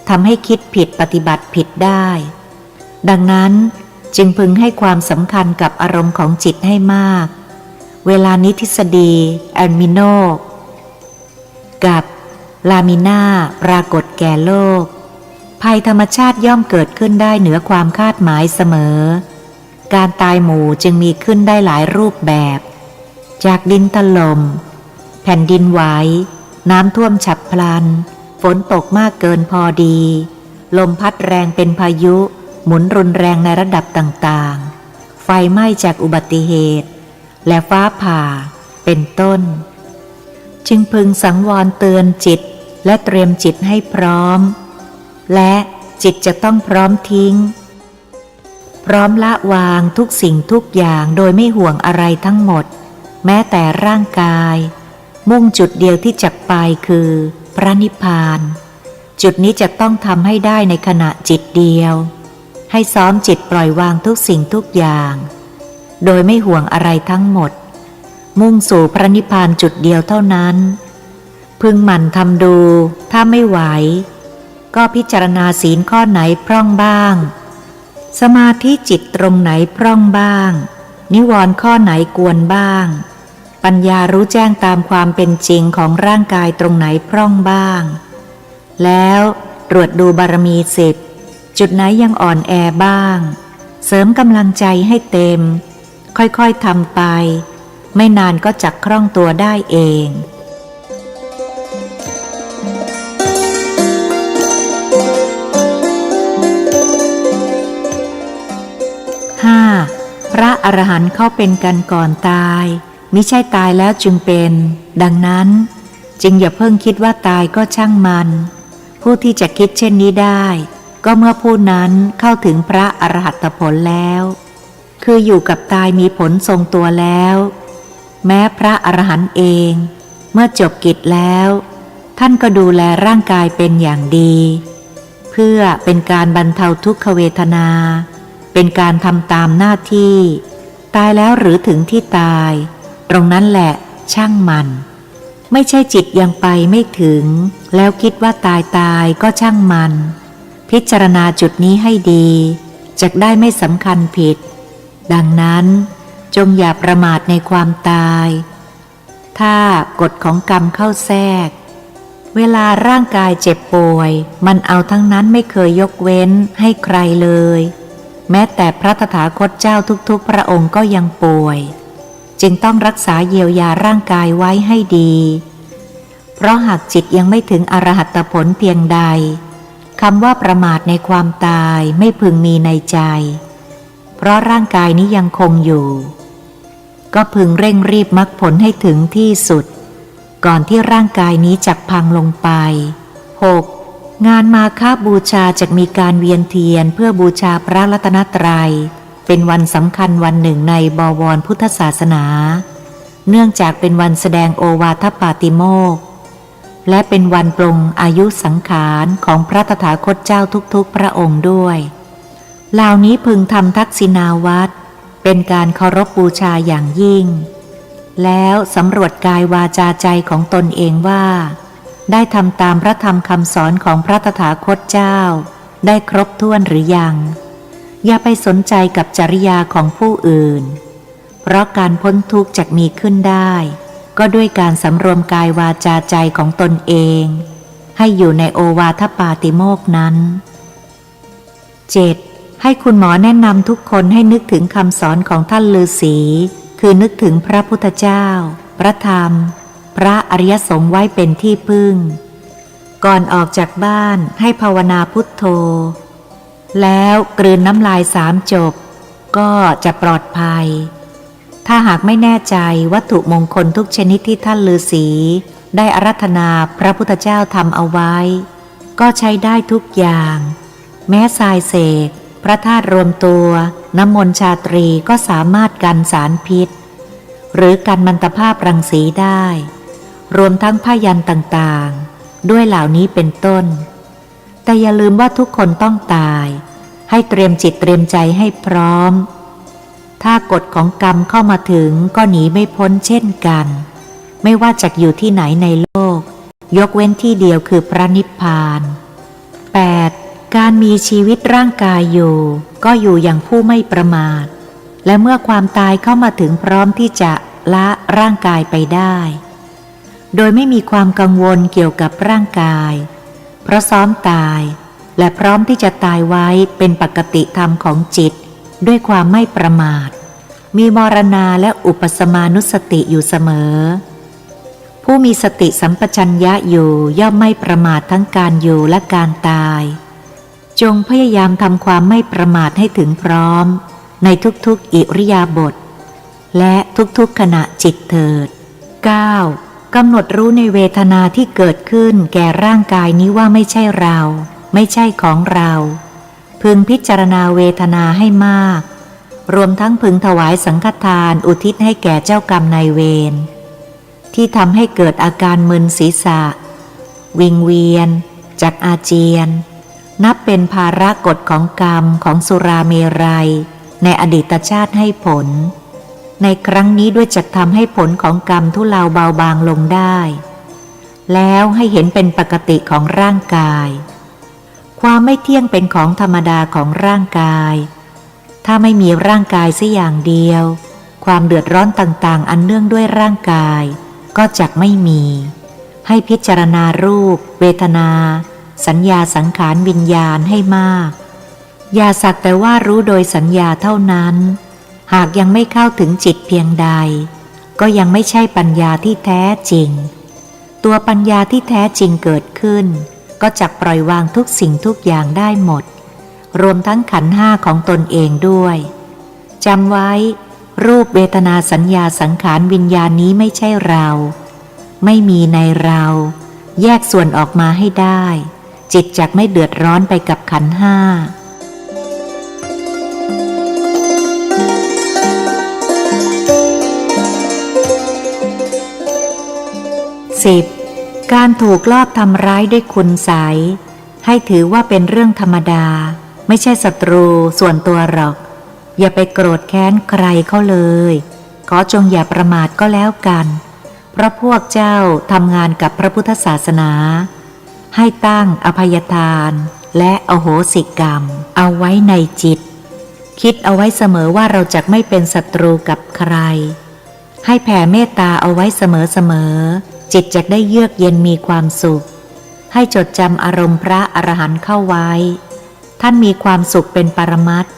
ทำให้คิดผิดปฏิบัติผิดได้ดังนั้นจึงพึงให้ความสำคัญกับอารมณ์ของจิตให้มากเวลานี้ทฤษฎีแอลมิโนกับลามิน่าปรากฏแก่โลกภัยธรรมชาติย่อมเกิดขึ้นได้เหนือความคาดหมายเสมอการตายหมู่จึงมีขึ้นได้หลายรูปแบบจากดินถล่มแผ่นดินไหวน้ำท่วมฉับพลัน ฝนตกมากเกินพอดีลมพัดแรงเป็นพายุหมุนรุนแรงในระดับต่างๆไฟไหม้จากอุบัติเหตุและฟ้าผ่าเป็นต้นจึงพึงสังวรเตือนจิตและเตรียมจิตให้พร้อมและจิตจะต้องพร้อมทิ้งพร้อมละวางทุกสิ่งทุกอย่างโดยไม่ห่วงอะไรทั้งหมดแม้แต่ร่างกายมุ่งจุดเดียวที่จะไปคือพระนิพพานจุดนี้จะต้องทำให้ได้ในขณะจิตเดียวให้ซ้อมจิตปล่อยวางทุกสิ่งทุกอย่างโดยไม่ห่วงอะไรทั้งหมดมุ่งสู่พระนิพพานจุดเดียวเท่านั้นพึงหมั่นทำดูถ้าไม่ไหวก็พิจารณาศีลข้อไหนพร่องบ้างสมาธิจิตตรงไหนพร่องบ้างนิวรณ์ข้อไหนกวนบ้างปัญญารู้แจ้งตามความเป็นจริงของร่างกายตรงไหนพร่องบ้างแล้วตรวจดูบารมี10จุดไหนยังอ่อนแอบ้างเสริมกำลังใจให้เต็มค่อยๆทำไปไม่นานก็จักคล่องตัวได้เองพระอรหันต์เข้าเป็นกันก่อนตายมิใช่ตายแล้วจึงเป็นดังนั้นจึงอย่าเพิ่งคิดว่าตายก็ช่างมันผู้ที่จะคิดเช่นนี้ได้ก็เมื่อผู้นั้นเข้าถึงพระอรหัตผลแล้วคืออยู่กับตายมีผลทรงตัวแล้วแม้พระอรหันต์เองเมื่อจบกิจแล้วท่านก็ดูแลร่างกายเป็นอย่างดีเพื่อเป็นการบรรเทาทุกขเวทนาเป็นการทำตามหน้าที่ตายแล้วหรือถึงที่ตายตรงนั้นแหละช่างมันไม่ใช่จิตยังไปไม่ถึงแล้วคิดว่าตายก็ช่างมันพิจารณาจุดนี้ให้ดีจะได้ไม่สำคัญผิดดังนั้นจงอย่าประมาทในความตายถ้ากฎของกรรมเข้าแทรกเวลาร่างกายเจ็บป่วยมันเอาทั้งนั้นไม่เคยยกเว้นให้ใครเลยแม้แต่พระตถาคตเจ้าทุกๆพระองค์ก็ยังป่วยจึงต้องรักษาเยียวยาร่างกายไว้ให้ดีเพราะหากจิตยังไม่ถึงอรหัตผลเพียงใดคำว่าประมาทในความตายไม่พึงมีในใจเพราะร่างกายนี้ยังคงอยู่ก็พึงเร่งรีบมรรคผลให้ถึงที่สุดก่อนที่ร่างกายนี้จักพังลงไป 6. งานมาฆบูชาจะมีการเวียนเทียนเพื่อบูชาพระรัตนตรัยเป็นวันสำคัญวันหนึ่งในบวรพุทธศาสนาเนื่องจากเป็นวันแสดงโอวาทปาติโมกข์และเป็นวันปลงอายุสังขารของพระตถาคตเจ้าทุกๆพระองค์ด้วยเหล่านี้พึงทำทักษิณาวัตรเป็นการเคารพบูชาอย่างยิ่งแล้วสำรวจกายวาจาใจของตนเองว่าได้ทำตามพระธรรมคำสอนของพระตถาคตเจ้าได้ครบถ้วนหรือยังอย่าไปสนใจกับจริยาของผู้อื่นเพราะการพ้นทุกข์จะมีขึ้นได้ก็ด้วยการสำรวมกายวาจาใจของตนเองให้อยู่ในโอวาทปาติโมกข์นั้น 7. ให้คุณหมอแนะนำทุกคนให้นึกถึงคำสอนของท่านฤาษีคือนึกถึงพระพุทธเจ้าพระธรรมพระอริยสงฆ์ไว้เป็นที่พึ่งก่อนออกจากบ้านให้ภาวนาพุทโธแล้วกลืนน้ำลาย3 จบก็จะปลอดภัยถ้าหากไม่แน่ใจวัตถุมงคลทุกชนิดที่ท่านฤาษีได้อาราธนาพระพุทธเจ้าทำเอาไว้ก็ใช้ได้ทุกอย่างแม้ทรายเสกพระธาตุรวมตัวน้ำมนต์ชาตรีก็สามารถกันสารพิษหรือกันมันตภาพรังสีได้รวมทั้งผ้ายันต่างๆด้วยเหล่านี้เป็นต้นแต่อย่าลืมว่าทุกคนต้องตายให้เตรียมจิตเตรียมใจให้พร้อมถ้ากฎของกรรมเข้ามาถึงก็หนีไม่พ้นเช่นกันไม่ว่าจะอยู่ที่ไหนในโลกยกเว้นที่เดียวคือพระนิพพาน 8. การมีชีวิตร่างกายอยู่ก็อยู่อย่างผู้ไม่ประมาทและเมื่อความตายเข้ามาถึงพร้อมที่จะละร่างกายไปได้โดยไม่มีความกังวลเกี่ยวกับร่างกายเพราะซ้อมตายและพร้อมที่จะตายไว้เป็นปกติธรรมของจิตด้วยความไม่ประมาทมีมรณาและอุปสมานุสติอยู่เสมอผ ผู้มีสติสัมปชัญญะอยู่ย่อมไม่ประมาททั้งการอยู่และการตายจงพยายามทำความไม่ประมาทให้ถึงพร้อมในทุกๆอิริยาบถและทุกๆขณะจิตเถิด 9. กำหนดรู้ในเวทนาที่เกิดขึ้นแก่ร่างกายนี้ว่าไม่ใช่เราไม่ใช่ของเราพึงพิจารณาเวทนาให้มากรวมทั้งพึงถวายสังฆทานอุทิศให้แก่เจ้ากรรมนายเวรที่ทำให้เกิดอาการมึนศีรษะวิงเวียนจักอาเจียนนับเป็นภาระกฎของกรรมของสุราเมรัยในอดีตชาติให้ผลในครั้งนี้ด้วยจะทำให้ผลของกรรมทุเลาเบาบางลงได้แล้วให้เห็นเป็นปกติของร่างกายความไม่เที่ยงเป็นของธรรมดาของร่างกายถ้าไม่มีร่างกายสักอย่างเดียวความเดือดร้อนต่างๆอันเนื่องด้วยร่างกายก็จักไม่มีให้พิจารณารูปเวทนาสัญญาสังขารวิญญาณให้มากอย่าสักแต่ว่ารู้โดยสัญญาเท่านั้นหากยังไม่เข้าถึงจิตเพียงใดก็ยังไม่ใช่ปัญญาที่แท้จริงตัวปัญญาที่แท้จริงเกิดขึ้นก็จักปล่อยวางทุกสิ่งทุกอย่างได้หมดรวมทั้งขันธ์ห้าของตนเองด้วยจำไว้รูปเวทนาสัญญาสังขารวิญญาณนี้ไม่ใช่เราไม่มีในเราแยกส่วนออกมาให้ได้จิตจักไม่เดือดร้อนไปกับขันธ์ห้า10. การถูกลอบทำร้ายด้วยคุณไสยให้ถือว่าเป็นเรื่องธรรมดาไม่ใช่ศัตรูส่วนตัวหรอกอย่าไปโกรธแค้นใครเขาเลยขอจงอย่าประมาทก็แล้วกันเพราะพวกเจ้าทำงานกับพระพุทธศาสนาให้ตั้งอภัยทานและอโหสิกรรมเอาไว้ในจิตคิดเอาไว้เสมอว่าเราจะไม่เป็นศัตรูกับใครให้แผ่เมตตาเอาไว้เสมอจิตจะได้เยือกเย็นมีความสุขให้จดจำอารมณ์พระอรหันต์เข้าไว้ท่านมีความสุขเป็นปรมัตถ์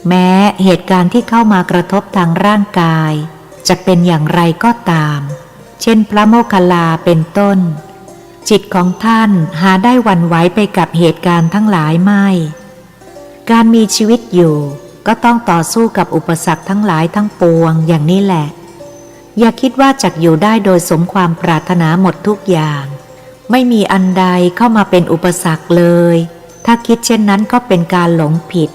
แม้เหตุการณ์ที่เข้ามากระทบทางร่างกายจะเป็นอย่างไรก็ตามเช่นพระโมคคัลลาเป็นต้นจิตของท่านหาได้หวั่นไหวไปกับเหตุการณ์ทั้งหลายไม่การมีชีวิตอยู่ก็ต้องต่อสู้กับอุปสรรคทั้งหลายทั้งปวงอย่างนี้แหละอย่าคิดว่าจักอยู่ได้โดยสมความปรารถนาหมดทุกอย่างไม่มีอันใดเข้ามาเป็นอุปสรรคเลยถ้าคิดเช่นนั้นก็เป็นการหลงผิด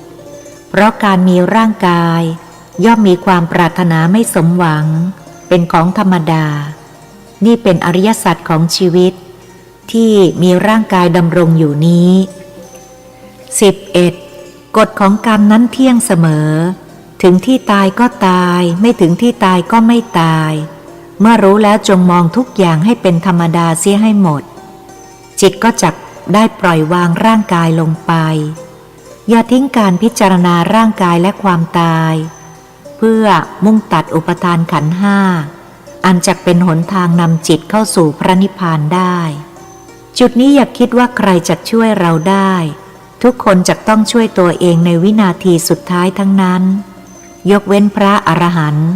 เพราะการมีร่างกายย่อมมีความปรารถนาไม่สมหวังเป็นของธรรมดานี่เป็นอริยสัจของชีวิตที่มีร่างกายดำรงอยู่นี้ 11. กฎของกรรมนั้นเที่ยงเสมอถึงที่ตายก็ตายไม่ถึงที่ตายก็ไม่ตายเมื่อรู้แล้วจงมองทุกอย่างให้เป็นธรรมดาเสียให้หมดจิตก็จักได้ปล่อยวางร่างกายลงไปอย่าทิ้งการพิจารณาร่างกายและความตายเพื่อมุ่งตัดอุปทานขันธ์ห้าอันจักเป็นหนทางนำจิตเข้าสู่พระนิพพานได้จุดนี้อย่าคิดว่าใครจะช่วยเราได้ทุกคนจะต้องช่วยตัวเองในวินาทีสุดท้ายทั้งนั้นยกเว้นพระอรหันต์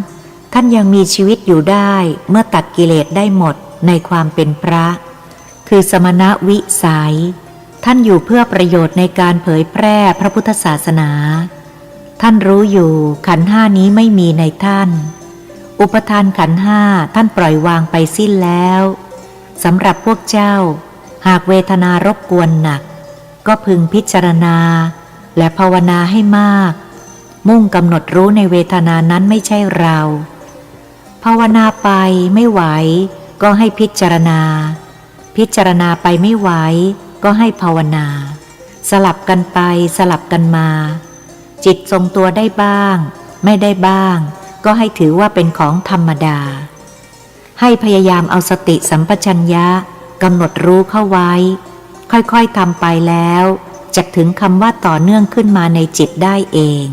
ท่านยังมีชีวิตอยู่ได้เมื่อตัดกิเลสได้หมดในความเป็นพระคือสมณวิสัยท่านอยู่เพื่อประโยชน์ในการเผยแพร่พระพุทธศาสนาท่านรู้อยู่ขันธ์ห้านี้ไม่มีในท่านอุปทานขันธ์ห้าท่านปล่อยวางไปสิ้นแล้วสำหรับพวกเจ้าหากเวทนารบกวนหนักก็พึงพิจารณาและภาวนาให้มากมุ่งกำหนดรู้ในเวทนานั้นไม่ใช่เราภาวนาไปไม่ไหวก็ให้พิจารณาพิจารณาไปไม่ไหวก็ให้ภาวนาสลับกันไปสลับกันมาจิตทรงตัวได้บ้างไม่ได้บ้างก็ให้ถือว่าเป็นของธรรมดาให้พยายามเอาสติสัมปชัญญะกำหนดรู้เข้าไว้ค่อยๆทำไปแล้วจะถึงคำว่าต่อเนื่องขึ้นมาในจิตได้เอง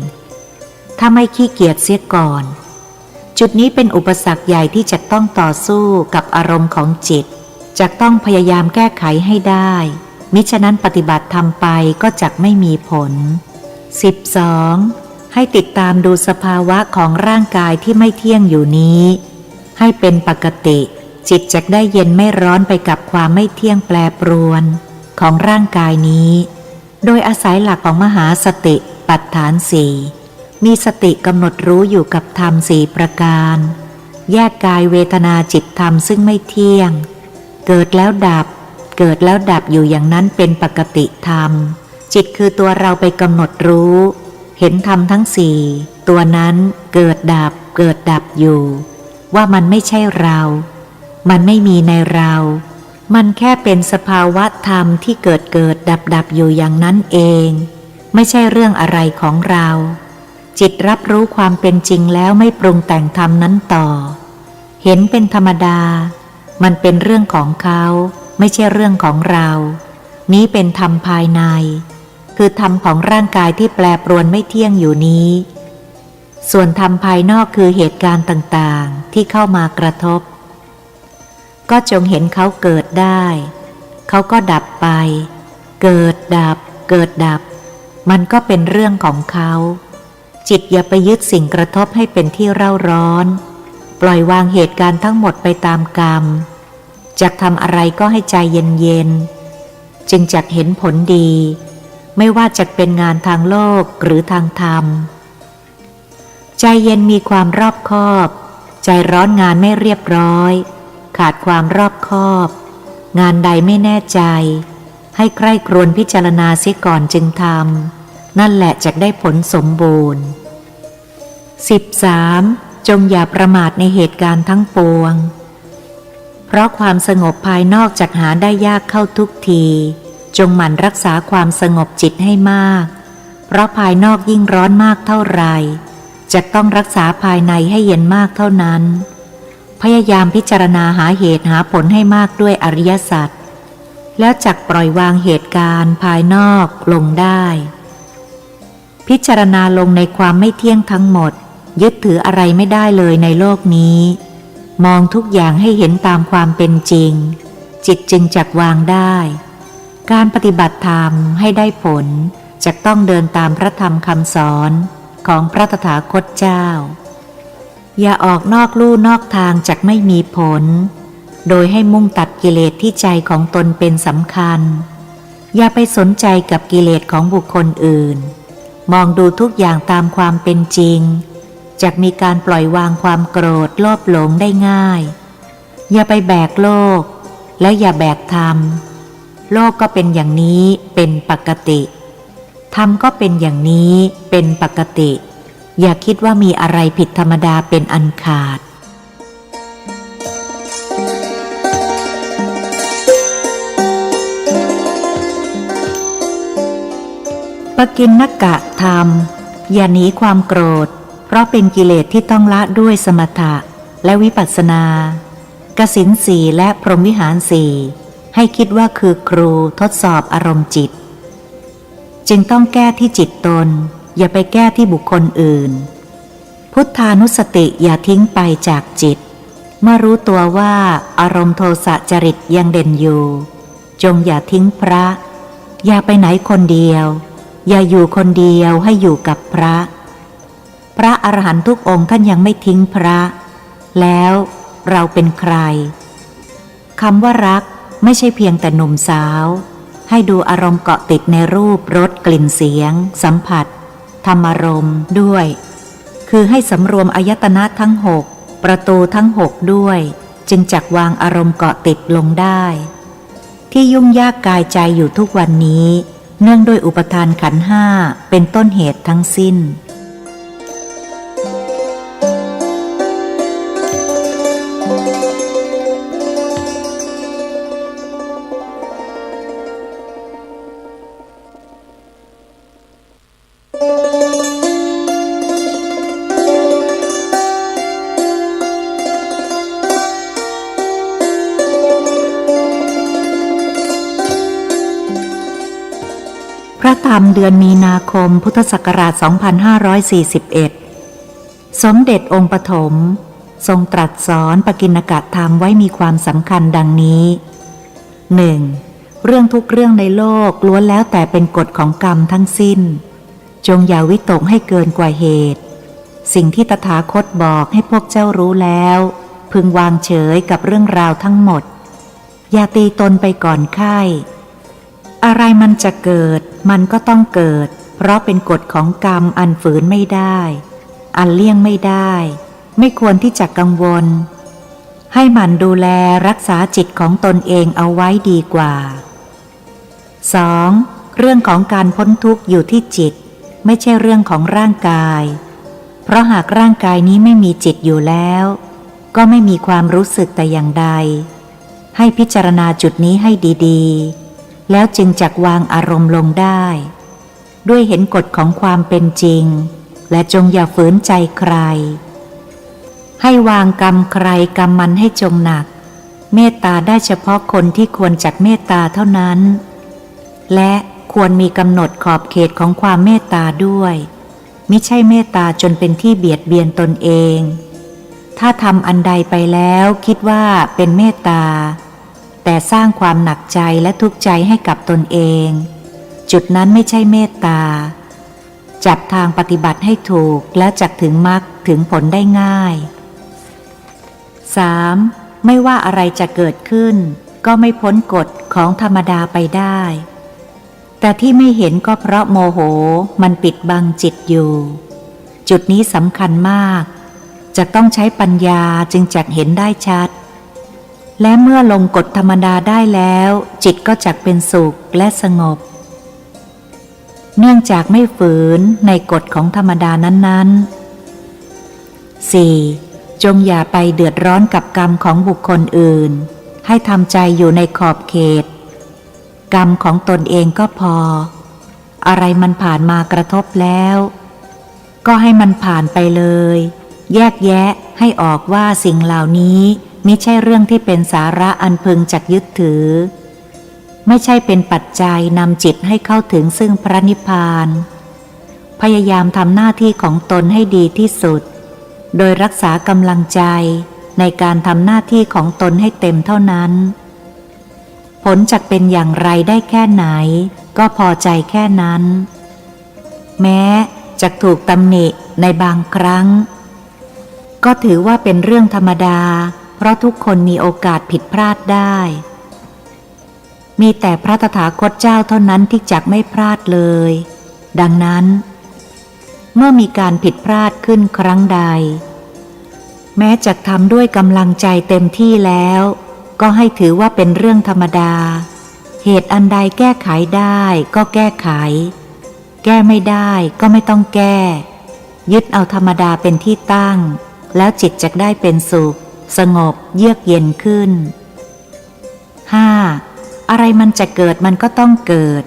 ถ้าไม่ขี้เกียจเสียก่อนจุดนี้เป็นอุปสรรคใหญ่ที่จะต้องต่อสู้กับอารมณ์ของจิตจะต้องพยายามแก้ไขให้ได้มิฉะนั้นปฏิบัติทำไปก็จักไม่มีผล 12. ให้ติดตามดูสภาวะของร่างกายที่ไม่เที่ยงอยู่นี้ให้เป็นปกติ จิตจะได้เย็นไม่ร้อนไปกับความไม่เที่ยงแปรปรวนของร่างกายนี้โดยอาศัยหลักของมหาสติปัฏฐานสี่มีสติกำหนดรู้อยู่กับธรรมสี่ประการแยกกายเวทนาจิตธรรมซึ่งไม่เที่ยงเกิดแล้วดับเกิดแล้วดับอยู่อย่างนั้นเป็นปกติธรรมจิตคือตัวเราไปกำหนดรู้เห็นธรรมทั้งสี่ตัวนั้นเกิดดับเกิดดับอยู่ว่ามันไม่ใช่เรามันไม่มีในเรามันแค่เป็นสภาวะธรรมที่เกิดเกิดดับดับอยู่อย่างนั้นเองไม่ใช่เรื่องอะไรของเราจิตรับรู้ความเป็นจริงแล้วไม่ปรุงแต่งธรรมนั้นต่อเห็นเป็นธรรมดามันเป็นเรื่องของเขาไม่ใช่เรื่องของเรานี้เป็นธรรมภายในคือธรรมของร่างกายที่แปรปรวนไม่เที่ยงอยู่นี้ส่วนธรรมภายนอกคือเหตุการณ์ต่างๆที่เข้ามากระทบก็จงเห็นเขาเกิดได้เขาก็ดับไปเกิดดับเกิดดับมันก็เป็นเรื่องของเขาจิตอย่าไปยึดสิ่งกระทบให้เป็นที่เร่าร้อนปล่อยวางเหตุการณ์ทั้งหมดไปตามกรรมจักทำอะไรก็ให้ใจเย็นๆจึงจักเห็นผลดีไม่ว่าจะเป็นงานทางโลกหรือทางธรรมใจเย็นมีความรอบคอบใจร้อนงานไม่เรียบร้อยขาดความรอบคอบงานใดไม่แน่ใจให้ใคร่ครวญพิจารณาเสียก่อนจึงทำนั่นแหละจะได้ผลสมบูรณ์ 13. จงอย่าประมาทในเหตุการณ์ทั้งปวงเพราะความสงบภายนอกจักหาได้ยากเข้าทุกทีจงหมั่นรักษาความสงบจิตให้มากเพราะภายนอกยิ่งร้อนมากเท่าไรจะต้องรักษาภายในให้เย็นมากเท่านั้นพยายามพิจารณาหาเหตุหาผลให้มากด้วยอริยสัจแล้วจักปล่อยวางเหตุการณ์ภายนอกลงได้พิจารณาลงในความไม่เที่ยงทั้งหมดยึดถืออะไรไม่ได้เลยในโลกนี้มองทุกอย่างให้เห็นตามความเป็นจริงจิตจึงจักวางได้การปฏิบัติธรรมให้ได้ผลจักต้องเดินตามพระธรรมคำสอนของพระตถาคตเจ้าอย่าออกนอกลู่นอกทางจักไม่มีผลโดยให้มุ่งตัดกิเลสที่ใจของตนเป็นสำคัญอย่าไปสนใจกับกิเลสของบุคคลอื่นมองดูทุกอย่างตามความเป็นจริงจักมีการปล่อยวางความโกรธโลภหลงได้ง่ายอย่าไปแบกโลกและอย่าแบกธรรมโลกก็เป็นอย่างนี้เป็นปกติธรรมก็เป็นอย่างนี้เป็นปกติอย่าคิดว่ามีอะไรผิดธรรมดาเป็นอันขาดปกิณณกะธรรมอย่าหนีความโกรธเพราะเป็นกิเลสที่ต้องละด้วยสมถะและวิปัสสนากสิณสี่และพรหมวิหารสี่ให้คิดว่าคือครูทดสอบอารมณ์จิตจึงต้องแก้ที่จิตตนอย่าไปแก้ที่บุคคลอื่นพุทธานุสติอย่าทิ้งไปจากจิตเมื่อรู้ตัวว่าอารมณ์โทสะจริตยังเด่นอยู่จงอย่าทิ้งพระอย่าไปไหนคนเดียวอย่าอยู่คนเดียวให้อยู่กับพระพระอรหันตุทุกองค์ท่านยังไม่ทิ้งพระแล้วเราเป็นใครคำว่ารักไม่ใช่เพียงแต่หนุ่มสาวให้ดูอารมณ์เกาะติดในรูปรสกลิ่นเสียงสัมผัสธรรมารมณ์ด้วยคือให้สำรวมอายตนะทั้ง6ประตูทั้ง6ด้วยจึงจักวางอารมณ์เกาะติดลงได้ที่ยุ่งยากกายใจอยู่ทุกวันนี้เนื่องด้วยอุปทานขันธ์ห้าเป็นต้นเหตุทั้งสิ้นพระธรรมเดือนมีนาคมพุทธศักราช 2541 สมเด็จองค์ปฐมทรงตรัสสอนปกิณณกะธรรมไว้มีความสำคัญดังนี้ 1. เรื่องทุกเรื่องในโลกล้วนแล้วแต่เป็นกฎของกรรมทั้งสิ้นจงอย่าวิตกให้เกินกว่าเหตุสิ่งที่ตถาคตบอกให้พวกเจ้ารู้แล้ว พึงวางเฉยกับเรื่องราวทั้งหมดอย่าตีตนไปก่อนไข้อะไรมันจะเกิดมันก็ต้องเกิดเพราะเป็นกฎของกรรมอันฝืนไม่ได้อันเลี่ยงไม่ได้ไม่ควรที่จะกังวลให้หมั่นดูแลรักษาจิตของตนเองเอาไว้ดีกว่า 2. เรื่องของการพ้นทุกข์อยู่ที่จิตไม่ใช่เรื่องของร่างกายเพราะหากร่างกายนี้ไม่มีจิตอยู่แล้วก็ไม่มีความรู้สึกแต่อย่างใดให้พิจารณาจุดนี้ให้ดีๆแล้วจึงจักวางอารมณ์ลงได้ด้วยเห็นกฎของความเป็นจริงและจงอย่าฝืนใจใครให้วางกรรมใครกรรมมันให้จงหนักเมตตาได้เฉพาะคนที่ควรจักเมตตาเท่านั้นและควรมีกำหนดขอบเขตของความเมตตาด้วยมิใช่เมตตาจนเป็นที่เบียดเบียนตนเองถ้าทำอันใดไปแล้วคิดว่าเป็นเมตตาแต่สร้างความหนักใจและทุกข์ใจให้กับตนเองจุดนั้นไม่ใช่เมตตาจับทางปฏิบัติให้ถูกและจักถึงมรรคถึงผลได้ง่าย 3. ไม่ว่าอะไรจะเกิดขึ้นก็ไม่พ้นกฎของธรรมดาไปได้แต่ที่ไม่เห็นก็เพราะโมโหมันปิดบังจิตอยู่จุดนี้สำคัญมากจะต้องใช้ปัญญาจึงจักเห็นได้ชัดและเมื่อลงกฎธรรมดาได้แล้วจิตก็จักเป็นสุขและสงบเนื่องจากไม่ฝืนในกฎของธรรมดานั้นๆ 4. จงอย่าไปเดือดร้อนกับกรรมของบุคคลอื่นให้ทำใจอยู่ในขอบเขตกรรมของตนเองก็พออะไรมันผ่านมากระทบแล้วก็ให้มันผ่านไปเลยแยกแยะให้ออกว่าสิ่งเหล่านี้มิใช่เรื่องที่เป็นสาระอันพึงจักยึดถือไม่ใช่เป็นปัจจัยนำจิตให้เข้าถึงซึ่งพระนิพพานพยายามทำหน้าที่ของตนให้ดีที่สุดโดยรักษากำลังใจในการทำหน้าที่ของตนให้เต็มเท่านั้นผลจักเป็นอย่างไรได้แค่ไหนก็พอใจแค่นั้นแม้จักถูกตำหนิในบางครั้งก็ถือว่าเป็นเรื่องธรรมดาเพราะทุกคนมีโอกาสผิดพลาดได้มีแต่พระตถาคตเจ้าเท่านั้นที่จักไม่พลาดเลยดังนั้นเมื่อมีการผิดพลาดขึ้นครั้งใดแม้จักทำด้วยกำลังใจเต็มที่แล้วก็ให้ถือว่าเป็นเรื่องธรรมดาเหตุอันใดแก้ไขได้ก็แก้ไขแก้ไม่ได้ก็ไม่ต้องแก้ยึดเอาธรรมดาเป็นที่ตั้งแล้วจิตจักได้เป็นสุขสงบเยือกเย็นขึ้น 5. อะไรมันจะเกิดมันก็ต้องเกิด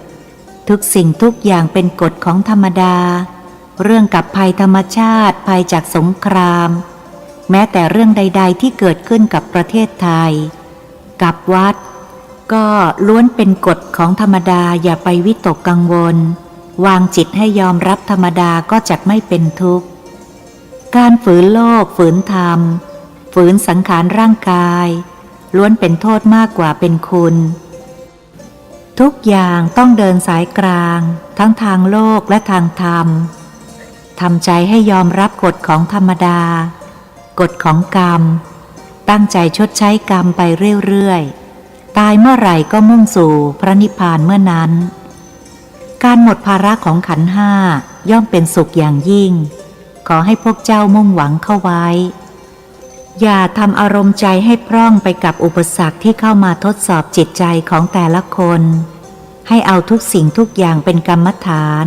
ทุกสิ่งทุกอย่างเป็นกฎของธรรมดาเรื่องกับภัยธรรมชาติภัยจากสงครามแม้แต่เรื่องใดๆที่เกิดขึ้นกับประเทศไทยกับวัดก็ล้วนเป็นกฎของธรรมดาอย่าไปวิตกกังวลวางจิตให้ยอมรับธรรมดาก็จักไม่เป็นทุกข์การฝืนโลกฝืนธรรมฝืนสังขารร่างกายล้วนเป็นโทษมากกว่าเป็นคุณทุกอย่างต้องเดินสายกลางทั้งทางโลกและทางธรรมทำใจให้ยอมรับกฎของธรรมดากฎของกรรมตั้งใจชดใช้กรรมไปเรื่อยๆตายเมื่อไหร่ก็มุ่งสู่พระนิพพานเมื่อนั้นการหมดภาระของขันธ์ห้าย่อมเป็นสุขอย่างยิ่งขอให้พวกเจ้ามุ่งหวังเข้าไว้อย่าทำอารมณ์ใจให้พร่องไปกับอุปสรรคที่เข้ามาทดสอบจิตใจของแต่ละคนให้เอาทุกสิ่งทุกอย่างเป็นกรรมฐาน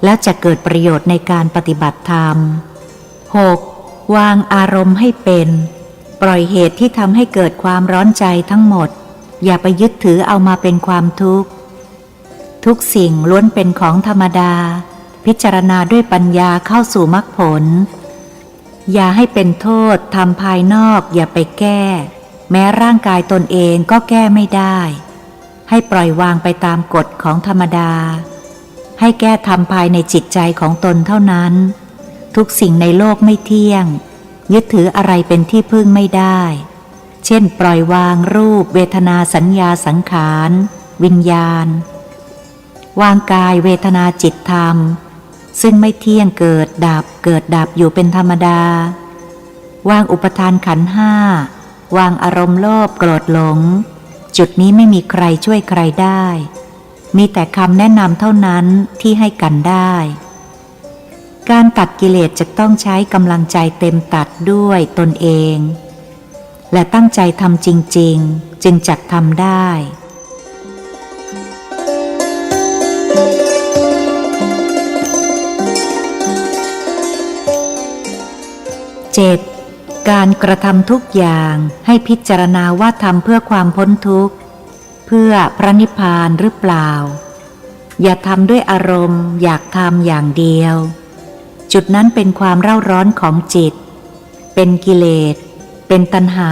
แล้วจะเกิดประโยชน์ในการปฏิบัติธรรม 6. วางอารมณ์ให้เป็นปล่อยเหตุที่ทำให้เกิดความร้อนใจทั้งหมดอย่าไปยึดถือเอามาเป็นความทุกข์ทุกสิ่งล้วนเป็นของธรรมดาพิจารณาด้วยปัญญาเข้าสู่มรรคผลอย่าให้เป็นโทษทำภายนอกอย่าไปแก้แม้ร่างกายตนเองก็แก้ไม่ได้ให้ปล่อยวางไปตามกฎของธรรมดาให้แก้ทำภายในจิตใจของตนเท่านั้นทุกสิ่งในโลกไม่เที่ยงยึดถืออะไรเป็นที่พึ่งไม่ได้เช่นปล่อยวางรูปเวทนาสัญญาสังขารวิญญาณวางกายเวทนาจิตธรรมซึ่งไม่เที่ยงเกิดดับอยู่เป็นธรรมดาวางอุปทานขันธ์ห้า วางอารมณ์โลภโกรธหลงจุดนี้ไม่มีใครช่วยใครได้มีแต่คำแนะนำเท่านั้นที่ให้กันได้การตัดกิเลสจะต้องใช้กำลังใจเต็มตัดด้วยตนเองและตั้งใจทำจริงๆจึงจักทำได้ 7. การกระทำทุกอย่างให้พิจารณาว่าทำเพื่อความพ้นทุกข์เพื่อพระนิพพานหรือเปล่าอย่าทำด้วยอารมณ์อยากทำอย่างเดียวจุดนั้นเป็นความเร่าร้อนของจิตเป็นกิเลสเป็นตัณหา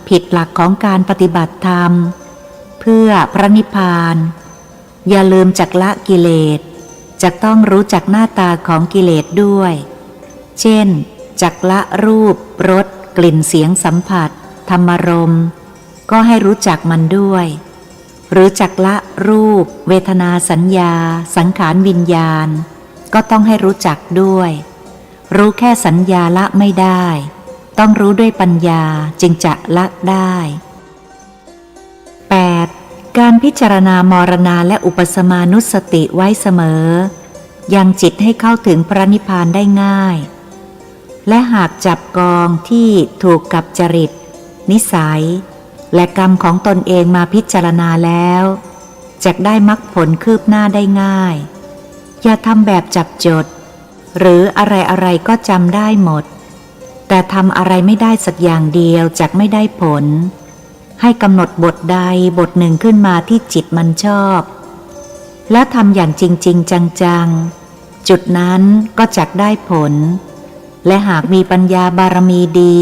ผิดหลักของการปฏิบัติธรรมเพื่อพระนิพพานอย่าลืมจักละกิเลสจะต้องรู้จักหน้าตาของกิเลสด้วยเช่นจักละรูปรสกลิ่นเสียงสัมผัสธรรมารมณ์ก็ให้รู้จักมันด้วยหรือจักละรูปเวทนาสัญญาสังขารวิญญาณก็ต้องให้รู้จักด้วยรู้แค่สัญญาละไม่ได้ต้องรู้ด้วยปัญญาจึงจะละได้ 8. การพิจารณามรณาและอุปสมานุสติไว้เสมอยังจิตให้เข้าถึงพระนิพพานได้ง่ายและหากจับกองที่ถูกกับจริตนิสัยและกรรมของตนเองมาพิจารณาแล้วจะได้มรรคผลคืบหน้าได้ง่ายอย่าทำแบบจับจดหรืออะไรๆก็จำได้หมดแต่ทำอะไรไม่ได้สักอย่างเดียวจักไม่ได้ผลให้กำหนดบทใดบทหนึ่งขึ้นมาที่จิตมันชอบแล้วทำอย่างจริงๆจังๆจุดนั้นก็จักได้ผลและหากมีปัญญาบารมีดี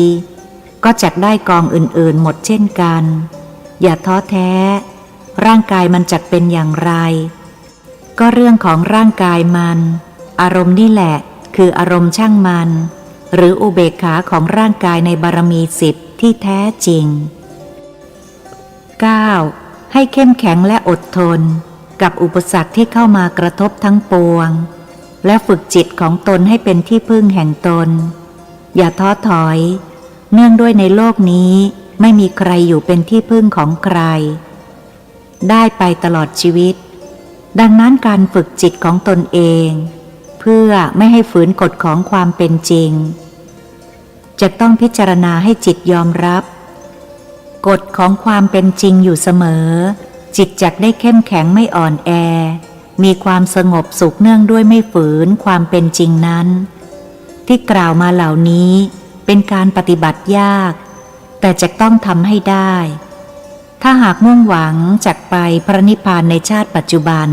ก็จักได้กองอื่นๆหมดเช่นกันอย่าท้อแท้ร่างกายมันจักเป็นอย่างไรก็เรื่องของร่างกายมันอารมณ์นี่แหละคืออารมณ์ช่างมันหรืออุเบกขาของร่างกายในบารมี10ที่แท้จริง 9. ให้เข้มแข็งและอดทนกับอุปสรรคที่เข้ามากระทบทั้งปวงและฝึกจิตของตนให้เป็นที่พึ่งแห่งตนอย่าท้อถอยเนื่องด้วยในโลกนี้ไม่มีใครอยู่เป็นที่พึ่งของใครได้ไปตลอดชีวิตดังนั้นการฝึกจิตของตนเองเพื่อไม่ให้ฝืนกฎของความเป็นจริงจะต้องพิจารณาให้จิตยอมรับกฎของความเป็นจริงอยู่เสมอจิตจักได้เข้มแข็งไม่อ่อนแอมีความสงบสุขเนื่องด้วยไม่ฝืนความเป็นจริงนั้นที่กล่าวมาเหล่านี้เป็นการปฏิบัติยากแต่จะต้องทำให้ได้ถ้าหากมุ่งหวังจักไปพระนิพพานในชาติปัจจุบัน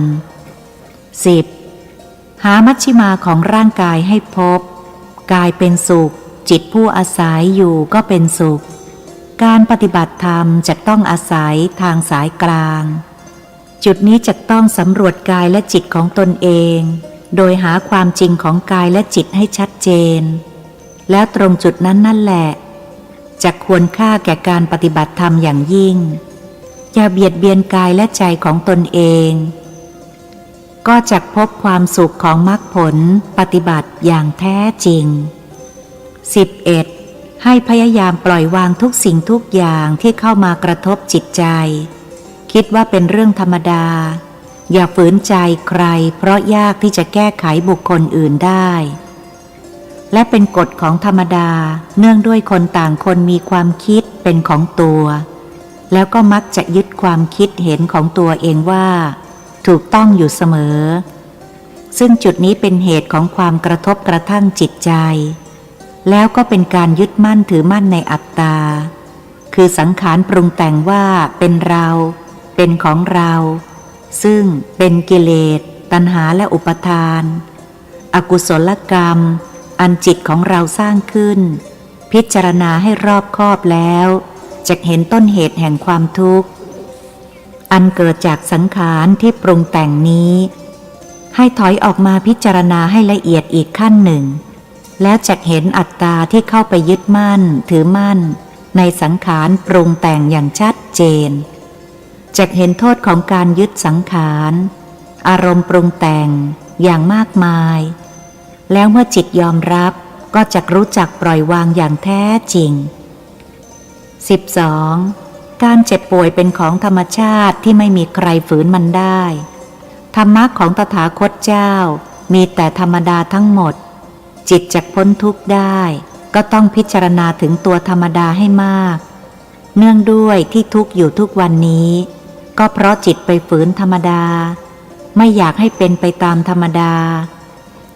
10. หามัชฌิมาของร่างกายให้พบกายเป็นสุขจิตผู้อาศัยอยู่ก็เป็นสุขการปฏิบัติธรรมจะต้องอาศัยทางสายกลางจุดนี้จะต้องสำรวจกายและจิตของตนเองโดยหาความจริงของกายและจิตให้ชัดเจนแล้วตรงจุดนั้นนั่นแหละจะควรค่าแก่การปฏิบัติธรรมอย่างยิ่งอย่าเบียดเบียนกายและใจของตนเองก็จะพบความสุขของมรรคผลปฏิบัติอย่างแท้จริง 11. ให้พยายามปล่อยวางทุกสิ่งทุกอย่างที่เข้ามากระทบจิตใจคิดว่าเป็นเรื่องธรรมดาอย่าฝืนใจใครเพราะยากที่จะแก้ไขบุคคลอื่นได้และเป็นกฎของธรรมดาเนื่องด้วยคนต่างคนมีความคิดเป็นของตัวแล้วก็มักจะยึดความคิดเห็นของตัวเองว่าถูกต้องอยู่เสมอซึ่งจุดนี้เป็นเหตุของความกระทบกระทั่งจิตใจแล้วก็เป็นการยึดมั่นถือมั่นในอัตตาคือสังขารปรุงแต่งว่าเป็นเราเป็นของเราซึ่งเป็นกิเลสตัณหาและอุปทานอกุศลกรรมอันจิตของเราสร้างขึ้นพิจารณาให้รอบคอบแล้วจะเห็นต้นเหตุแห่งความทุกข์อันเกิดจากสังขารที่ปรุงแต่งนี้ให้ถอยออกมาพิจารณาให้ละเอียดอีกขั้นหนึ่งแล้วจะเห็นอัตตาที่เข้าไปยึดมั่นถือมั่นในสังขารปรุงแต่งอย่างชัดเจนจะเห็นโทษของการยึดสังขารอารมณ์ปรุงแต่งอย่างมากมายแล้วเมื่อจิตยอมรับก็จะรู้จักปล่อยวางอย่างแท้จริง 12. การเจ็บป่วยเป็นของธรรมชาติที่ไม่มีใครฝืนมันได้ธรรมะของตถาคตเจ้ามีแต่ธรรมดาทั้งหมดจิตจักพ้นทุกข์ได้ก็ต้องพิจารณาถึงตัวธรรมดาให้มากเนื่องด้วยที่ทุกข์อยู่ทุกวันนี้ก็เพราะจิตไปฝืนธรรมดาไม่อยากให้เป็นไปตามธรรมดา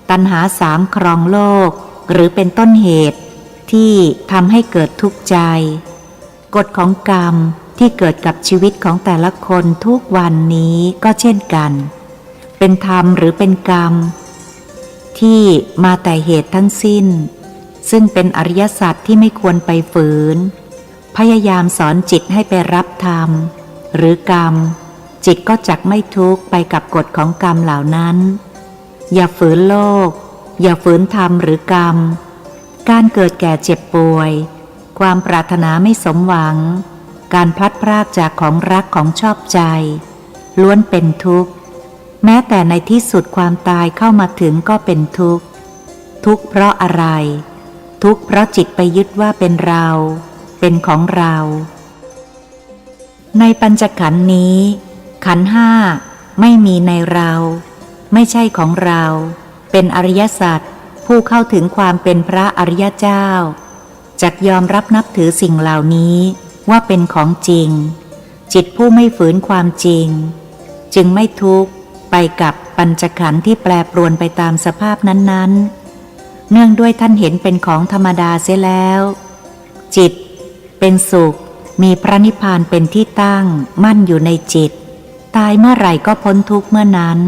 ตัณหาสามครองโลกหรือเป็นต้นเหตุที่ทำให้เกิดทุกข์ใจกฎของกรรมที่เกิดกับชีวิตของแต่ละคนทุกวันนี้ก็เช่นกันเป็นธรรมหรือเป็นกรรมที่มาแต่เหตุทั้งสิ้นซึ่งเป็นอริยสัจที่ไม่ควรไปฝืนพยายามสอนจิตให้ไปรับธรรมหรือกรรมจิตก็จักไม่ทุกข์ไปกับกฎของกรรมเหล่านั้นอย่าฝืนโลกอย่าฝืนธรรมหรือกรรมการเกิดแก่เจ็บป่วยความปรารถนาไม่สมหวังการพลัดพรากจากของรักของชอบใจล้วนเป็นทุกข์แม้แต่ในที่สุดความตายเข้ามาถึงก็เป็นทุกข์ทุกข์เพราะอะไรทุกข์เพราะจิตไปยึดว่าเป็นเราเป็นของเราในปัญจขันธ์นี้ขันธ์ห้าไม่มีในเราไม่ใช่ของเราเป็นอริยสัจผู้เข้าถึงความเป็นพระอริยเจ้าจักยอมรับนับถือสิ่งเหล่านี้ว่าเป็นของจริงจิตผู้ไม่ฝืนความจริงจึงไม่ทุกข์ไปกับปัญจขันธ์ที่แปรปรวนไปตามสภาพนั้นๆเนื่องด้วยท่านเห็นเป็นของธรรมดาเสียแล้วจิตเป็นสุขมีพระนิพพานเป็นที่ตั้งมั่นอยู่ในจิตตายเมื่อไหร่ก็พ้นทุกข์เมื่อนั้น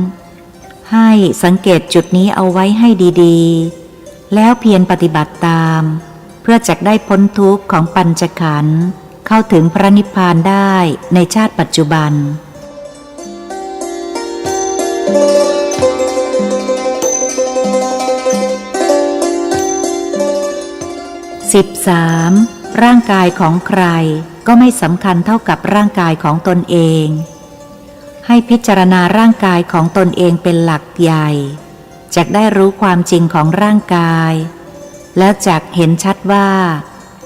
ให้สังเกตจุดนี้เอาไว้ให้ดีๆแล้วเพียรปฏิบัติตามเพื่อจักได้พ้นทุกข์ของปัญจขันธ์เข้าถึงพระนิพพานได้ในชาติปัจจุบัน13. ร่างกายของใครก็ไม่สำคัญเท่ากับร่างกายของตนเองให้พิจารณาร่างกายของตนเองเป็นหลักใหญ่จักได้รู้ความจริงของร่างกายแล้วจักเห็นชัดว่า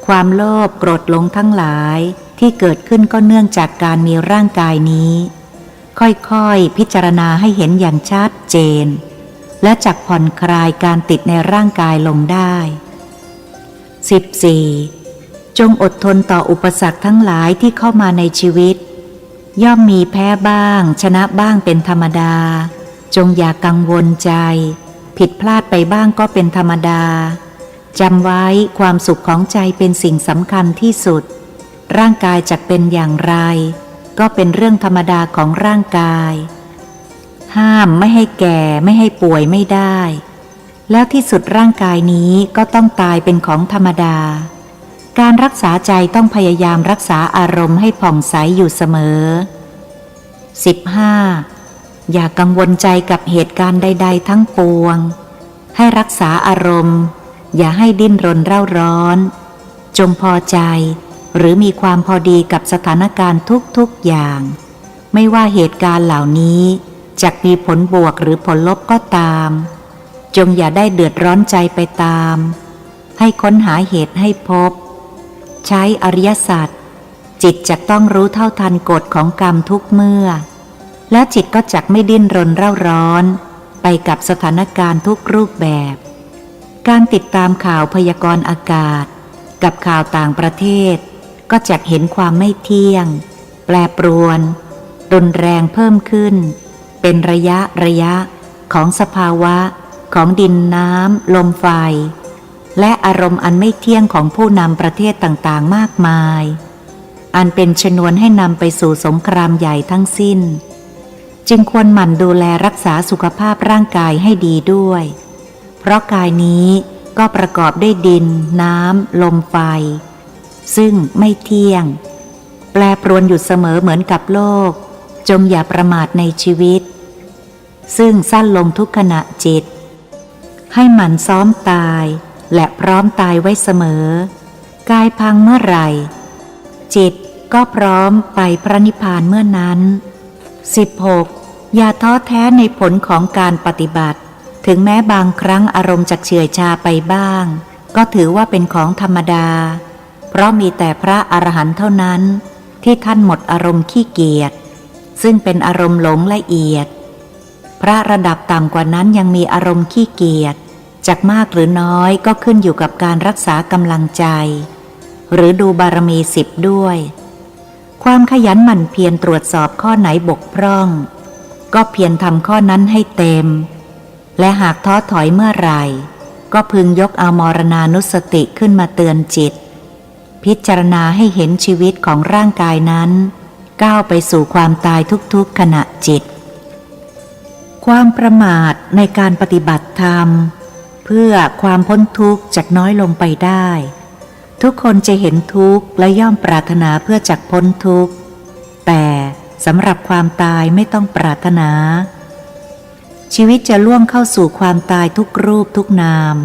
ความโลภโกรธหลงทั้งหลายที่เกิดขึ้นก็เนื่องจากการมีร่างกายนี้ค่อยๆพิจารณาให้เห็นอย่างชัดเจนและจักผ่อนคลายการติดในร่างกายลงได้14. จงอดทนต่ออุปสรรคทั้งหลายที่เข้ามาในชีวิตย่อมมีแพ้บ้างชนะบ้างเป็นธรรมดาจงอย่ากังวลใจผิดพลาดไปบ้างก็เป็นธรรมดาจำไว้ความสุขของใจเป็นสิ่งสำคัญที่สุดร่างกายจะเป็นอย่างไรก็เป็นเรื่องธรรมดาของร่างกายห้ามไม่ให้แก่ไม่ให้ป่วยไม่ได้แล้วที่สุดร่างกายนี้ก็ต้องตายเป็นของธรรมดาการรักษาใจต้องพยายามรักษาอารมณ์ให้ผ่องใสอยู่เสมอ 15. อย่ากังวลใจกับเหตุการณ์ใดๆทั้งปวงให้รักษาอารมณ์อย่าให้ดิ้นรนเร่าร้อนจงพอใจหรือมีความพอดีกับสถานการณ์ทุกๆอย่างไม่ว่าเหตุการณ์เหล่านี้จะมีผลบวกหรือผลลบก็ตามจงอย่าได้เดือดร้อนใจไปตามให้ค้นหาเหตุให้พบใช้อริยสัจจิตจะต้องรู้เท่าทันกฎของกรรมทุกเมื่อและจิตก็จักไม่ดิ้นรนเร่าร้อนไปกับสถานการณ์ทุกรูปแบบการติดตามข่าวพยากรณ์อากาศกับข่าวต่างประเทศก็จักเห็นความไม่เที่ยงแปรปรวนรุนแรงเพิ่มขึ้นเป็นระยะของสภาวะของดินน้ำลมไฟและอารมณ์อันไม่เที่ยงของผู้นำประเทศต่างๆมากมายอันเป็นชนวนให้นำไปสู่สงครามใหญ่ทั้งสิ้นจึงควรหมั่นดูแลรักษาสุขภาพร่างกายให้ดีด้วยเพราะกายนี้ก็ประกอบด้วยดินน้ำลมไฟซึ่งไม่เที่ยงแปรปรวนอยู่เสมอเหมือนกับโลกจงอย่าประมาทในชีวิตซึ่งสั้นลงทุกขณะจิตให้หมั่นซ้อมตายและพร้อมตายไว้เสมอกายพังเมื่อไหร่จิตก็พร้อมไปพระนิพพานเมื่อนั้น 16. อย่าท้อแท้ในผลของการปฏิบัติถึงแม้บางครั้งอารมณ์จะเฉื่อยชาไปบ้างก็ถือว่าเป็นของธรรมดาเพ ราะมีแต่พระอรหันต์เท่านั้นที่ท่านหมดอารมณ์ขี้เกียจซึ่งเป็นอารมณ์หลงละเอียดพระระดับต่ำกว่านั้นยังมีอารมณ์ขี้เกียจจากมากหรือน้อยก็ขึ้นอยู่กับการรักษากำลังใจหรือดูบารมี10ด้วยความขยันหมั่นเพียรตรวจสอบข้อไหนบกพร่องก็เพียรทำข้อนั้นให้เต็มและหากท้อถอยเมื่อไหร่ก็พึงยกเอามรณานุสติขึ้นมาเตือนจิตพิจารณาให้เห็นชีวิตของร่างกายนั้นก้าวไปสู่ความตายทุกๆขณะจิตความประมาทในการปฏิบัติธรรมเพื่อความพ้นทุกข์จักน้อยลงไปได้ทุกคนจะเห็นทุกข์และย่อมปรารถนาเพื่อจักพ้นทุกข์แต่สำหรับความตายไม่ต้องปรารถนาชีวิตจะล่วงเข้าสู่ความตายทุกรูปทุกนาม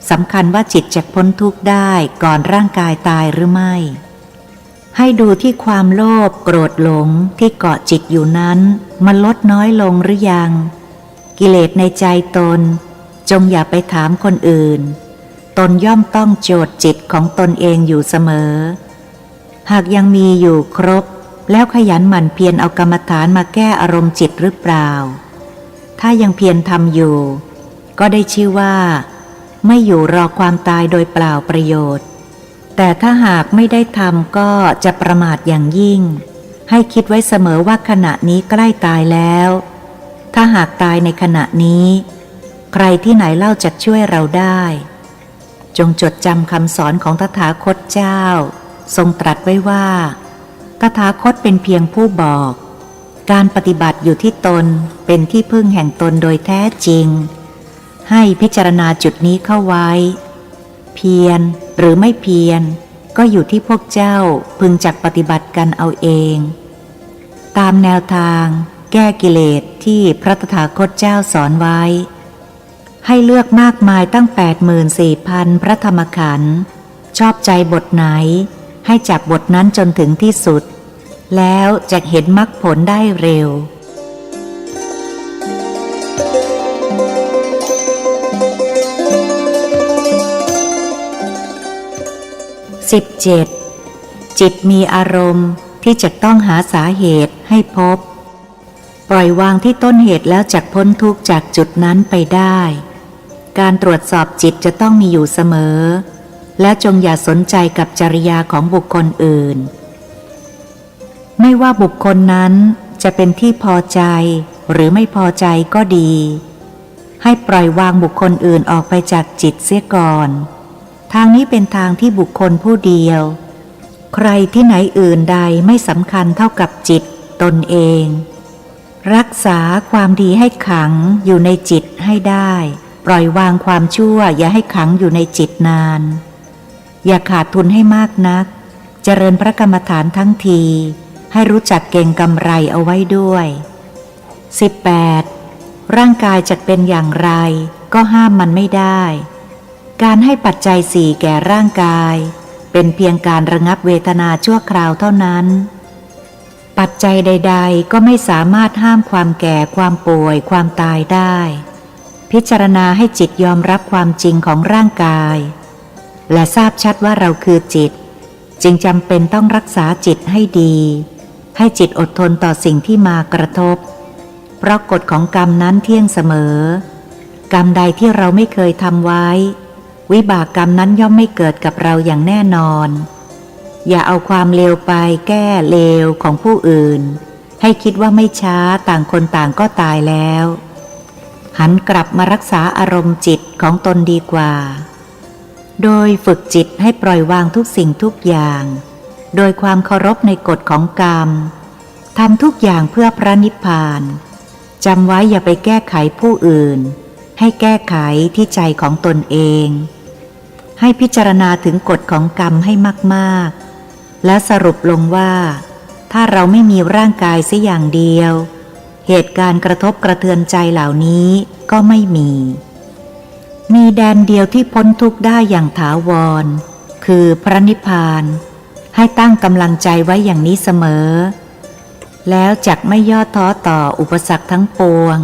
สำคัญว่าจิตจักพ้นทุกข์ได้ก่อนร่างกายตายหรือไม่ให้ดูที่ความโลภโกรธหลงที่เกาะจิตอยู่นั้นมันลดน้อยลงหรือยังกิเลสในใจตนจงอย่าไปถามคนอื่นตนย่อมต้องโจทย์จิตของตนเองอยู่เสมอหากยังมีอยู่ครบแล้วขยันหมั่นเพียรเอากรรมฐานมาแก้อารมณ์จิตหรือเปล่าถ้ายังเพียรทำอยู่ก็ได้ชื่อว่าไม่อยู่รอความตายโดยเปล่าประโยชน์แต่ถ้าหากไม่ได้ทำก็จะประมาทอย่างยิ่งให้คิดไว้เสมอว่าขณะนี้ใกล้ตายแล้วถ้าหากตายในขณะนี้ใครที่ไหนเล่าจะช่วยเราได้จงจดจำคำสอนของตถาคตเจ้าทรงตรัสไว้ว่าตถาคตเป็นเพียงผู้บอกการปฏิบัติอยู่ที่ตนเป็นที่พึ่งแห่งตนโดยแท้จริงให้พิจารณาจุดนี้เข้าไว้เพียรหรือไม่เพียรก็อยู่ที่พวกเจ้าพึงจักปฏิบัติกันเอาเองตามแนวทางแก้กิเลสที่พระตถาคตเจ้าสอนไว้ให้เลือกมากมายตั้ง 84,000 พระธรรมขันธ์ชอบใจบทไหนให้จับบทนั้นจนถึงที่สุดแล้วจะเห็นมรรคผลได้เร็ว17จิตมีอารมณ์ที่จะต้องหาสาเหตุให้พบปล่อยวางที่ต้นเหตุแล้วจักพ้นทุกข์จากจุดนั้นไปได้การตรวจสอบจิตจะต้องมีอยู่เสมอและจงอย่าสนใจกับจริยาของบุคคลอื่นไม่ว่าบุคคลนั้นจะเป็นที่พอใจหรือไม่พอใจก็ดีให้ปล่อยวางบุคคลอื่นออกไปจากจิตเสียก่อนทางนี้เป็นทางที่บุคคลผู้เดียวใครที่ไหนอื่นใดไม่สำคัญเท่ากับจิตตนเองรักษาความดีให้ขังอยู่ในจิตให้ได้ปล่อยวางความชั่วอย่าให้ขังอยู่ในจิตนานอย่าขาดทุนให้มากนักเจริญพระกรรมฐานทั้งทีให้รู้จักเก่งกำไรเอาไว้ด้วย 18. ร่างกายจะเป็นอย่างไรก็ห้ามมันไม่ได้การให้ปัจจัย4แก่ร่างกายเป็นเพียงการระงับเวทนาชั่วคราวเท่านั้นปัจจัยใดๆก็ไม่สามารถห้ามความแก่ความป่วยความตายได้พิจารณาให้จิตยอมรับความจริงของร่างกายและทราบชัดว่าเราคือจิตจึงจำเป็นต้องรักษาจิตให้ดีให้จิตอดทนต่อสิ่งที่มากระทบเพราะกฎของกรรมนั้นเที่ยงเสมอกรรมใดที่เราไม่เคยทำไว้วิบากกรรมนั้นย่อมไม่เกิดกับเราอย่างแน่นอนอย่าเอาความเลวไปแก้เลวของผู้อื่นให้คิดว่าไม่ช้าต่างคนต่างก็ตายแล้วหันกลับมารักษาอารมณ์จิตของตนดีกว่าโดยฝึกจิตให้ปล่อยวางทุกสิ่งทุกอย่างโดยความเคารพในกฎของกรรมทำทุกอย่างเพื่อพระนิพพานจำไว้อย่าไปแก้ไขผู้อื่นให้แก้ไขที่ใจของตนเองให้พิจารณาถึงกฎของกรรมให้มากๆและสรุปลงว่าถ้าเราไม่มีร่างกายสักอย่างเดียวเหตุการณ์กระทบกระเทือนใจเหล่านี้ก็ไม่มีแดนเดียวที่พ้นทุกข์ได้อย่างถาวรคือพระนิพพานให้ตั้งกำลังใจไว้อย่างนี้เสมอแล้วจักไม่ย่อท้อต่ออุปสรรคทั้งปวง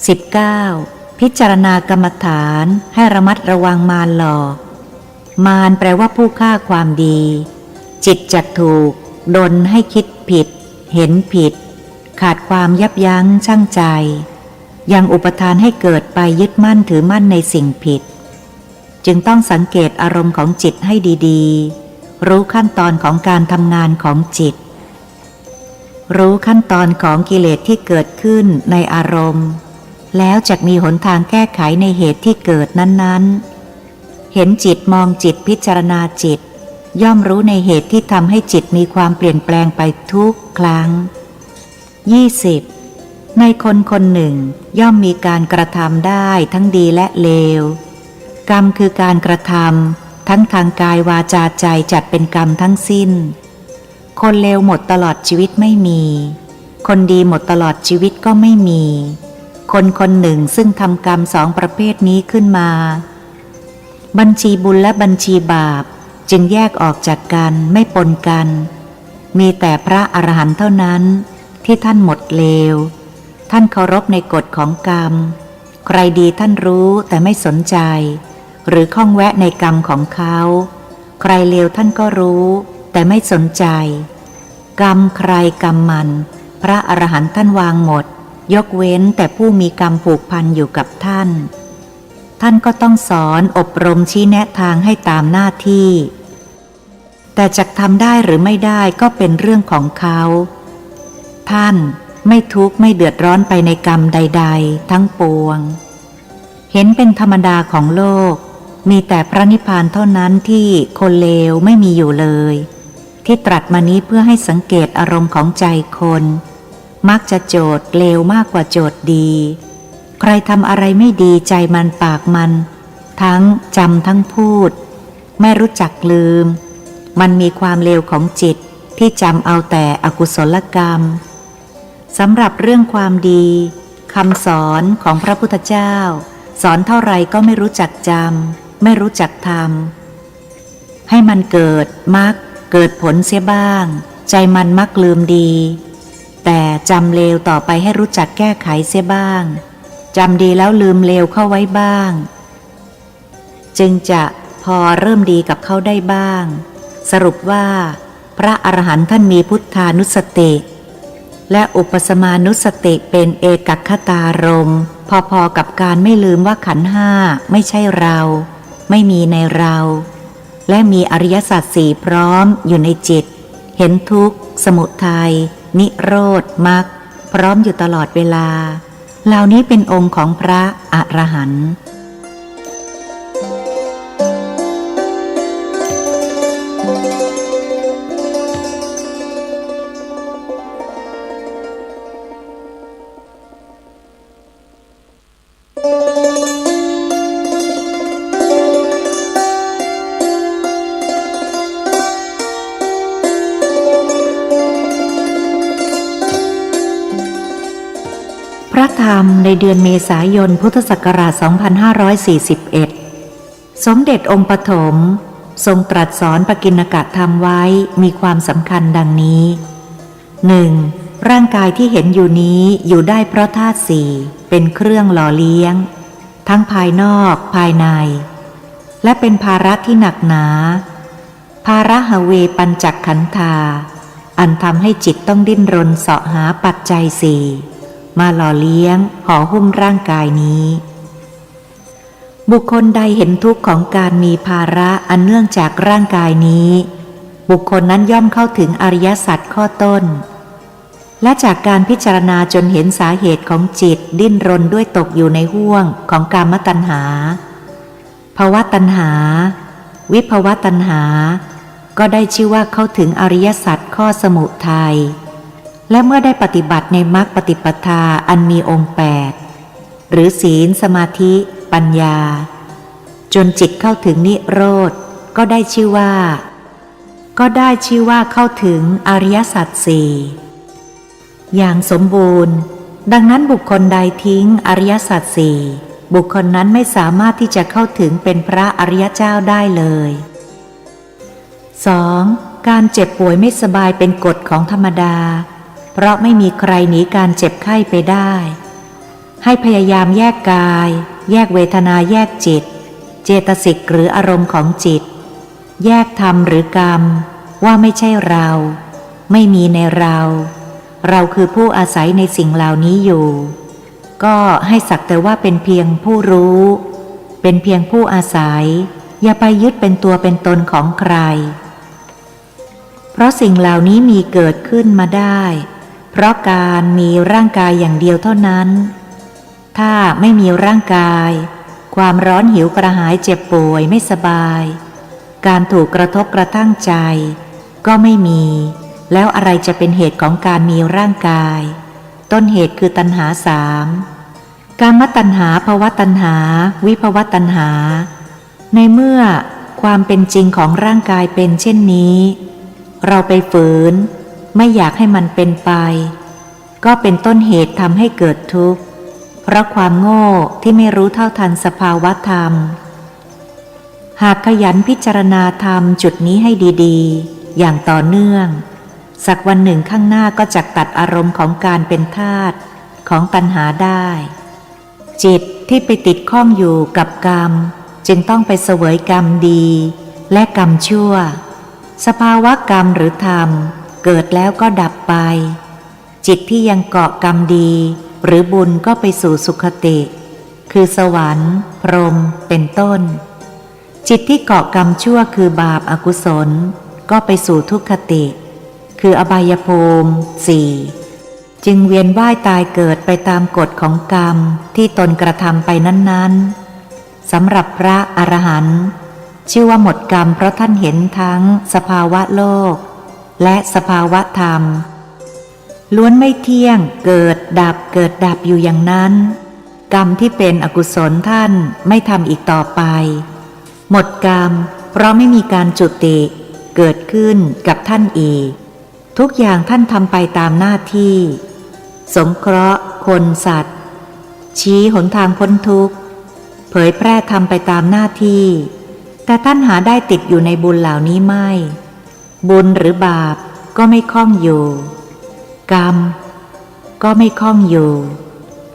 19. พิจารณากรรมฐานให้ระมัดระวังมารหลอก มารแปลว่าผู้ฆ่าความดี จิตจะถูกดลให้คิดผิดเห็นผิดขาดความยับยั้งชั่งใจยังอุปทานให้เกิดไปยึดมั่นถือมั่นในสิ่งผิดจึงต้องสังเกตอารมณ์ของจิตให้ดีๆรู้ขั้นตอนของการทำงานของจิตรู้ขั้นตอนของกิเลสที่เกิดขึ้นในอารมณ์แล้วจะมีหนทางแก้ไขในเหตุที่เกิดนั้นๆเห็นจิตมองจิตพิจารณาจิตย่อมรู้ในเหตุที่ทำให้จิตมีความเปลี่ยนแปลงไปทุกครั้ง 20. ในคนคนหนึ่งย่อมมีการกระทำได้ทั้งดีและเลวกรรมคือการกระทำทั้งทางกายวาจาใจจัดเป็นกรรมทั้งสิ้นคนเลวหมดตลอดชีวิตไม่มีคนดีหมดตลอดชีวิตก็ไม่มีคนคนหนึ่งซึ่งทำกรรมสองประเภทนี้ขึ้นมาบัญชีบุญและบัญชีบาปจึงแยกออกจากกันไม่ปนกันมีแต่พระอรหันต์เท่านั้นที่ท่านหมดเลวท่านเคารพในกฎของกรรมใครดีท่านรู้แต่ไม่สนใจหรือข้องแวะในกรรมของเขาใครเลวท่านก็รู้แต่ไม่สนใจกรรมใครกรรมมันพระอรหันต์ท่านวางหมดยกเว้นแต่ผู้มีกรรมผูกพันอยู่กับท่านท่านก็ต้องสอนอบรมชี้แนะทางให้ตามหน้าที่แต่จะทำได้หรือไม่ได้ก็เป็นเรื่องของเขาท่านไม่ทุกข์ไม่เดือดร้อนไปในกรรมใดๆทั้งปวงเห็นเป็นธรรมดาของโลกมีแต่พระนิพพานเท่านั้นที่คนเลวไม่มีอยู่เลยที่ตรัสมานี้เพื่อให้สังเกตอารมณ์ของใจคนมักจะโจทย์เลวมากกว่าโจทย์ดีใครทำอะไรไม่ดีใจมันปากมันทั้งจำทั้งพูดไม่รู้จักลืมมันมีความเลวของจิตที่จำเอาแต่อกุศลกรรมสำหรับเรื่องความดีคำสอนของพระพุทธเจ้าสอนเท่าไรก็ไม่รู้จักจำไม่รู้จักทำให้มันเกิดมรรคเกิดผลเสียบ้างใจมันมักลืมดีแต่จำเลวต่อไปให้รู้จักแก้ไขเสียบ้างจำดีแล้วลืมเลวเข้าไว้บ้างจึงจะพอเริ่มดีกับเขาได้บ้างสรุปว่าพระอรหันต์ท่านมีพุทธานุสติและอุปสมานุสติเป็นเอกัคคตารมณ์พอๆกับการไม่ลืมว่าขันธ์ห้าไม่ใช่เราไม่มีในเราและมีอริยสัจสี่พร้อมอยู่ในจิตเห็นทุกข์สมุทัยนิโรธมรรคพร้อมอยู่ตลอดเวลาเหล่านี้เป็นองค์ของพระอรหันต์ พระธรรมในเดือนเมษายนพุทธศักราช 2541 สมเด็จองค์ปฐมทรงตรัสสอนปกิณกธรรมไว้มีความสำคัญดังนี้ 1. ร่างกายที่เห็นอยู่นี้อยู่ได้เพราะธาตุสี่เป็นเครื่องหล่อเลี้ยงทั้งภายนอกภายในและเป็นภาระที่หนักหนาภาระหเวปัญจขันธาอันทำให้จิตต้องดิ้นรนเสาะหาปัจจัยสี่มาหล่อเลี้ยงห่อหุ้มร่างกายนี้บุคคลใดเห็นทุกข์ของการมีภาระอันเนื่องจากร่างกายนี้บุคคลนั้นย่อมเข้าถึงอริยสัจข้อต้นและจากการพิจารณาจนเห็นสาเหตุของจิตดิ้นรนด้วยตกอยู่ในห้วงของกามตัณหาภวตัณหาวิภวตัณหาก็ได้ชื่อว่าเข้าถึงอริยสัจข้อสมุทัยและเมื่อได้ปฏิบัติในมรรคปฏิปทาอันมีองค์8หรือศีลสมาธิปัญญาจนจิตเข้าถึงนิโรธก็ได้ชื่อว่าเข้าถึงอริยสัจสี่อย่างสมบูรณ์ดังนั้นบุคคลใดทิ้งอริยสัจสี่บุคคลนั้นไม่สามารถที่จะเข้าถึงเป็นพระอริยเจ้าได้เลย 2. การเจ็บป่วยไม่สบายเป็นกฎของธรรมดาเพราะไม่มีใครหนีการเจ็บไข้ไปได้ให้พยายามแยกกายแยกเวทนาแยกจิตเจตสิกหรืออารมณ์ของจิต แยกธรรมหรือกรรมว่าไม่ใช่เราไม่มีในเราคือผู้อาศัยในสิ่งเหล่านี้อยู่ก็ให้สักแต่ว่าเป็นเพียงผู้รู้เป็นเพียงผู้อาศัยอย่าไปยึดเป็นตัวเป็นตนของใครเพราะสิ่งเหล่านี้มีเกิดขึ้นมาได้เพราะการมีร่างกายอย่างเดียวเท่านั้นถ้าไม่มีร่างกายความร้อนหิวกระหายเจ็บป่วยไม่สบายการถูกกระทบกระทั่งใจก็ไม่มีแล้วอะไรจะเป็นเหตุของการมีร่างกายต้นเหตุคือตัณหาสามกามตัณหาภวตัณหาวิภวตัณหาในเมื่อความเป็นจริงของร่างกายเป็นเช่นนี้เราไปฝืนไม่อยากให้มันเป็นไปก็เป็นต้นเหตุทำให้เกิดทุกข์เพราะความโง่ที่ไม่รู้เท่าทันสภาวะธรรมหากขยันพิจารณาธรรมจุดนี้ให้ดีๆอย่างต่อเนื่องสักวันหนึ่งข้างหน้าก็จะตัดอารมณ์ของการเป็นทาสของตัณหาได้จิตที่ไปติดข้องอยู่กับกรรมจึงต้องไปเสวยกรรมดีและกรรมชั่วสภาวะกรรมหรือธรรมเกิดแล้วก็ดับไปจิตที่ยังเกาะกรรมดีหรือบุญก็ไปสู่สุคติคือสวรรค์พรหมเป็นต้นจิตที่เกาะกรรมชั่วคือบาปอกุศลก็ไปสู่ทุกขติคืออบายภูมิ4จึงเวียนว่ายตายเกิดไปตามกฎของกรรมที่ตนกระทำไปนั้นๆสำหรับพระอรหันต์ชื่อว่าหมดกรรมเพราะท่านเห็นทั้งสภาวะโลกและสภาวะธรรมล้วนไม่เที่ยงเกิดดับเกิดดับอยู่อย่างนั้นกรรมที่เป็นอกุศลท่านไม่ทำอีกต่อไปหมดกรรมเพราะไม่มีการจุติเกิดขึ้นกับท่านอีกทุกอย่างท่านทำไปตามหน้าที่สงเคราะห์คนสัตว์ชี้หนทางพ้นทุกข์เผยแพร่ทำไปตามหน้าที่แต่ท่านหาได้ติดอยู่ในบุญเหล่านี้ไม่บุญหรือบาปก็ไม่คล้องอยู่กรรมก็ไม่คล้องอยู่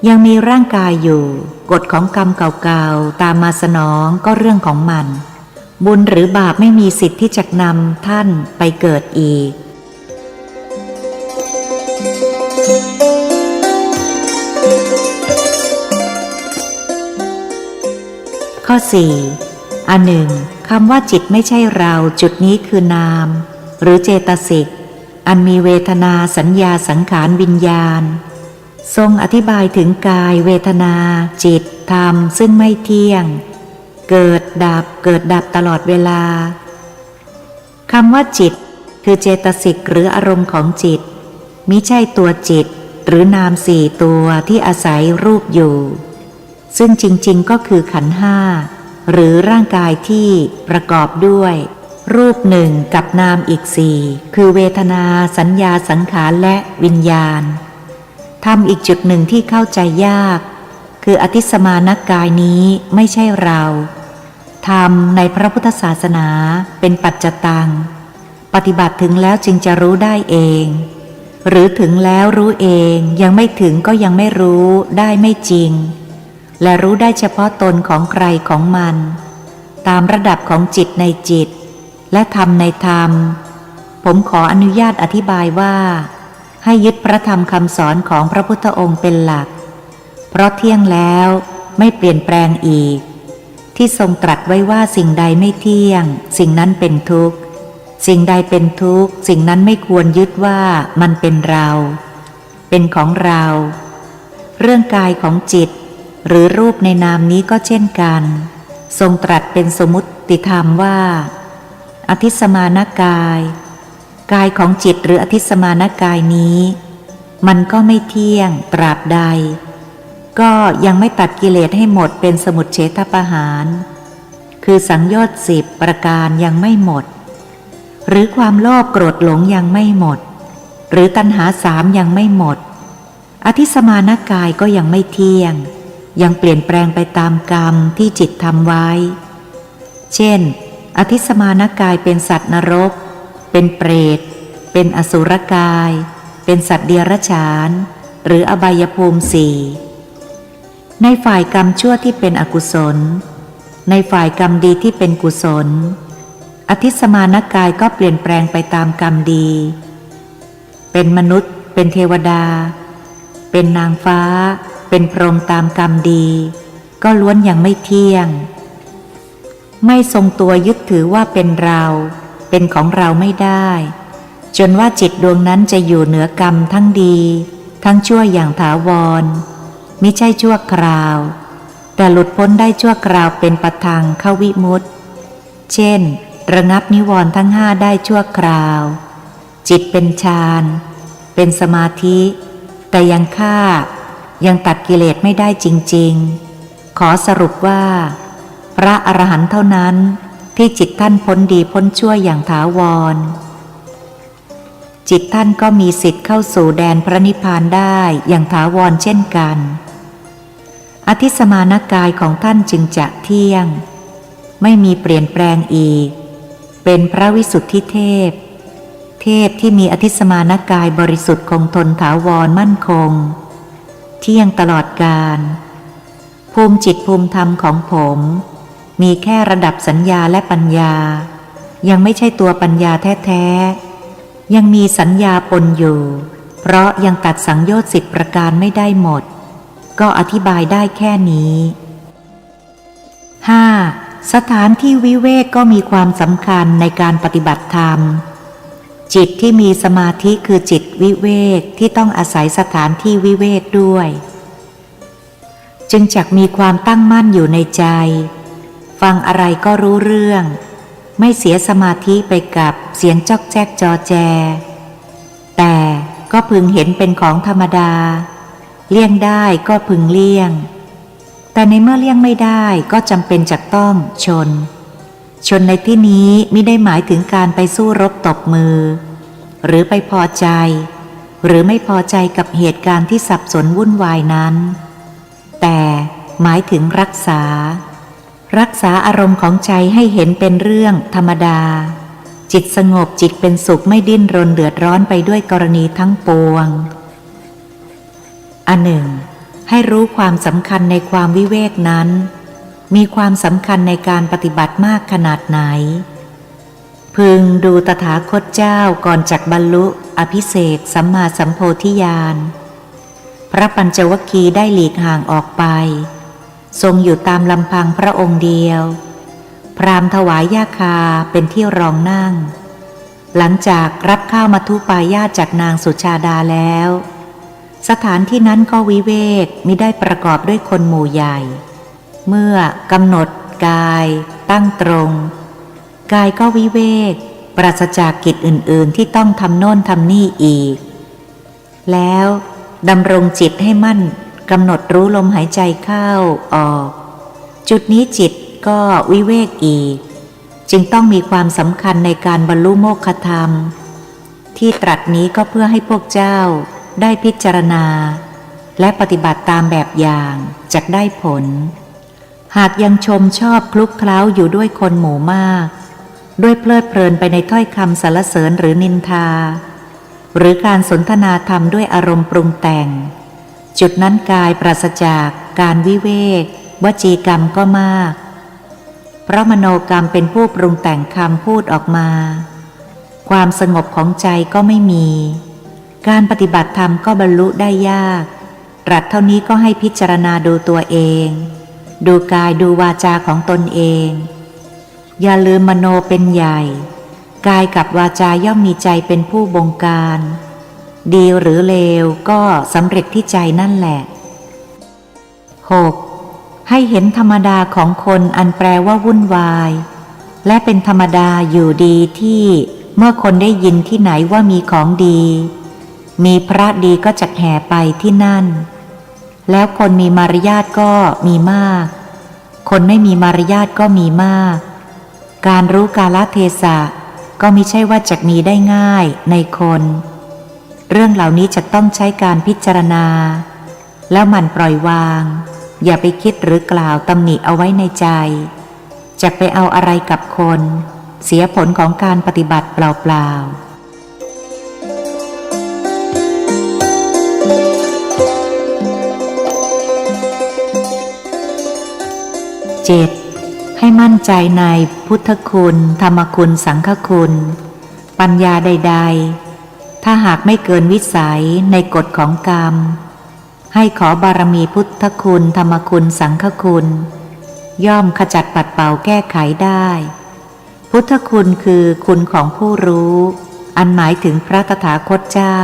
ยังมีร่างกายอยู่กฎของกรรมเก่าๆตามมาสนองก็เรื่องของมันบุญหรือบาปไม่มีสิทธิ์ที่จะนำท่านไปเกิดอีกข้อ 4 อันหนึ่งคำว่าจิตไม่ใช่เราจุดนี้คือนามหรือเจตสิกอันมีเวทนาสัญญาสังขารวิญญาณทรงอธิบายถึงกายเวทนาจิตธรรมซึ่งไม่เที่ยงเกิดดับตลอดเวลาคำว่าจิตคือเจตสิกหรืออารมณ์ของจิตมิใช่ตัวจิตหรือนาม4ตัวที่อาศัยรูปอยู่ซึ่งจริงๆก็คือขันธ์5หรือร่างกายที่ประกอบด้วยรูปหนึ่งกับนามอีก4คือเวทนาสัญญาสังขารและวิญญาณธรรมอีกจุดหนึ่งที่เข้าใจยากคืออธิสมานกายนี้ไม่ใช่เราธรรมในพระพุทธศาสนาเป็นปัจจตังปฏิบัติถึงแล้วจึงจะรู้ได้เองหรือถึงแล้วรู้เองยังไม่ถึงก็ยังไม่รู้ได้ไม่จริงและรู้ได้เฉพาะตนของใครของมันตามระดับของจิตในจิตและธรรมในธรรมผมขออนุญาตอธิบายว่าให้ยึดพระธรรมคำสอนของพระพุทธองค์เป็นหลักเพราะเที่ยงแล้วไม่เปลี่ยนแปลงอีกที่ทรงตรัสไว้ว่าสิ่งใดไม่เที่ยงสิ่งนั้นเป็นทุกข์สิ่งใดเป็นทุกข์สิ่งนั้นไม่ควรยึดว่ามันเป็นเราเป็นของเราเรื่องกายของจิตหรือรูปในนามนี้ก็เช่นกันทรงตรัสเป็นสมมุติธรรมว่าอธิสมานกายกายของจิตหรืออธิสมานกายนี้มันก็ไม่เที่ยงตราบใดก็ยังไม่ตัดกิเลสให้หมดเป็นสมุจเฉทประหารคือสังโยชน์10ประการยังไม่หมดหรือความโลภโกรธหลงยังไม่หมดหรือตัณหา3ยังไม่หมดอธิสมานกายก็ยังไม่เที่ยงยังเปลี่ยนแปลงไปตามกรรมที่จิตทำไว้เช่นอธิสมานกายเป็นสัตว์นรกเป็นเปรตเป็นอสุรกายเป็นสัตว์เดรัจฉานหรืออบายภูมิ4ในฝ่ายกรรมชั่วที่เป็นอกุศลในฝ่ายกรรมดีที่เป็นกุศล อธิสมานกายก็เปลี่ยนแปลงไปตามกรรมดี เป็นมนุษย์เป็นเทวดาเป็นนางฟ้าเป็นพรหมตามกรรมดีก็ล้วนยังไม่เที่ยงไม่ทรงตัวยึดถือว่าเป็นเราเป็นของเราไม่ได้จนว่าจิตดวงนั้นจะอยู่เหนือกรรมทั้งดีทั้งชั่วอย่างถาวรมิใช่ชั่วคราวแต่หลุดพ้นได้ชั่วคราวเป็นปทังขวิมุตติเช่นระงับนิวรณ์ทั้งห้าได้ชั่วคราวจิตเป็นฌานเป็นสมาธิแต่ยังฆ่ายังตัดกิเลสไม่ได้จริงๆขอสรุปว่าพระอรหันต์เท่านั้นที่จิตท่านพ้นดีพ้นชั่วอย่างถาวรจิตท่านก็มีสิทธิ์เข้าสู่แดนพระนิพพานได้อย่างถาวรเช่นกันอธิสมานกายของท่านจึงจะเที่ยงไม่มีเปลี่ยนแปลงอีกเป็นพระวิสุทธิเทพเทพที่มีอธิสมานกายบริสุทธิ์คงทนถาวรมั่นคงเที่ยงตลอดกาลภูมิจิตภูมิธรรมของผมมีแค่ระดับสัญญาและปัญญายังไม่ใช่ตัวปัญญาแท้ๆยังมีสัญญาปนอยู่เพราะยังตัดสังโยชน์10ประการไม่ได้หมดก็อธิบายได้แค่นี้ 5. สถานที่วิเวกก็มีความสำคัญในการปฏิบัติธรรมจิตที่มีสมาธิคือจิตวิเวกที่ต้องอาศัยสถานที่วิเวกด้วยจึงจักมีความตั้งมั่นอยู่ในใจฟังอะไรก็รู้เรื่องไม่เสียสมาธิไปกับเสียงจอกแจ๊กจอแจแต่ก็พึงเห็นเป็นของธรรมดาเลี่ยงได้ก็พึงเลี่ยงแต่ในเมื่อเลี่ยงไม่ได้ก็จำเป็นจะต้องชนในที่นี้มิได้หมายถึงการไปสู้รบตบมือหรือไปพอใจหรือไม่พอใจกับเหตุการณ์ที่สับสนวุ่นวายนั้นแต่หมายถึงรักษาอารมณ์ของใจให้เห็นเป็นเรื่องธรรมดาจิตสงบจิตเป็นสุขไม่ดิ้นรนเดือดร้อนไปด้วยกรณีทั้งปวงอันหนึ่งให้รู้ความสำคัญในความวิเวกนั้นมีความสำคัญในการปฏิบัติมากขนาดไหนพึงดูตถาคตเจ้าก่อนจักบรรลุอภิเษกสัมมาสัมโพธิญาณพระปัญจวัคคีย์ได้หลีกห่างออกไปทรงอยู่ตามลำพังพระองค์เดียวพราหมณ์ถวายยาคาเป็นที่รองนั่งหลังจากรับข้าวมัทุปายาตจากนางสุชาดาแล้วสถานที่นั้นก็วิเวกมิได้ประกอบด้วยคนหมู่ใหญ่เมื่อกำหนดกายตั้งตรงกายก็วิเวกปราศจากกิจอื่นๆที่ต้องทำโน่นทำนี่อีกแล้วดำรงจิตให้มั่นกำหนดรู้ลมหายใจเข้าออกจุดนี้จิตก็วิเวกอีกจึงต้องมีความสำคัญในการบรรลุโมฆะธรรมที่ตรัสนี้ก็เพื่อให้พวกเจ้าได้พิจารณาและปฏิบัติตามแบบอย่างจักได้ผลหากยังชมชอบคลุกเคล้าอยู่ด้วยคนหมู่มากด้วยเพลิดเพลินไปในถ้อยคำสรรเสริญหรือนินทาหรือการสนทนาธรรมด้วยอารมณ์ปรุงแต่งจุดนั้นกายปราศจากการวิเวกวจีกรรมก็มากเพราะมโนกรรมเป็นผู้ปรุงแต่งคำพูดออกมาความสงบของใจก็ไม่มีการปฏิบัติธรรมก็บรรลุได้ยากตรัสเท่านี้ก็ให้พิจารณาดูตัวเองดูกายดูวาจาของตนเองอย่าลืมมโนเป็นใหญ่กายกับวาจาย่อมมีใจเป็นผู้บงการดีหรือเลวก็สำเร็จที่ใจนั่นแหละ 6. ให้เห็นธรรมดาของคนอันแปลว่าวุ่นวายและเป็นธรรมดาอยู่ดีที่เมื่อคนได้ยินที่ไหนว่ามีของดีมีพระดีก็จักแห่ไปที่นั่นแล้วคนมีมารยาทก็มีมากคนไม่มีมารยาทก็มีมากการรู้กาลเทศะก็มิใช่ว่าจักมีได้ง่ายในคนเรื่องเหล่านี้จะต้องใช้การพิจารณาแล้วหมั่นปล่อยวางอย่าไปคิดหรือกล่าวตำหนิเอาไว้ในใจจักไปเอาอะไรกับคนเสียผลของการปฏิบัติเปล่าๆ 7. ให้มั่นใจในพุทธคุณธรรมคุณสังฆคุณปัญญาใดๆถ้าหากไม่เกินวิสัยในกฎของกรรมให้ขอบารมีพุทธคุณธรรมคุณสังฆคุณย่อมขจัดปัดเป่าแก้ไขได้พุทธคุณคือคุณของผู้รู้อันหมายถึงพระตถาคตเจ้า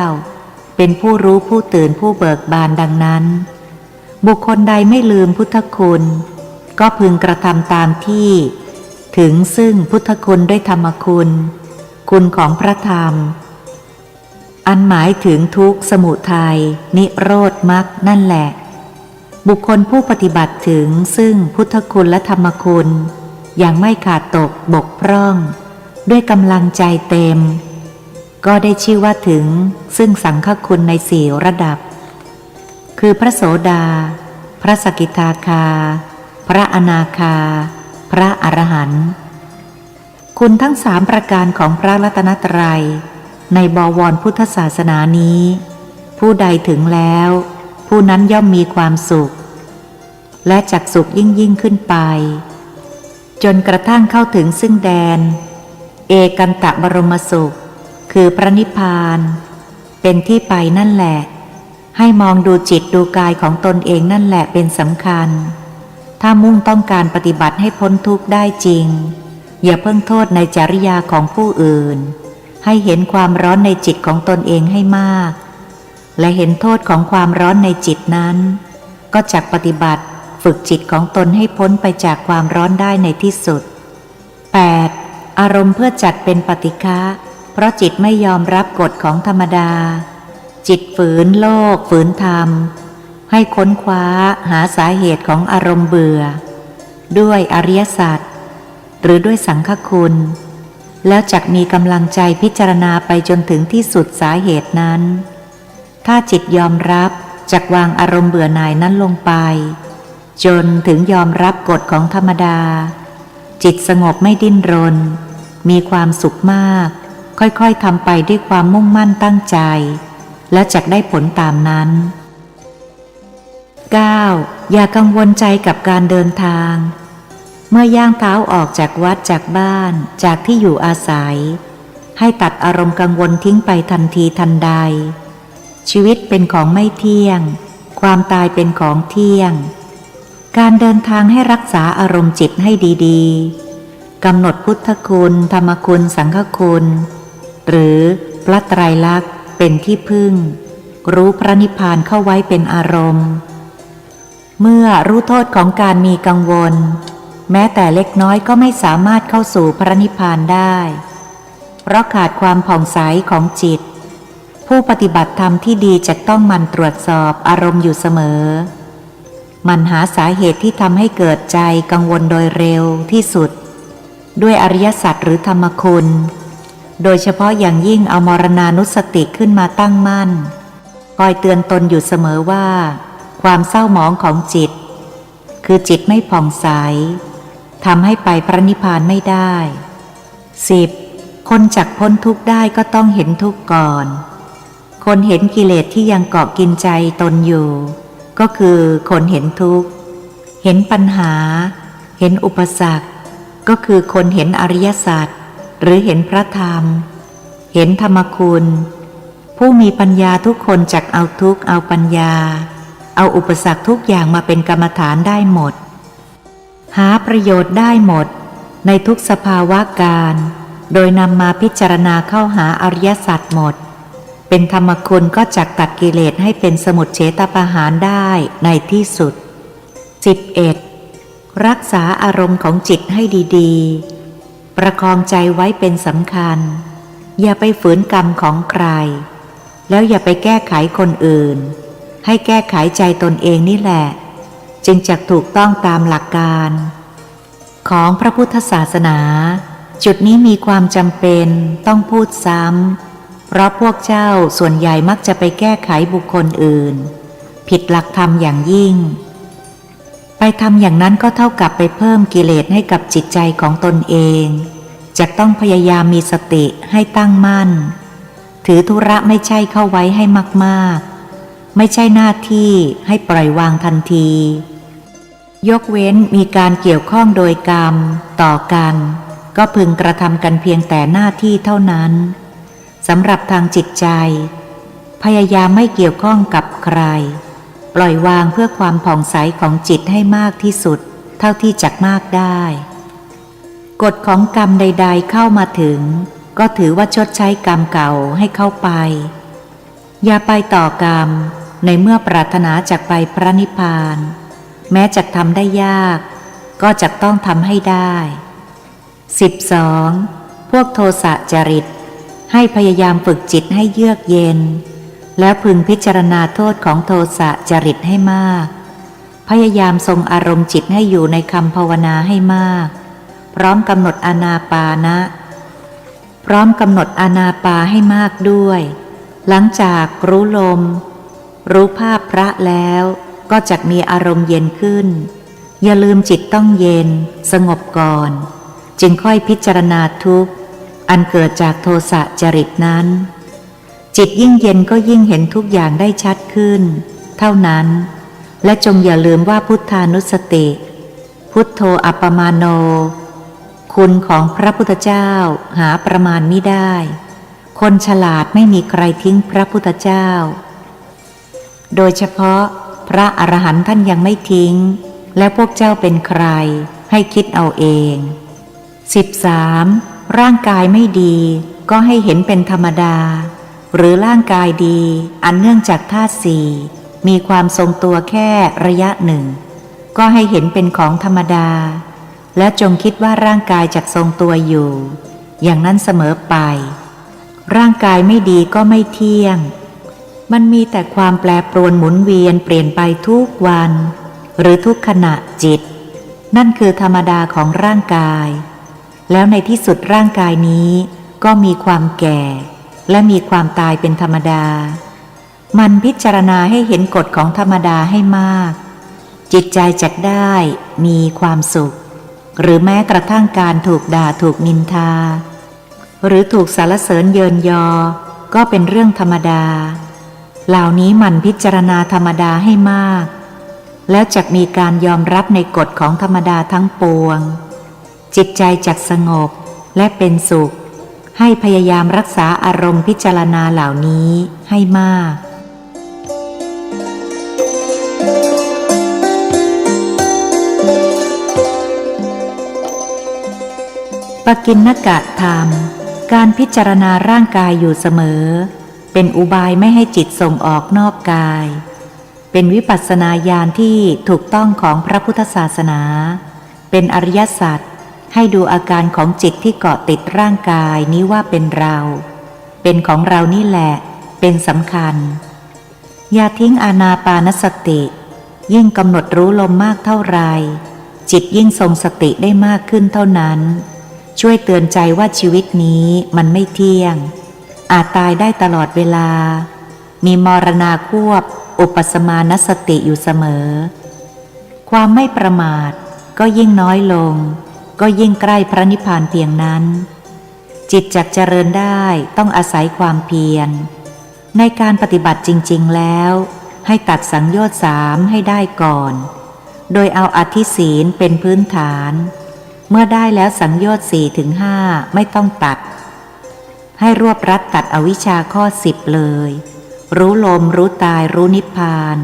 เป็นผู้รู้ผู้ตื่นผู้เบิกบานดังนั้นบุคคลใดไม่ลืมพุทธคุณก็พึงกระทำตามที่ถึงซึ่งพุทธคุณด้วยธรรมคุณคุณของพระธรรมอันหมายถึงทุกข์สมุทัยนิโรธมรรคนั่นแหละบุคคลผู้ปฏิบัติถึงซึ่งพุทธคุณและธรรมคุณอย่างไม่ขาดตกบกพร่องด้วยกำลังใจเต็มก็ได้ชื่อว่าถึงซึ่งสังฆคุณใน4ระดับคือพระโสดาพระสกิทาคาพระอนาคาพระอรหันต์คุณทั้ง3ประการของพระรัตนตรัยในบวรพุทธศาสนานี้ผู้ใดถึงแล้วผู้นั้นย่อมมีความสุขและจักสุขยิ่งขึ้นไปจนกระทั่งเข้าถึงซึ่งแดนเอกันตะบรมสุขคือพระนิพพานเป็นที่ไปนั่นแหละให้มองดูจิตดูกายของตนเองนั่นแหละเป็นสำคัญถ้ามุ่งต้องการปฏิบัติให้พ้นทุกข์ได้จริงอย่าเพิ่งโทษในจริยาของผู้อื่นให้เห็นความร้อนในจิตของตนเองให้มากและเห็นโทษของความร้อนในจิตนั้นก็จักปฏิบัติฝึกจิตของตนให้พ้นไปจากความร้อนได้ในที่สุด 8. อารมณ์เพื่อจัดเป็นปฏิฆะเพราะจิตไม่ยอมรับกฎของธรรมดาจิตฝืนโลกฝืนธรรมให้ค้นคว้าหาสาเหตุของอารมณ์เบื่อด้วยอริยสัจหรือด้วยสังฆคุณแล้วจักมีกำลังใจพิจารณาไปจนถึงที่สุดสาเหตุนั้นถ้าจิตยอมรับจักวางอารมณ์เบื่อหน่ายนั้นลงไปจนถึงยอมรับกฎของธรรมดาจิตสงบไม่ดิ้นรนมีความสุขมากค่อยๆทำไปด้วยความมุ่งมั่นตั้งใจและจักได้ผลตามนั้น 9. อย่ากังวลใจกับการเดินทางเมื่อย่างเท้าออกจากวัดจากบ้านจากที่อยู่อาศัยให้ตัดอารมณ์กังวลทิ้งไปทันทีทันใดชีวิตเป็นของไม่เที่ยงความตายเป็นของเที่ยงการเดินทางให้รักษาอารมณ์จิตให้ดีๆกำหนดพุทธคุณธรรมคุณสังฆคุณหรือพระไตรลักษณ์เป็นที่พึ่งรู้พระนิพพานเข้าไว้เป็นอารมณ์เมื่อรู้โทษของการมีกังวลแม้แต่เล็กน้อยก็ไม่สามารถเข้าสู่พระนิพพานได้เพราะขาดความผ่องใสของจิตผู้ปฏิบัติธรรมที่ดีจะต้องหมั่นตรวจสอบอารมณ์อยู่เสมอหมั่นหาสาเหตุที่ทำให้เกิดใจกังวลโดยเร็วที่สุดด้วยอริยสัจหรือธรรมคุณโดยเฉพาะอย่างยิ่งเอามรณานุสติขึ้นมาตั้งมั่นคอยเตือนตนอยู่เสมอว่าความเศร้าหมองของจิตคือจิตไม่ผ่องใสทำให้ไปพระนิพพานไม่ได้ 10. คนจักพ้นทุกข์ได้ก็ต้องเห็นทุกข์ก่อนคนเห็นกิเลสที่ยังเกาะกินใจตนอยู่ก็คือคนเห็นทุกข์เห็นปัญหาเห็นอุปสรรคก็คือคนเห็นอริยสัจหรือเห็นพระธรรมเห็นธรรมคุณผู้มีปัญญาทุกคนจักเอาทุกข์เอาปัญญาเอาอุปสรรคทุกอย่างมาเป็นกรรมฐานได้หมดหาประโยชน์ได้หมดในทุกสภาวะการโดยนำมาพิจารณาเข้าหาอริยสัจหมดเป็นธรรมคุณก็จักตัดกิเลสให้เป็นสมุจเฉทปหารได้ในที่สุด 11. รักษาอารมณ์ของจิตให้ดีๆประคองใจไว้เป็นสำคัญอย่าไปฝืนกรรมของใครแล้วอย่าไปแก้ไขคนอื่นให้แก้ไขใจตนเองนี่แหละจึงจักถูกต้องตามหลักการของพระพุทธศาสนาจุดนี้มีความจำเป็นต้องพูดซ้ำเพราะพวกเจ้าส่วนใหญ่มักจะไปแก้ไขบุคคลอื่นผิดหลักธรรมอย่างยิ่งไปทำอย่างนั้นก็เท่ากับไปเพิ่มกิเลสให้กับจิตใจของตนเองจะต้องพยายามมีสติให้ตั้งมั่นถือธุระไม่ใช่เข้าไว้ให้มากๆไม่ใช่หน้าที่ให้ปล่อยวางทันที ยกเว้นมีการเกี่ยวข้องโดยกรรมต่อกันก็พึงกระทำกันเพียงแต่หน้าที่เท่านั้นสำหรับทางจิตใจพยายามไม่เกี่ยวข้องกับใครปล่อยวางเพื่อความผ่องใสของจิตให้มากที่สุดเท่าที่จะมากได้กฎของกรรมใดๆเข้ามาถึงก็ถือว่าชดใช้กรรมเก่าให้เข้าไปอย่าไปต่อกรรมในเมื่อปรารถนาจากไปพระนิพพานแม้จะทำได้ยากก็จะต้องทำให้ได้ 12. พวกโทสะจริตให้พยายามฝึกจิตให้เยือกเย็นแล้วพึงพิจารณาโทษของโทสะจริตให้มากพยายามทรงอารมณ์จิตให้อยู่ในคำภาวนาให้มากพร้อมกำหนดอานาปานให้มากด้วยหลังจากรู้ลมรู้ภาพพระแล้วก็จะมีอารมณ์เย็นขึ้นอย่าลืมจิตต้องเย็นสงบก่อนจึงค่อยพิจารณาทุกข์อันเกิดจากโทสะจริตนั้นจิตยิ่งเย็นก็ยิ่งเห็นทุกอย่างได้ชัดขึ้นเท่านั้นและจงอย่าลืมว่าพุทธานุสติพุทโธอัปปมาโนคุณของพระพุทธเจ้าหาประมาณมิได้คนฉลาดไม่มีใครทิ้งพระพุทธเจ้าโดยเฉพาะพระอรหันต์ท่านยังไม่ทิ้งและพวกเจ้าเป็นใครให้คิดเอาเอง 13. ร่างกายไม่ดีก็ให้เห็นเป็นธรรมดาหรือร่างกายดีอันเนื่องจากธาตุสี่มีความทรงตัวแค่ระยะหนึ่งก็ให้เห็นเป็นของธรรมดาและจงคิดว่าร่างกายจักทรงตัวอยู่อย่างนั้นเสมอไปร่างกายไม่ดีก็ไม่เที่ยงมันมีแต่ความแปรปรวนหมุนเวียนเปลี่ยนไปทุกวันหรือทุกขณะจิตนั่นคือธรรมดาของร่างกายแล้วในที่สุดร่างกายนี้ก็มีความแก่และมีความตายเป็นธรรมดามันพิจารณาให้เห็นกฎของธรรมดาให้มากจิตใจจักได้มีความสุขหรือแม้กระทั่งการถูกด่าถูกนินทาหรือถูกสรรเสริญเยินยอก็เป็นเรื่องธรรมดาเหล่านี้มันพิจารณาธรรมดาให้มากแล้วจักมีการยอมรับในกฎของธรรมดาทั้งปวงจิตใจจักสงบและเป็นสุขให้พยายามรักษาอารมณ์พิจารณาเหล่านี้ให้มากปกิณณกธรรมการพิจารณาร่างกายอยู่เสมอเป็นอุบายไม่ให้จิตส่งออกนอกกายเป็นวิปัสสนาญาณที่ถูกต้องของพระพุทธศาสนาเป็นอริยสัจให้ดูอาการของจิตที่เกาะติดร่างกายนี้ว่าเป็นเราเป็นของเรานี่แหละเป็นสำคัญอย่าทิ้งอานาปานสติยิ่งกำหนดรู้ลมมากเท่าไรจิตยิ่งทรงสติได้มากขึ้นเท่านั้นช่วยเตือนใจว่าชีวิตนี้มันไม่เที่ยงอาจตายได้ตลอดเวลามีมรณาควบอุปสมานสติอยู่เสมอความไม่ประมาทก็ยิ่งน้อยลงก็ยิ่งใกล้พระนิพพานเพียงนั้นจิตจักเจริญได้ต้องอาศัยความเพียรในการปฏิบัติจริงๆแล้วให้ตัดสังโยชน์3ให้ได้ก่อนโดยเอาอธิศีลเป็นพื้นฐานเมื่อได้แล้วสังโยชน์4 ถึง 5ไม่ต้องตัดให้รวบรัดตัดอวิชชาข้อ10เลยรู้ลมรู้ตายรู้นิพพาน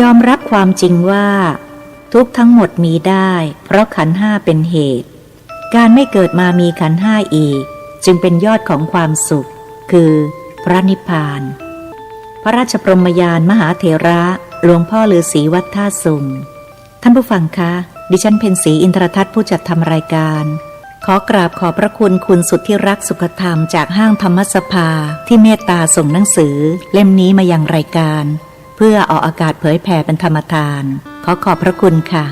ยอมรับความจริงว่าทุกข์ทั้งหมดมีได้เพราะขันธ์ห้าเป็นเหตุการไม่เกิดมามีขันธ์ห้าอีกจึงเป็นยอดของความสุขคือพระนิพพานพระราชพรหมยานมหาเถระหลวงพ่อฤาษีวัดท่าสุงท่านผู้ฟังคะ ดิฉันเพ็ญศรีอินทรทัศน์ผู้จัดทำรายการขอกราบขอบพระคุณคุณสุทธิรักษ์สุขธรรมจากห้างธรรมสภาที่เมตตาส่งหนังสือเล่มนี้มายังรายการเพื่อออกอากาศเผยแผ่เป็นธรรมทานขอขอบพระคุณค่ะ